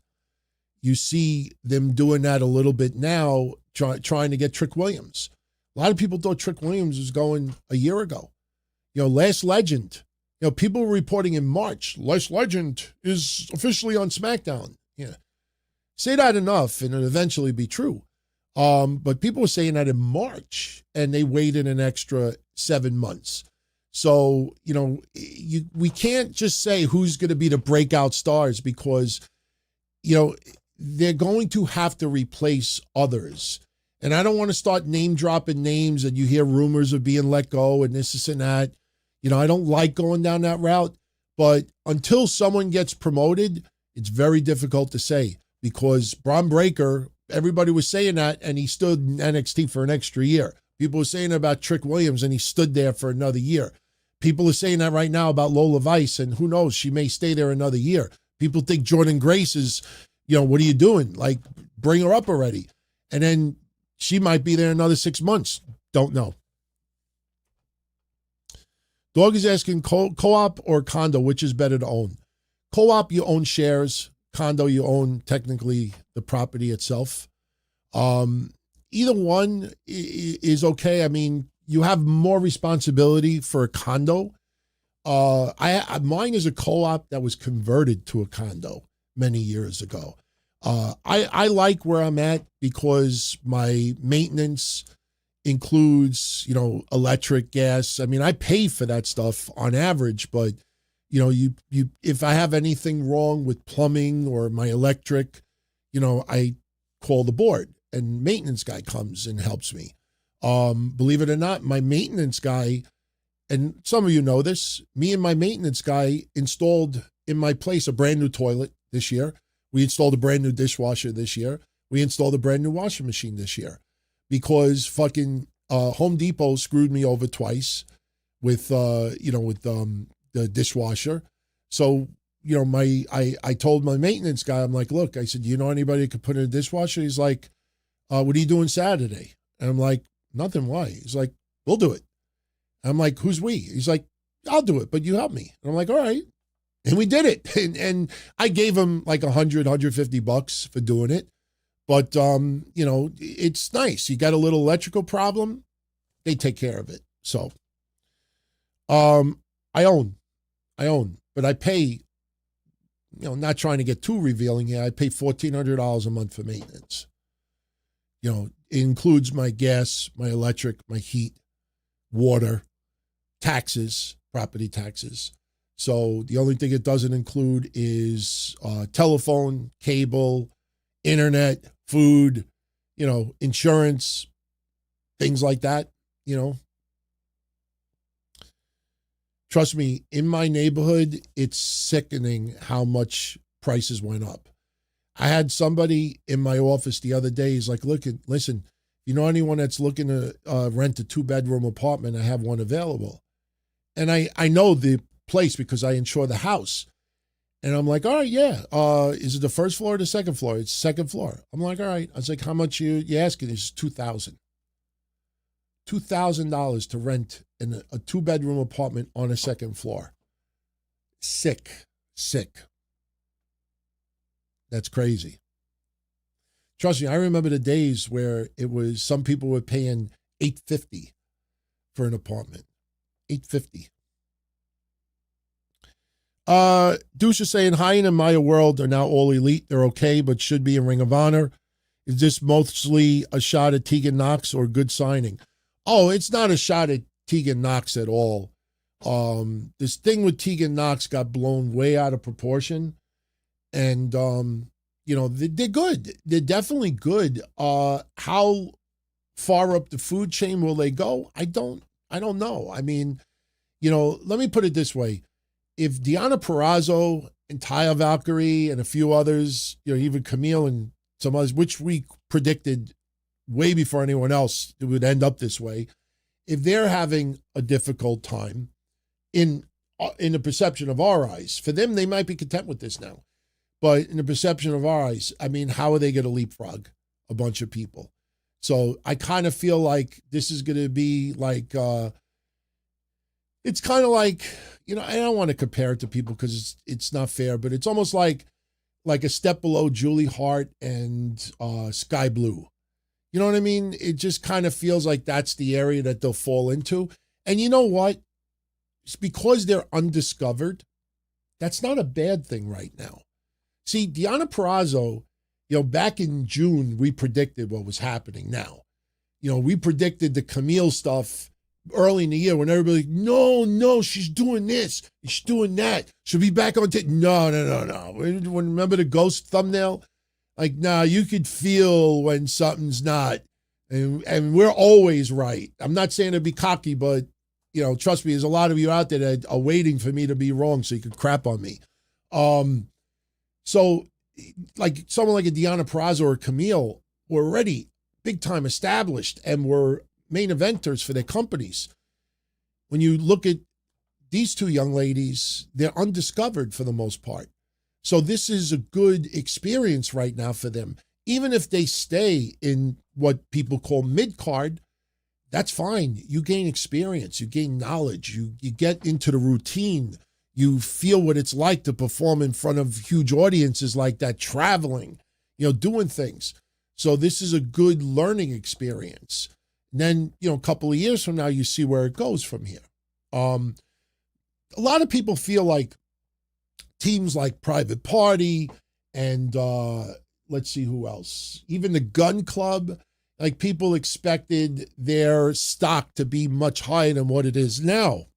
You see them doing that a little bit now, trying to get Trick Williams. A lot of people thought Trick Williams was going a year ago. Last Legend. People were reporting in March, Last Legend is officially on SmackDown. Yeah. Say that enough, and it'll eventually be true. But people were saying that in March, and they waited an extra 7 months. So, we can't just say who's going to be the breakout stars because, they're going to have to replace others. And I don't want to start name dropping names and you hear rumors of being let go and this and that. I don't like going down that route. But until someone gets promoted, it's very difficult to say because Braun Breaker, everybody was saying that, and he stood in NXT for an extra year. People were saying about Trick Williams, and he stood there for another year. People are saying that right now about Lola Vice, and who knows, she may stay there another year. People think Jordan Grace is, what are you doing? Bring her up already. And then she might be there another 6 months. Don't know. Dog is asking co-op or condo, which is better to own? Co-op, you own shares. Condo, you own technically the property itself. Either one is okay. I mean, you have more responsibility for a condo. Mine is a co-op that was converted to a condo many years ago. I like where I'm at because my maintenance includes, electric, gas. I mean, I pay for that stuff on average, but you if I have anything wrong with plumbing or my electric, I call the board and maintenance guy comes and helps me. Believe it or not, my maintenance guy, and some of you know this, me and my maintenance guy installed in my place a brand new toilet this year. We installed a brand new dishwasher this year. We installed a brand new washing machine this year because fucking Home Depot screwed me over twice with the dishwasher. So, I told my maintenance guy, I'm like, look, I said, do you know anybody that could put in a dishwasher? He's like, what are you doing Saturday? And I'm like, nothing. Why? He's like, we'll do it. I'm like, who's we? He's like, I'll do it, but you help me. And I'm like, all right. And we did it. And I gave him like $150 for doing it. But, it's nice. You got a little electrical problem, they take care of it. So, I own, but I pay, not trying to get too revealing here. I pay $1,400 a month for maintenance. It includes my gas, my electric, my heat, water, taxes, property taxes. So the only thing it doesn't include is telephone, cable, internet, food, insurance, things like that, Trust me, in my neighborhood, it's sickening how much prices went up. I had somebody in my office the other day. He's like, listen, you know anyone that's looking to rent a 2-bedroom apartment? I have one available. And I know the place because I insure the house. And I'm like, all right, yeah. Is it the first floor or the second floor? It's second floor. I'm like, all right. I was like, how much you asking? It's $2,000. $2,000 to rent in a 2-bedroom apartment on a second floor. Sick. That's crazy. Trust me, I remember the days where it was some people were paying $850 for an apartment. $850. Deuce is saying, Hyen and Maya World are now all elite. They're okay, but should be in Ring of Honor. Is this mostly a shot at Tegan Knox or good signing? Oh, it's not a shot at Tegan Knox at all. This thing with Tegan Knox got blown way out of proportion. And, they're good. They're definitely good. How far up the food chain will they go? I don't know. I mean, let me put it this way. If Deonna Purrazzo and Taya Valkyrie and a few others, even Camille and some others, which we predicted way before anyone else it would end up this way, if they're having a difficult time in the perception of our eyes, for them, they might be content with this now. But in the perception of our eyes, I mean, how are they going to leapfrog a bunch of people? So I kind of feel like this is going to be like, it's kind of like, I don't want to compare it to people because it's not fair, but it's almost like a step below Julie Hart and Sky Blue. You know what I mean? It just kind of feels like that's the area that they'll fall into. And you know what? It's because they're undiscovered. That's not a bad thing right now. See, Deonna Purrazzo, back in June, we predicted what was happening now. We predicted the Camille stuff early in the year when everybody, no, she's doing this, she's doing that. She'll be back on No. Remember the ghost thumbnail? Like, you could feel when something's not. And we're always right. I'm not saying to be cocky, but, trust me, there's a lot of you out there that are waiting for me to be wrong so you could crap on me. So, like someone like a Deonna Purrazzo or Camille were already big time established and were main eventers for their companies. When you look at these two young ladies, they're undiscovered for the most part. So this is a good experience right now for them. Even if they stay in what people call mid-card, that's fine. You gain experience, you gain knowledge, you get into the routine. You feel what it's like to perform in front of huge audiences like that, traveling, doing things. So this is a good learning experience. And then, a couple of years from now, you see where it goes from here. A lot of people feel like teams like Private Party and let's see who else, even the Gun Club, like people expected their stock to be much higher than what it is now.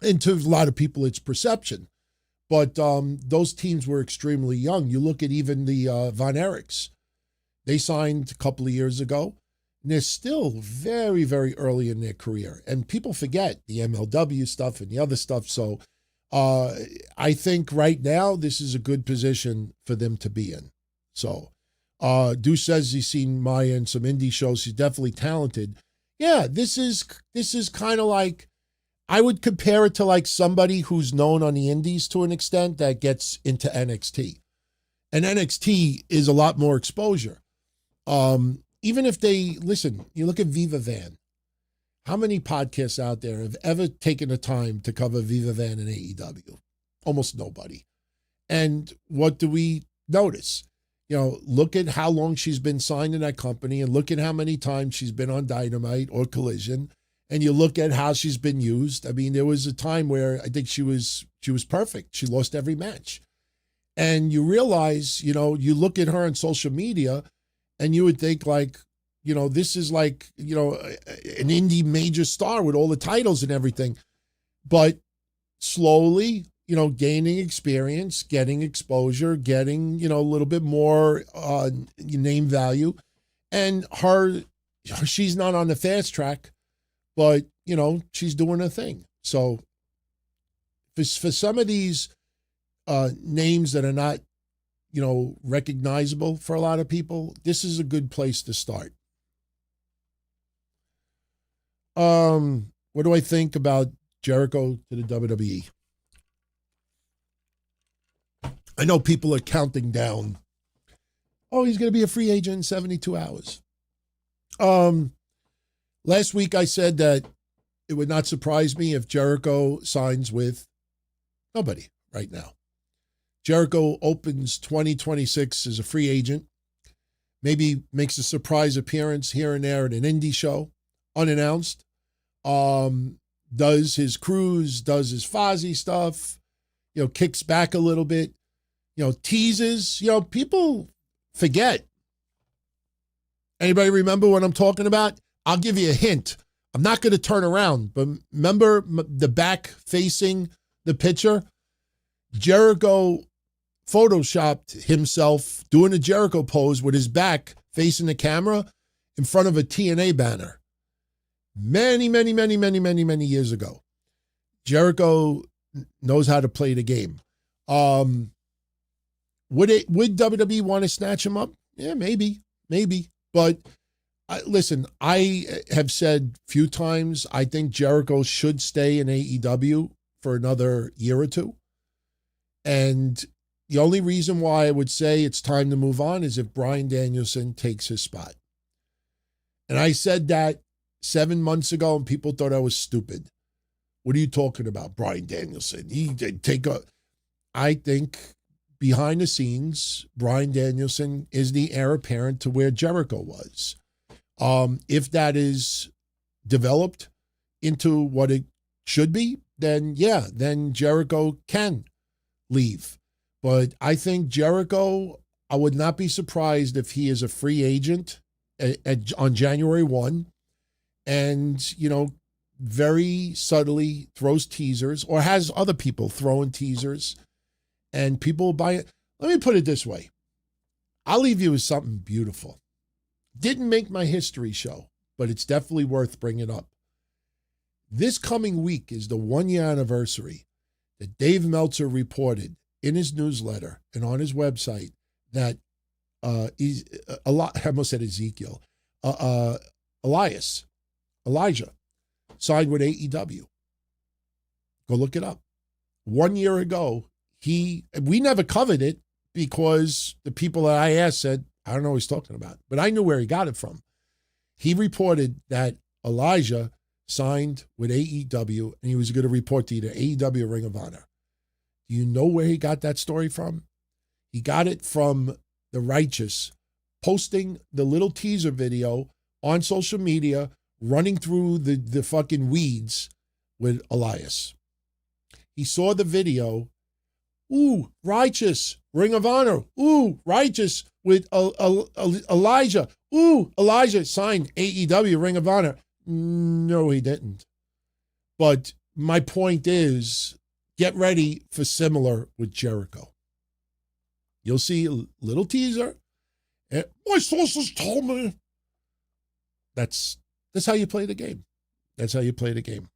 And to a lot of people, it's perception. But those teams were extremely young. You look at even the Von Erichs. They signed a couple of years ago, and they're still very, very early in their career. And people forget the MLW stuff and the other stuff. So I think right now, this is a good position for them to be in. So Deuce says he's seen Maya in some indie shows. She's definitely talented. Yeah, this is kind of like, I would compare it to like somebody who's known on the indies to an extent that gets into NXT. And NXT is a lot more exposure. Even if they, listen, you look at Viva Van. How many podcasts out there have ever taken the time to cover Viva Van and AEW? Almost nobody. And what do we notice? Look at how long she's been signed in that company and look at how many times she's been on Dynamite or Collision. And you look at how she's been used. I mean, there was a time where I think she was perfect. She lost every match. And you realize, you look at her on social media and you would think like, this is like, an indie major star with all the titles and everything. But slowly, gaining experience, getting exposure, getting, a little bit more name value. And she's not on the fast track, but, she's doing her thing. So for some of these names that are not, recognizable for a lot of people, this is a good place to start. What do I think about Jericho to the WWE? I know people are counting down. Oh, he's going to be a free agent in 72 hours. Last week I said that it would not surprise me if Jericho signs with nobody right now. Jericho opens 2026 as a free agent, maybe makes a surprise appearance here and there at an indie show, unannounced, does his cruise, does his Fozzy stuff, kicks back a little bit, teases, people forget. Anybody remember what I'm talking about? I'll give you a hint. I'm not going to turn around, but remember the back facing the picture? Jericho photoshopped himself doing a Jericho pose with his back facing the camera in front of a TNA banner. Many, many, many, many, many, many years ago. Jericho knows how to play the game. Would WWE want to snatch him up? Yeah, maybe. But listen, I have said a few times, I think Jericho should stay in AEW for another year or two. And the only reason why I would say it's time to move on is if Bryan Danielson takes his spot. And I said that 7 months ago and people thought I was stupid. What are you talking about, Bryan Danielson? He did take a... I think behind the scenes, Bryan Danielson is the heir apparent to where Jericho was. If that is developed into what it should be, then Jericho can leave. But I think Jericho, I would not be surprised if he is a free agent on January 1 and, very subtly throws teasers or has other people throwing teasers and people will buy it. Let me put it this way. I'll leave you with something beautiful. Didn't make my history show, but it's definitely worth bringing up. This coming week is the 1-year anniversary that Dave Meltzer reported in his newsletter and on his website that I almost said Ezekiel, Elijah signed with AEW. Go look it up. 1 year ago, we never covered it because the people that I asked said, I don't know what he's talking about, but I knew where he got it from. He reported that Elijah signed with AEW and he was going to report to either AEW or Ring of Honor. Do you know where he got that story from? He got it from The Righteous posting the little teaser video on social media, running through the fucking weeds with Elias. He saw the video. Ooh, Righteous, Ring of Honor. Ooh, Righteous with Elijah. Ooh, Elijah signed AEW, Ring of Honor. No, he didn't. But my point is, get ready for similar with Jericho. You'll see a little teaser. And my sources told me. That's how you play the game. That's how you play the game.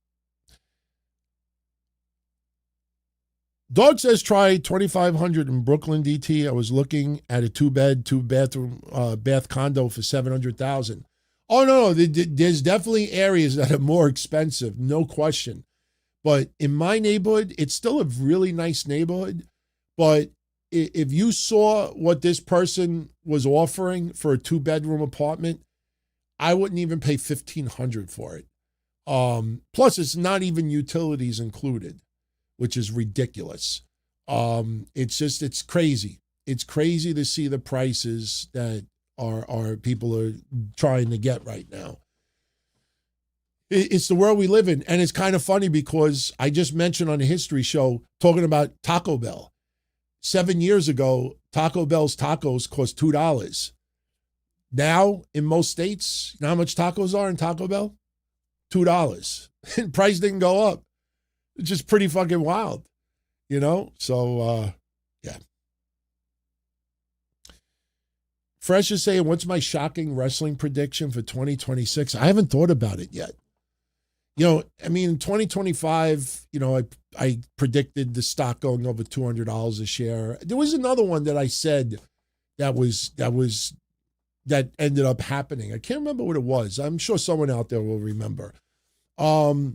Dog says try 2,500 in Brooklyn, DT. I was looking at a 2-bed, 2-bathroom bath condo for $700,000. Oh no, there's definitely areas that are more expensive, no question. But in my neighborhood, it's still a really nice neighborhood. But if you saw what this person was offering for a 2-bedroom apartment, I wouldn't even pay $1,500 for it. Plus, it's not even utilities included, which is ridiculous. It's crazy. It's crazy to see the prices that our people are trying to get right now. It's the world we live in. And it's kind of funny because I just mentioned on a history show talking about Taco Bell. 7 years ago, Taco Bell's tacos cost $2. Now, in most states, you know how much tacos are in Taco Bell? $2. Price didn't go up. It's just pretty fucking wild, So, yeah. Fresh is saying, what's my shocking wrestling prediction for 2026? I haven't thought about it yet. In 2025, I predicted the stock going over $200 a share. There was another one that I said that ended up happening. I can't remember what it was. I'm sure someone out there will remember. Tessa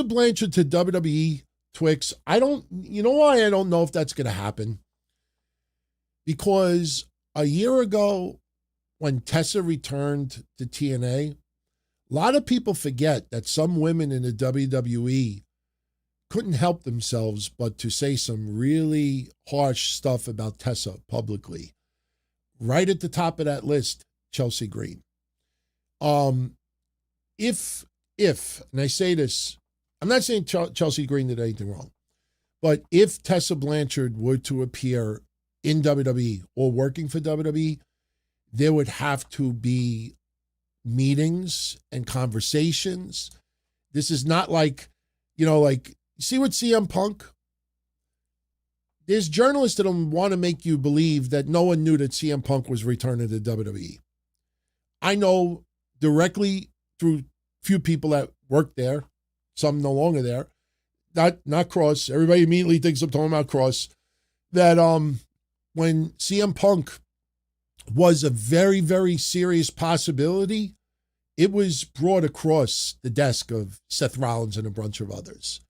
Blanchard to WWE Twix. You know why I don't know if that's going to happen? Because a year ago, when Tessa returned to TNA, a lot of people forget that some women in the WWE couldn't help themselves but to say some really harsh stuff about Tessa publicly. Right at the top of that list, Chelsea Green. If, and I say this, I'm not saying Chelsea Green did anything wrong, but if Tessa Blanchard were to appear in WWE or working for WWE, there would have to be meetings and conversations. This is not like, see what CM Punk? There's journalists that want to make you believe that no one knew that CM Punk was returning to WWE. I know directly through few people that work there, some no longer there, not Cross. Everybody immediately thinks I'm talking about Cross. That when CM Punk was a very, very serious possibility, it was brought across the desk of Seth Rollins and a bunch of others.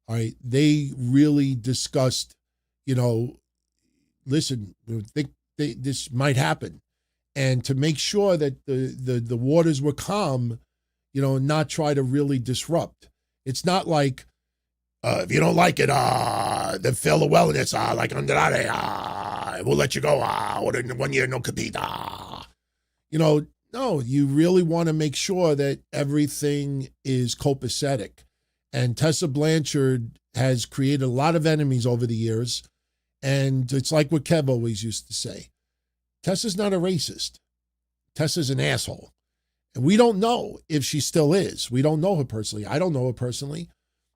All right, they really discussed, listen, we think this might happen, and to make sure that the waters were calm, not try to really disrupt. It's not like, if you don't like it, then fail the wellness, like Andrade, we'll let you go, 1 year, no compete, No, you really want to make sure that everything is copacetic. And Tessa Blanchard has created a lot of enemies over the years. And it's like what Kev always used to say. Tessa's not a racist. Tessa's an asshole. And we don't know if she still is. We don't know her personally. I don't know her personally.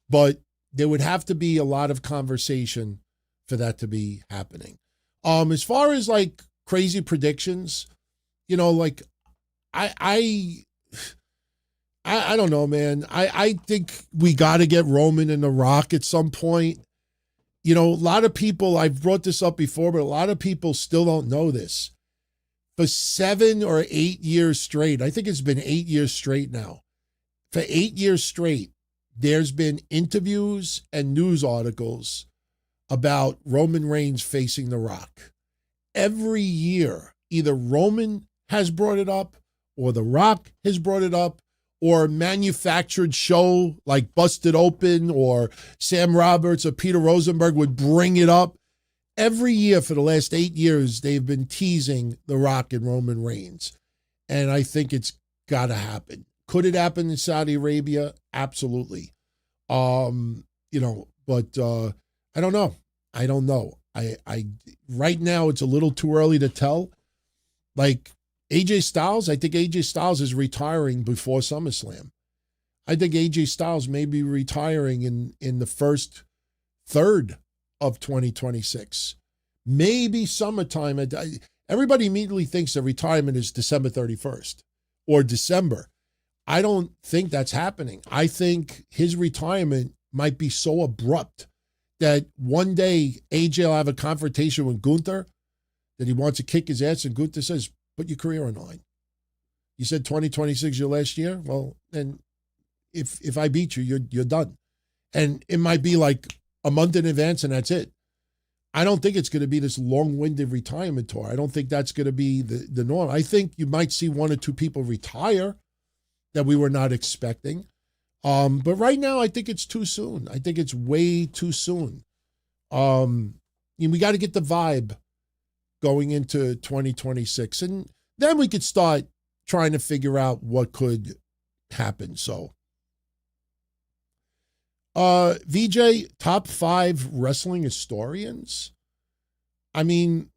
But there would have to be a lot of conversation for that to be happening. As far as like crazy predictions, I don't know, man. I think we got to get Roman and The Rock at some point. A lot of people, I've brought this up before, but a lot of people still don't know this. For 7 or 8 years straight, I think it's been 8 years straight now. For 8 years straight, there's been interviews and news articles about Roman Reigns facing The Rock. Every year, either Roman has brought it up, or The Rock has brought it up, or a manufactured show like Busted Open or Sam Roberts or Peter Rosenberg would bring it up. Every year for the last 8 years, they've been teasing The Rock and Roman Reigns. And I think it's got to happen. Could it happen in Saudi Arabia? Absolutely. But I don't know. I don't know. I right now, it's a little too early to tell. Like AJ Styles, I think AJ Styles is retiring before SummerSlam. I think AJ Styles may be retiring in the first third of 2026. Maybe summertime. Everybody immediately thinks the retirement is December 31st or December. I don't think that's happening. I think his retirement might be so abrupt that one day AJ will have a confrontation with Gunther that he wants to kick his ass, and Gunther says, put your career on the line. You said 2026 your last year? Well, then if I beat you, you're done. And it might be like a month in advance and that's it. I don't think it's going to be this long-winded retirement tour. I don't think that's going to be the norm. I think you might see 1 or 2 people retire that we were not expecting. But right now, I think it's too soon. I think it's way too soon. We got to get the vibe going into 2026. And then we could start trying to figure out what could happen. So, VJ, top 5 wrestling historians. I mean,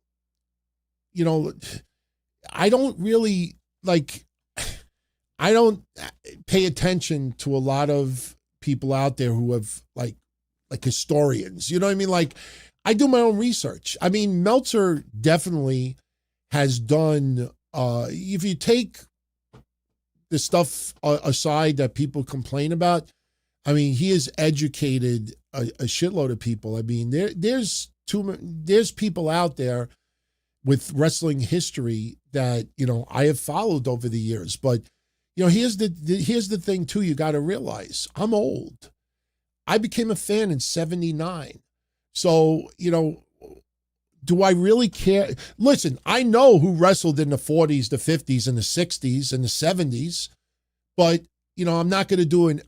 I don't really I don't pay attention to a lot of people out there who have like historians. You know what I mean? Like, I do my own research. I mean, Meltzer definitely has done, if you take the stuff aside that people complain about, I mean, he has educated a shitload of people. I mean, there's people out there with wrestling history that, you know, I have followed over the years. But, you know, here's the thing too, you got to realize I'm old. I became a fan in 79. So, you know, do I really care? Listen, I know who wrestled in the 40s, the 50s, and the 60s, and the 70s, but, you know, I'm not going to do an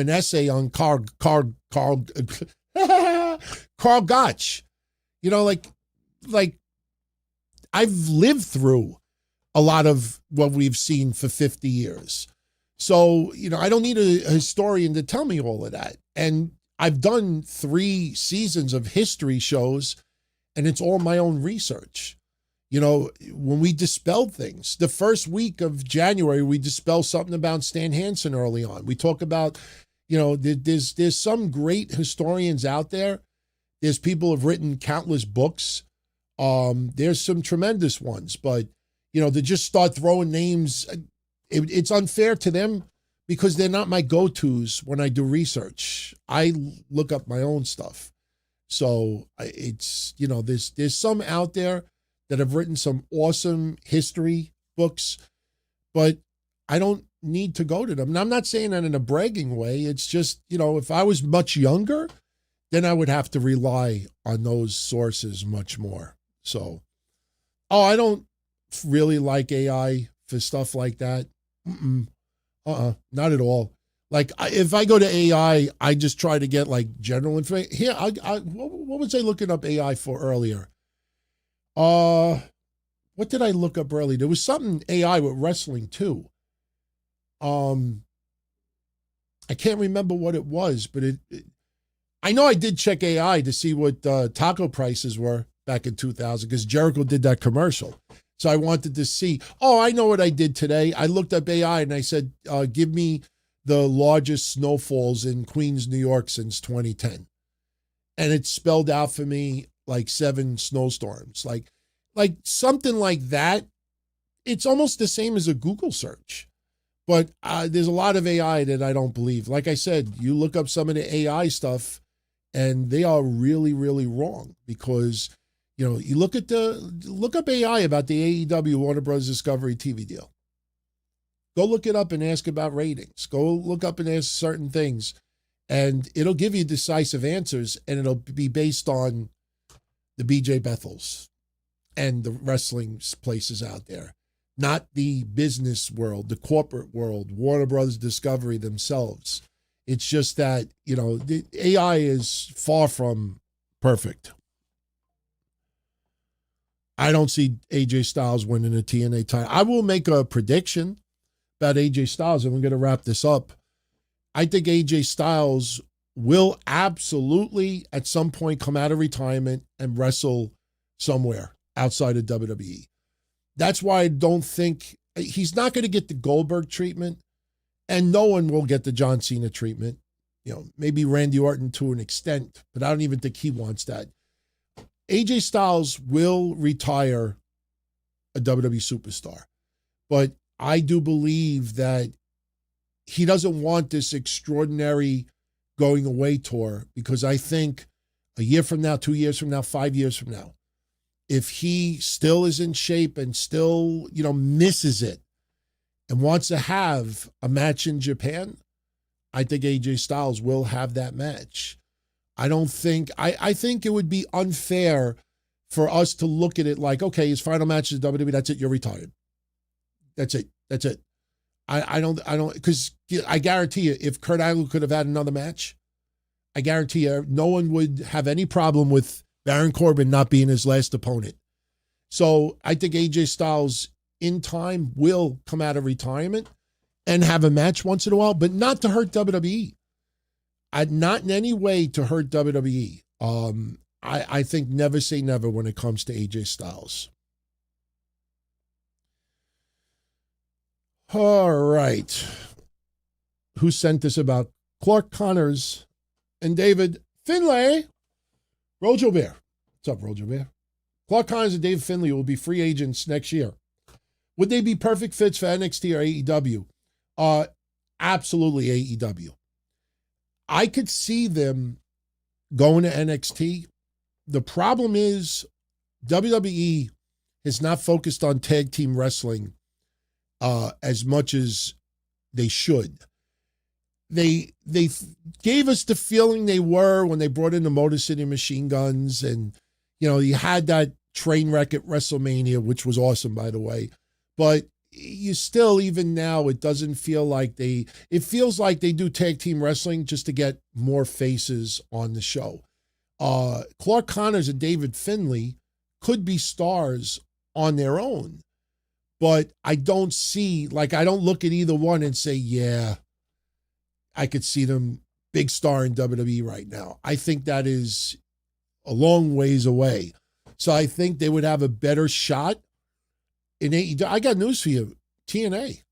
essay on Carl Gotch. You know, like I've lived through a lot of what we've seen for 50 years. So, you know, I don't need a historian to tell me all of that. And I've done 3 seasons of history shows, and it's all my own research. You know, when we dispelled things, the first week of January, we dispelled something about Stan Hansen early on. We talk about, you know, there's some great historians out there. There's people who have written countless books. There's some tremendous ones, but, you know, to just start throwing names, it's unfair to them because they're not my go-tos when I do research. I look up my own stuff. So it's, you know, there's some out there that have written some awesome history books, but I don't need to go to them. And I'm not saying that in a bragging way. It's just, you know, if I was much younger, then I would have to rely on those sources much more. So, I don't really like AI for stuff like that. Not at all. Like, if I go to AI, I just try to get like general information. Here, what was I looking up AI for earlier? What did I look up earlier? There was something AI with wrestling too. I can't remember what it was, but I know I did check AI to see what taco prices were back in 2000 because Jericho did that commercial. So I wanted to see, I know what I did today. I looked up AI and I said, give me the largest snowfalls in Queens, New York since 2010. And it spelled out for me like 7 snowstorms, like something like that. It's almost the same as a Google search, but there's a lot of AI that I don't believe. Like I said, you look up some of the AI stuff and they are really, really wrong because, you know, you look up AI about the AEW Warner Bros. Discovery TV deal. Go look it up and ask about ratings. Go look up and ask certain things and it'll give you decisive answers and it'll be based on the BJ Bethels and the wrestling places out there, not the business world, the corporate world, Warner Brothers Discovery themselves. It's just that, you know, the AI is far from perfect. I don't see AJ Styles winning a TNA title. I will make a prediction about AJ Styles, and we're going to wrap this up. I think AJ Styles will absolutely at some point come out of retirement and wrestle somewhere outside of WWE. That's why I don't think he's not going to get the Goldberg treatment, and no one will get the John Cena treatment. You know, maybe Randy Orton to an extent, but I don't even think he wants that. AJ Styles will retire a WWE superstar, but I do believe that he doesn't want this extraordinary going away tour because I think a year from now, 2 years from now, 5 years from now, if he still is in shape and still, you know, misses it and wants to have a match in Japan, I think AJ Styles will have that match. I think it would be unfair for us to look at it like, okay, his final match is WWE, that's it, you're retired. That's it. I don't, because I guarantee you, if Kurt Angle could have had another match, I guarantee you, no one would have any problem with Baron Corbin not being his last opponent. So I think AJ Styles in time will come out of retirement and have a match once in a while, but not to hurt WWE. Not in any way to hurt WWE. I think never say never when it comes to AJ Styles. All right. Who sent this about Clark Connors and David Finlay? Rojo Bear. What's up, Rojo Bear? Clark Connors and Dave Finlay will be free agents next year. Would they be perfect fits for NXT or AEW? Absolutely AEW. I could see them going to NXT. The problem is WWE has not focused on tag team wrestling as much as they should. They gave us the feeling they were when they brought in the Motor City Machine Guns, and you had that train wreck at WrestleMania, which was awesome, by the way. But you still, even now, it doesn't feel like it feels like they do tag team wrestling just to get more faces on the show. Clark Connors and David Finlay could be stars on their own, but I don't look at either one and say, yeah, I could see them big star in WWE right now. I think that is a long ways away. So I think they would have a better shot in AEW. I got news for you. TNA.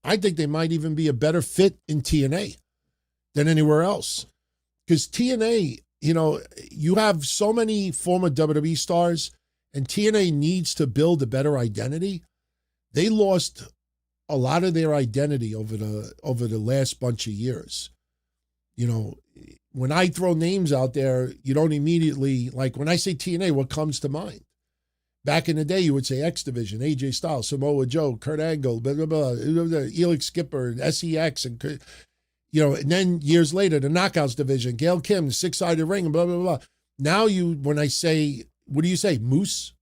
I think they might even be a better fit in TNA than anywhere else. Because TNA, you have so many former WWE stars, and TNA needs to build a better identity. They lost a lot of their identity over the last bunch of years. When I throw names out there, you don't immediately, like when I say TNA, what comes to mind? Back in the day, you would say X Division, AJ Styles, Samoa Joe, Kurt Angle, blah, blah, blah, Elix Skipper, and SEX, and and then years later, the Knockouts Division, Gail Kim, the Six-Sided Ring, and blah, blah, blah. Now when I say, what do you say, Moose?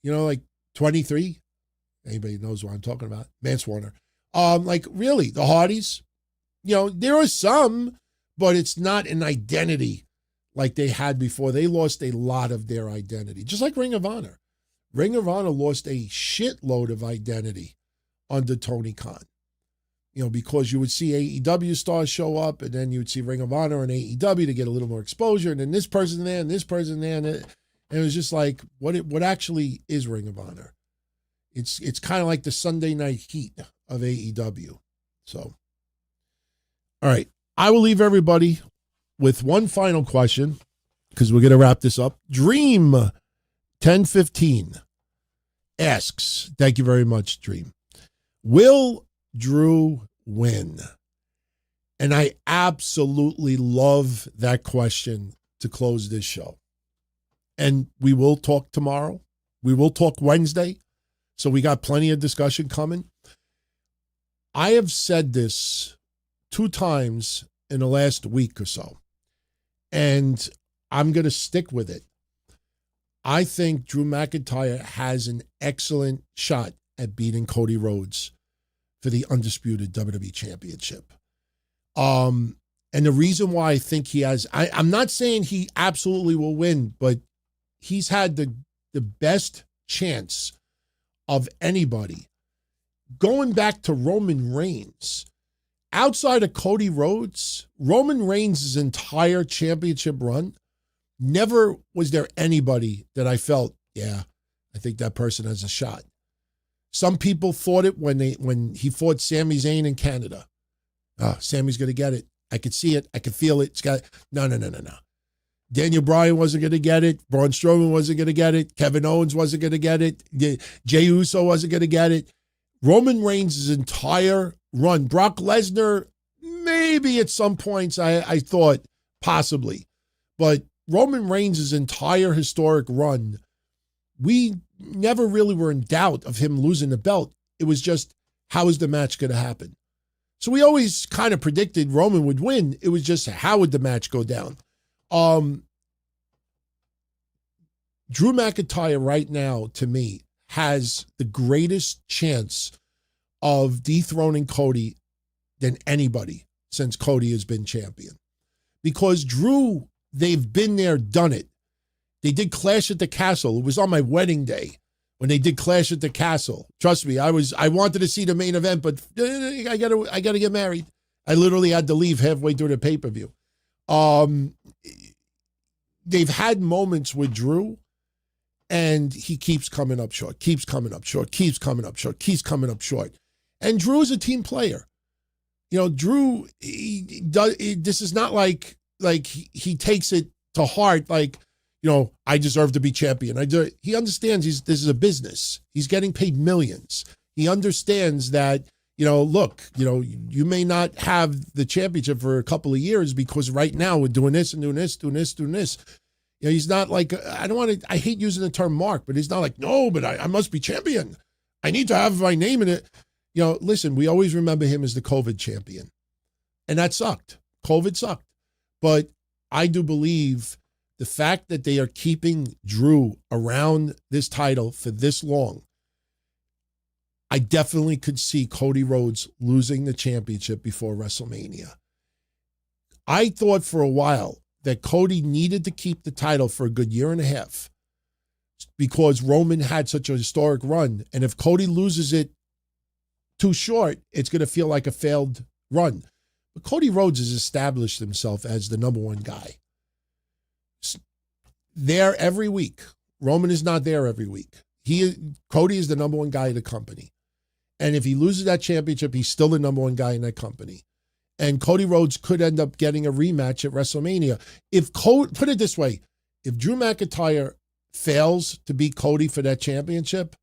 Like 23? Anybody knows what I'm talking about? Mance Warner. Really, the Hardys, there are some, but it's not an identity like they had before. They lost a lot of their identity, just like Ring of Honor. Ring of Honor lost a shitload of identity under Tony Khan. Because you would see AEW stars show up, and then you would see Ring of Honor and AEW to get a little more exposure, and then this person there, and this person there, and it was just like, what actually is Ring of Honor? It's kind of like the Sunday Night Heat of AEW. So, all right, I will leave everybody with one final question, because we're going to wrap this up. Dream 1015 asks, thank you very much, Dream. Will Drew win? And I absolutely love that question to close this show. And we will talk tomorrow. We will talk Wednesday. So we got plenty of discussion coming. I have said this 2 times in the last week or so, and I'm going to stick with it. I think Drew McIntyre has an excellent shot at beating Cody Rhodes for the Undisputed WWE Championship. And the reason why I think he has, I'm not saying he absolutely will win, but he's had the best chance of anybody. Going back to Roman Reigns, outside of Cody Rhodes, Roman Reigns' entire championship run, never was there anybody that I felt, yeah, I think that person has a shot. Some people thought it when he fought Sami Zayn in Canada. Sammy's going to get it. I could see it. I could feel it. No. Daniel Bryan wasn't going to get it. Braun Strowman wasn't going to get it. Kevin Owens wasn't going to get it. Jey Uso wasn't going to get it. Roman Reigns' entire run. Brock Lesnar, maybe at some points I thought possibly. But Roman Reigns' entire historic run, we never really were in doubt of him losing the belt. It was just, how is the match going to happen? So we always kind of predicted Roman would win. It was just, how would the match go down? Drew McIntyre right now, to me, has the greatest chance of dethroning Cody than anybody since Cody has been champion. Because Drew, they've been there, done it. They did Clash at the Castle. It was on my wedding day when they did Clash at the Castle. Trust me, I wanted to see the main event, but I gotta get married. I literally had to leave halfway through the pay-per-view. They've had moments with Drew, and he keeps coming up short, keeps coming up short. And Drew is a team player. Drew, this is not like he takes it to heart, like, I deserve to be champion. He understands this is a business. He's getting paid millions. He understands that, look, you may not have the championship for a couple of years because right now we're doing this and doing this, doing this, doing this. He's not like, I hate using the term mark, but he's not like, no, but I must be champion. I need to have my name in it. Listen, we always remember him as the COVID champion. And that sucked. COVID sucked. But I do believe the fact that they are keeping Drew around this title for this long, I definitely could see Cody Rhodes losing the championship before WrestleMania. I thought for a while that Cody needed to keep the title for a good year and a half because Roman had such a historic run. And if Cody loses it too short, it's going to feel like a failed run. But Cody Rhodes has established himself as the number one guy. There every week. Roman is not there every week. Cody is the number one guy in the company. And if he loses that championship, he's still the number one guy in that company. And Cody Rhodes could end up getting a rematch at WrestleMania. Put it this way, if Drew McIntyre fails to beat Cody for that championship,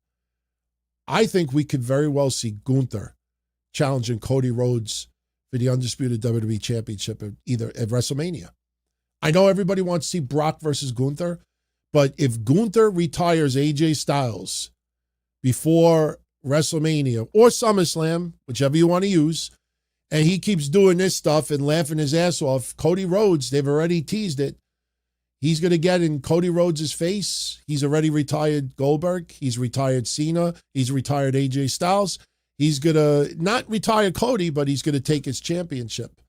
I think we could very well see Gunther challenging Cody Rhodes for the Undisputed WWE Championship at WrestleMania. I know everybody wants to see Brock versus Gunther, but if Gunther retires AJ Styles before WrestleMania or SummerSlam, whichever you want to use, and he keeps doing this stuff and laughing his ass off, Cody Rhodes, they've already teased it, he's going to get in Cody Rhodes' face. He's already retired Goldberg. He's retired Cena. He's retired AJ Styles. He's going to not retire Cody, but he's going to take his championship.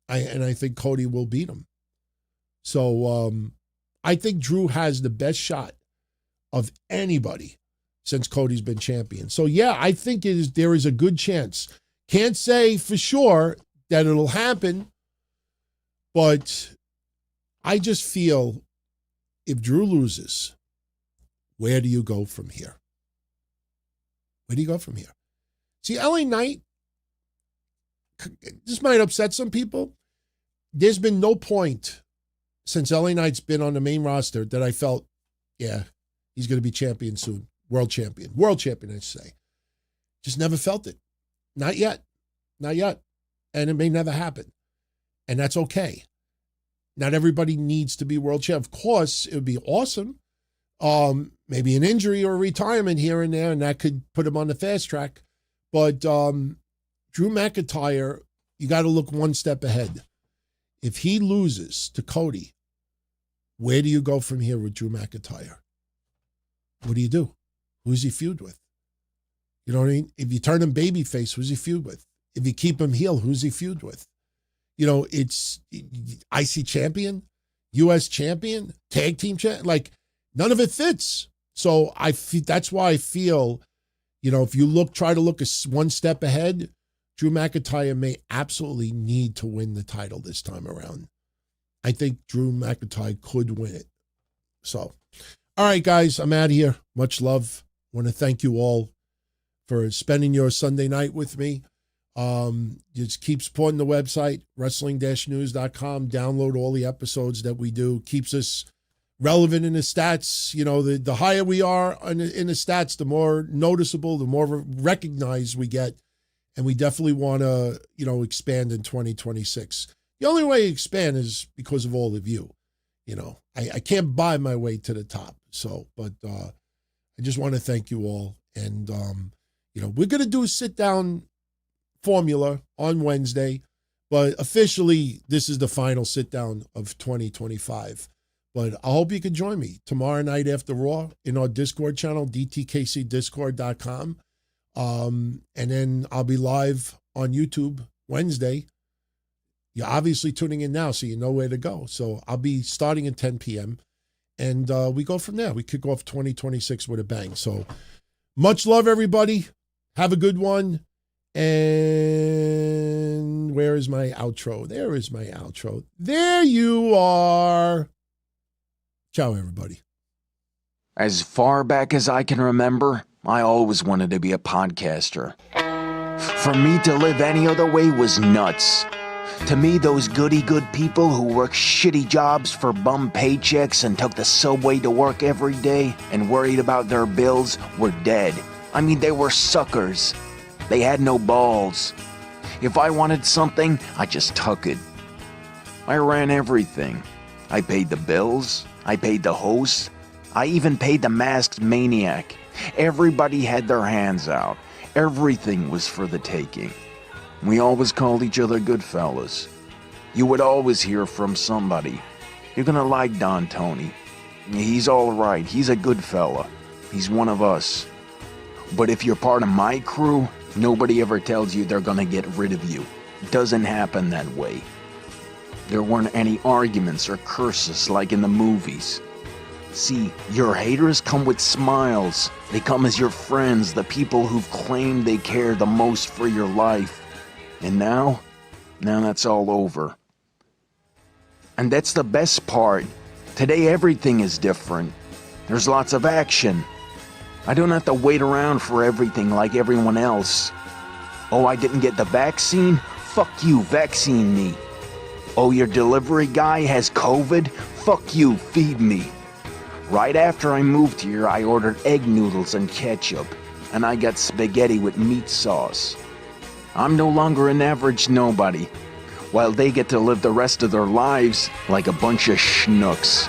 I think Cody will beat him. So I think Drew has the best shot of anybody since Cody's been champion. So, yeah, I think there is a good chance. Can't say for sure that it'll happen, but I just feel if Drew loses, where do you go from here? Where do you go from here? See, LA Knight, this might upset some people. There's been no point since LA Knight's been on the main roster that I felt, yeah, he's going to be champion soon. World champion, I should say. Just never felt it. Not yet. Not yet. And it may never happen. And that's okay. Not everybody needs to be world champ. Of course, it would be awesome. Maybe an injury or a retirement here and there, and that could put him on the fast track. But Drew McIntyre, you got to look one step ahead. If he loses to Cody, where do you go from here with Drew McIntyre? What do you do? Who's he feud with? You know what I mean? If you turn him babyface, who's he feud with? If you keep him heel, who's he feud with? It's IC champion, US champion, tag team champion. Like, none of it fits. So that's why I feel, if you try to look one step ahead, Drew McIntyre may absolutely need to win the title this time around. I think Drew McIntyre could win it. So, all right, guys, I'm out of here. Much love. Want to thank you all for spending your Sunday night with me. Just keep supporting the website, wrestling-news.com. Download all the episodes that we do. Keeps us relevant in the stats. The higher we are in the stats, the more noticeable, the more recognized we get. And we definitely want to, expand in 2026. The only way to expand is because of all of you. I can't buy my way to the top. So, but I just want to thank you all. And, we're going to do a sit-down formula on Wednesday, but officially this is the final sit-down of 2025. But I hope you can join me tomorrow night after Raw in our Discord channel, dtkcdiscord.com. And then I'll be live on YouTube Wednesday. You're obviously tuning in now, so you know where to go. So I'll be starting at 10 p.m. And we go from there. We kick off 2026 with a bang. So much love, everybody. Have a good one. And where is my outro? There is my outro. There you are. Ciao, everybody. As far back as I can remember, I always wanted to be a podcaster. For me to live any other way was nuts. To me, those goody-good people who worked shitty jobs for bum paychecks and took the subway to work every day and worried about their bills were dead. I mean, they were suckers. They had no balls. If I wanted something, I just took it. I ran everything. I paid the bills. I paid the host. I even paid the masked maniac. Everybody had their hands out. Everything was for the taking. We always called each other good fellas. You would always hear from somebody. You're gonna like Don Tony. He's all right. He's a good fella. He's one of us. But if you're part of my crew, nobody ever tells you they're gonna get rid of you. It doesn't happen that way. There weren't any arguments or curses like in the movies. See, your haters come with smiles. They come as your friends, the people who've claimed they care the most for your life. And now that's all over. And that's the best part. Today everything is different. There's lots of action. I don't have to wait around for everything like everyone else. Oh, I didn't get the vaccine? Fuck you, vaccine me. Oh, your delivery guy has COVID? Fuck you, feed me. Right after I moved here, I ordered egg noodles and ketchup, and I got spaghetti with meat sauce. I'm no longer an average nobody, while they get to live the rest of their lives like a bunch of schnooks.